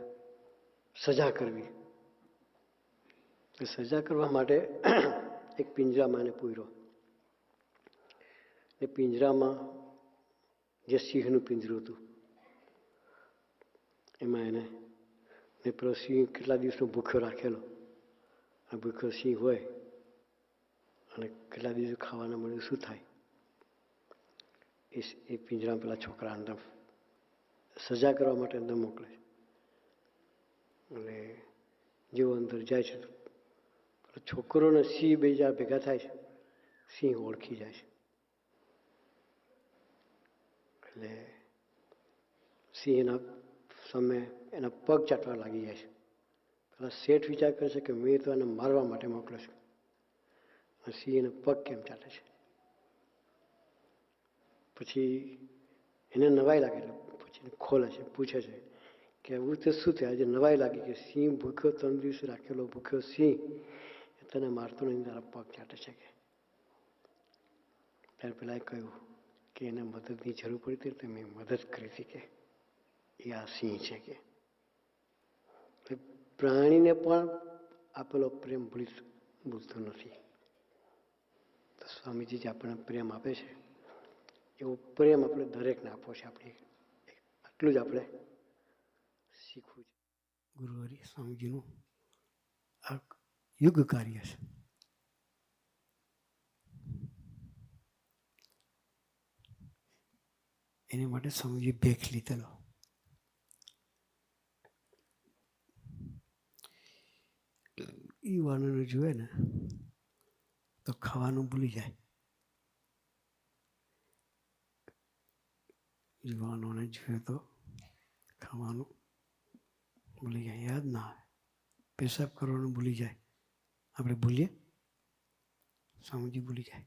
સજા કરવી. સજા કરવા માટે એક પિંજરામાં એને પૂર્યો. એ પિંજરામાં જે સિંહનું પિંજરું હતું એમાં એને પેલો સિંહ કેટલા દિવસનો ભૂખ્યો રાખેલો. આ ભૂખ્યો સિંહ હોય અને કેટલા દિવસો ખાવાના મળ્યું, શું થાય? એ પિંજરામાં પેલા છોકરા અંદર સજા કરવા માટે અંદર મોકલે છે. એટલે જેવો અંદર જાય છે તો છોકરો ને સિંહ બે જ્યાં ભેગા થાય છે, સિંહ ઓળખી જાય છે. એટલે સિંહના સામે એના પગ ચાટવા લાગી જાય છે. પેલા શેઠ વિચાર કરે છે કે મેં તો એને મારવા માટે મોકલ્યો છે, અને સિંહ એને પગ કેમ ચાટે છે? પછી એને નવાઈ લાગે એટલે પછી ખોલે છે, પૂછે છે કે આવું તો શું થયું? આજે નવાઈ લાગી કે સિંહ ભૂખ્યો 3 દિવસ રાખેલો ભૂખ્યો સિંહ તને મારતો નહીં, તારા પગ ચાટે છે કે. ત્યારે પેલા કહ્યું કે એને મદદની જરૂર પડી હતી તો મેં મદદ કરી હતી કે એ આ સિંહ છે કે. પ્રાણીને પણ આપેલો પ્રેમ ભૂલતો નથી. તો સ્વામીજી જે આપણને પ્રેમ આપે છે એવો પ્રેમ આપણે દરેકને આપવો છે. આપણે આટલું જ આપણે શીખવું છે. ગુરુહરિ સ્વામીજીનું આ યુગ કાર્ય છે. એની માટે સ્વામીજી ભેખ લીધેલો. યુવાનોને જુએ ને તો ખાવાનું ભૂલી જાય. યુવાનોને જોઈએ તો ખાવાનું ભૂલી જાય, યાદ ના આવે. પેશાબ કરવાનું ભૂલી જાય. આપણે ભૂલીએ? સ્વામીજી ભૂલી જાય.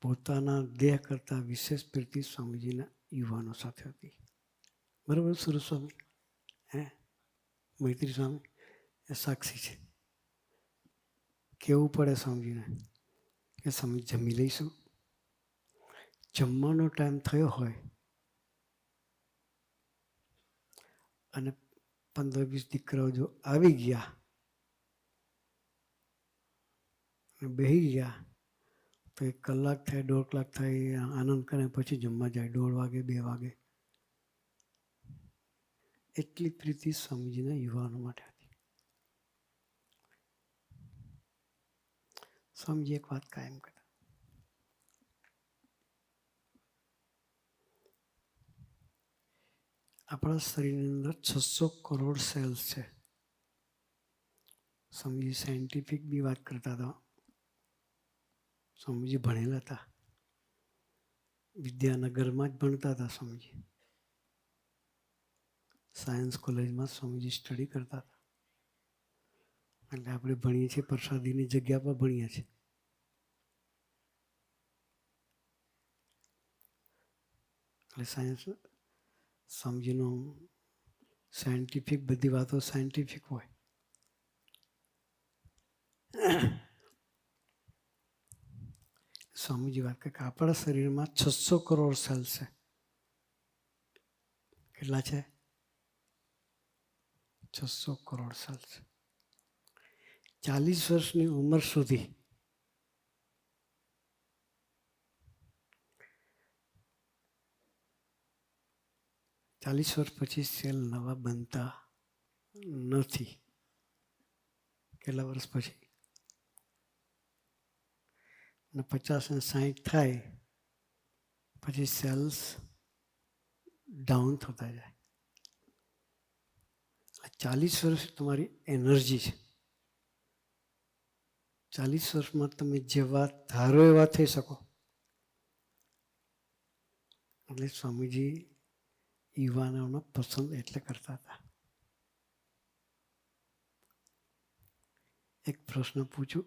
પોતાના દેહ કરતાં વિશેષ પ્રીતિ સ્વામીજીના યુવાનો સાથે હતી. બરાબર સુરત સ્વામી, મૈત્રી સ્વામી એ સાક્ષી છે. કહેવું પડે સ્વામીજીને કે સ્વામી જમી લઈશું. જમવાનો ટાઈમ થયો હોય અને 15-20 દીકરાઓ જો આવી ગયા અને બેસી ગયા તો 1 કલાક થાય, 1.5 કલાક થાય, આનંદ કરે, પછી જમવા જાય 1:30 વાગે, 2 વાગે. એટલી પ્રીતિ સ્વામીજીના યુવાનો માટે હતી. સ્વામીજી એક વાત કાયમ કહેતા, આપણા શરીરની અંદર 600 કરોડ સેલ્સ છે. સ્વામીજી સાયન્ટિફિક બી વાત કરતા હતા. સ્વામીજી ભણેલા હતા, વિદ્યાનગરમાં જ ભણતા હતા સ્વામીજી. સાયન્સ કોલેજમાં સ્વામીજી સ્ટડી કરતા હતા. એટલે આપણે ભણીએ છીએ પ્રસાદીની જગ્યા પર ભણીએ છીએ. એટલે સાયન્સ સ્વામીજીનું સાયન્ટિફિક, બધી વાતો સાયન્ટિફિક હોય. સ્વામીજી વાત કરે કે આપણા શરીરમાં 600 કરોડ સેલ છે. કેટલા છે? 600 કરોડ સેલ છે. 40 વર્ષની ઉંમર સુધી ચાલીસ વર્ષ પછી સેલ નવા બનતા નથી. કેટલા વર્ષ પછી? અને 50 અને 60 થાય પછી સેલ્સ ડાઉન થતા જાય. 40 વર્ષ તમારી એનર્જી છે. 40 વર્ષમાં તમે જેવા ધારો એવા થઈ શકો. એટલે સ્વામીજી યુવાનોનો પસંદ એટલે કરતા હતા. એક પ્રશ્ન પૂછું,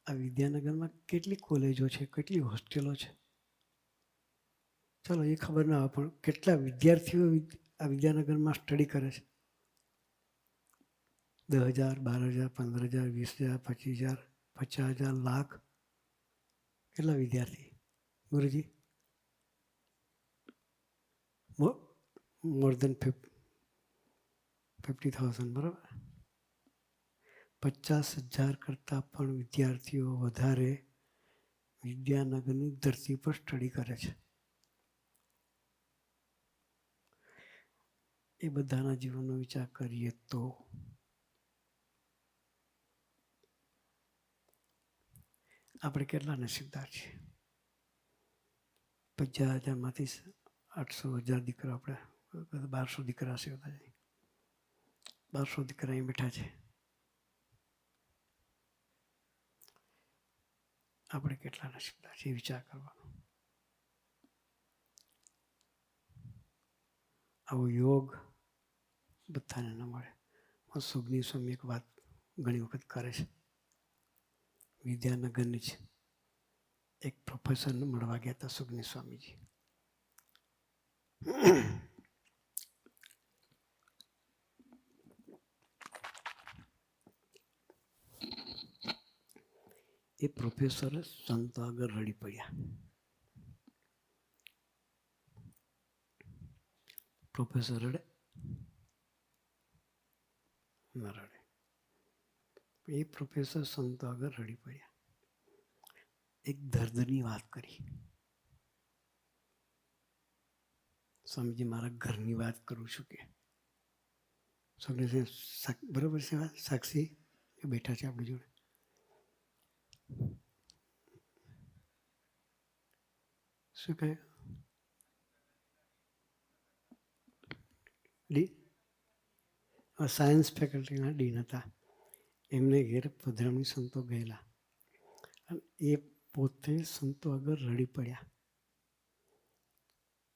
આ વિદ્યાનગરમાં કેટલી કોલેજો છે, કેટલી હોસ્ટેલો છે? ચલો એ ખબર ના હોય, પણ કેટલા વિદ્યાર્થીઓ આ વિદ્યાનગરમાં સ્ટડી કરે છે? 10,000, 12,000, 15,000, 20,000, 25,000, 50,000, લાખ? કેટલા વિદ્યાર્થી ગુરુજી? મોર દેન 50,000, બરાબર. 50,000 કરતાં પણ વિદ્યાર્થીઓ વધારે વિદ્યાનગરની ધરતી પર સ્ટડી કરે છે. એ બધાના જીવનનો વિચાર કરીએ તો આપણે કેટલા નસીબદાર છીએ. 50,000માંથી 800,000 દીકરા, આપણે 1200 દીકરા છે, 1200 દીકરા અહીં બેઠા છે. આપણે કેટલા નસીબદાર છીએ વિચાર કરવાનો. આવો યોગ બધાને ન મળે. સુગની સ્વામી એક વાત ઘણી વખત કરે છે. વિદ્યાનગરની જ એક પ્રોફેસરને મળવા ગયા હતા સુગની સ્વામીજી. એ પ્રોફેસર સંતો આગળ રડી પડ્યા. પ્રોફેસર રડે ન રડે. એ પ્રોફેસર સંતો આગળ રડી પડ્યા. એક દર્દની વાત કરી. સ્વામીજી, મારા ઘરની વાત કરું છું કે બરાબર છે વાત? સાક્ષી એ બેઠા છે આપણી જોડે. શું કહે? સાયન્સ ફેકલ્ટીના ડીન હતા. એમને ઘેર પધરામણી સંતો ગયેલા અને એ પોતે સંતો આગળ રડી પડ્યા.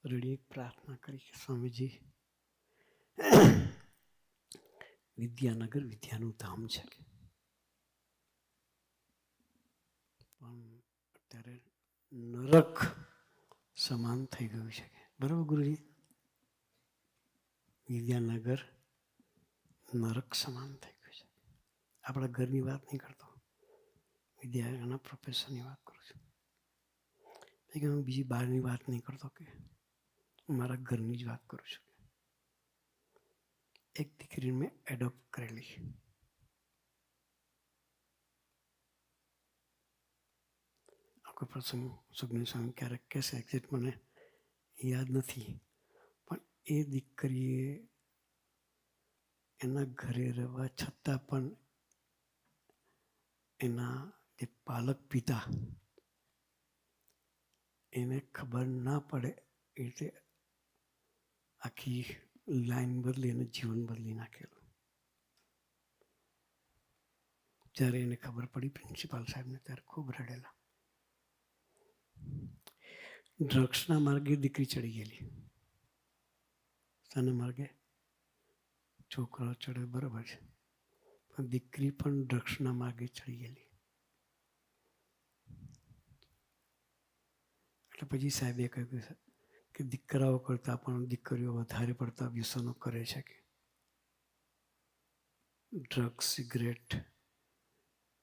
રડી એક પ્રાર્થના કરી કે સ્વામીજી, વિદ્યાનગર વિદ્યાનું ધામ છે, પણ અત્યારે નરક સમાન થઈ ગયું છે. બરાબર ગુરુજી? વિદ્યાનગર નરક સમાન થઈ ગયું છે. આપણા ઘરની વાત નહીં કરતો, વિદ્યાના પ્રોફેસરની વાત કરું છું. કે હું બીજી બહારની વાત નહીં કરતો, કે મારા ઘરની જ વાત કરું છું. એક દીકરીને મેં એડોપ્ટ કરેલી. કોઈ પ્રસંગ સુખની સ્વામી ક્યારેક કહેશે, એક્ઝેક્ટ મને યાદ નથી, પણ એ દીકરીએ એના ઘરે રહેવા છતાં પણ એના જે પાલક પિતા એને ખબર ના પડે એ રીતે આખી લાઈન બદલી અને જીવન બદલી નાખેલું. જ્યારે એને ખબર પડી પ્રિન્સિપાલ સાહેબને, ત્યારે ખૂબ રડેલા. ડ્રગ્સના માર્ગે દીકરી ચડી ગયેલી. શાના માર્ગે? છોકરાઓ ચડે બરાબર છે, પણ દીકરી પણ ડ્રગ્સના માર્ગે ચડી ગયેલી. એટલે પછી સાહેબે કહ્યું કે દીકરાઓ કરતાં પણ દીકરીઓ વધારે પડતા વ્યસનો કરે છે. કે ડ્રગ્સ, સિગરેટ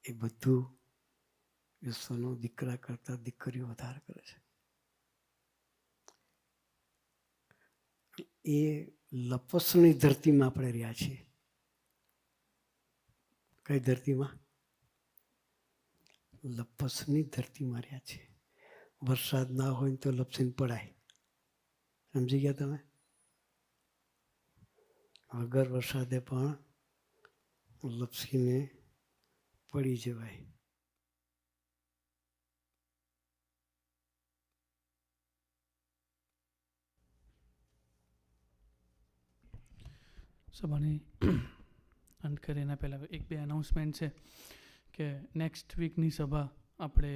એ બધું વ્યસનો દીકરા કરતાં દીકરીઓ વધારે કરે છે. એ લપસણી ધરતીમાં આપણે રહ્યા છીએ. કઈ ધરતીમાં? લપસની ધરતીમાં રહ્યા છીએ. વરસાદ ના હોય તો લપસીને પડાય. સમજી ગયા તમે? વગર વરસાદે પણ લપસીને પડી જવાય. સભાની અંત કરીએ એના પહેલાં એક બે અનાઉન્સમેન્ટ છે કે નેક્સ્ટ વીકની સભા આપણે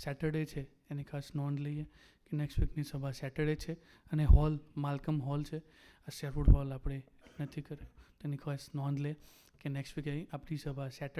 સેટરડે છે, એની ખાસ નોંધ લઈએ કે નેક્સ્ટ વીકની સભા સેટરડે છે અને હોલ માલકમ હોલ છે. આ શેરવુડ હોલ આપણે નથી કર્યો, તેની ખાસ નોંધ લે કે નેક્સ્ટ વીકે આપણી સભા સેટરડે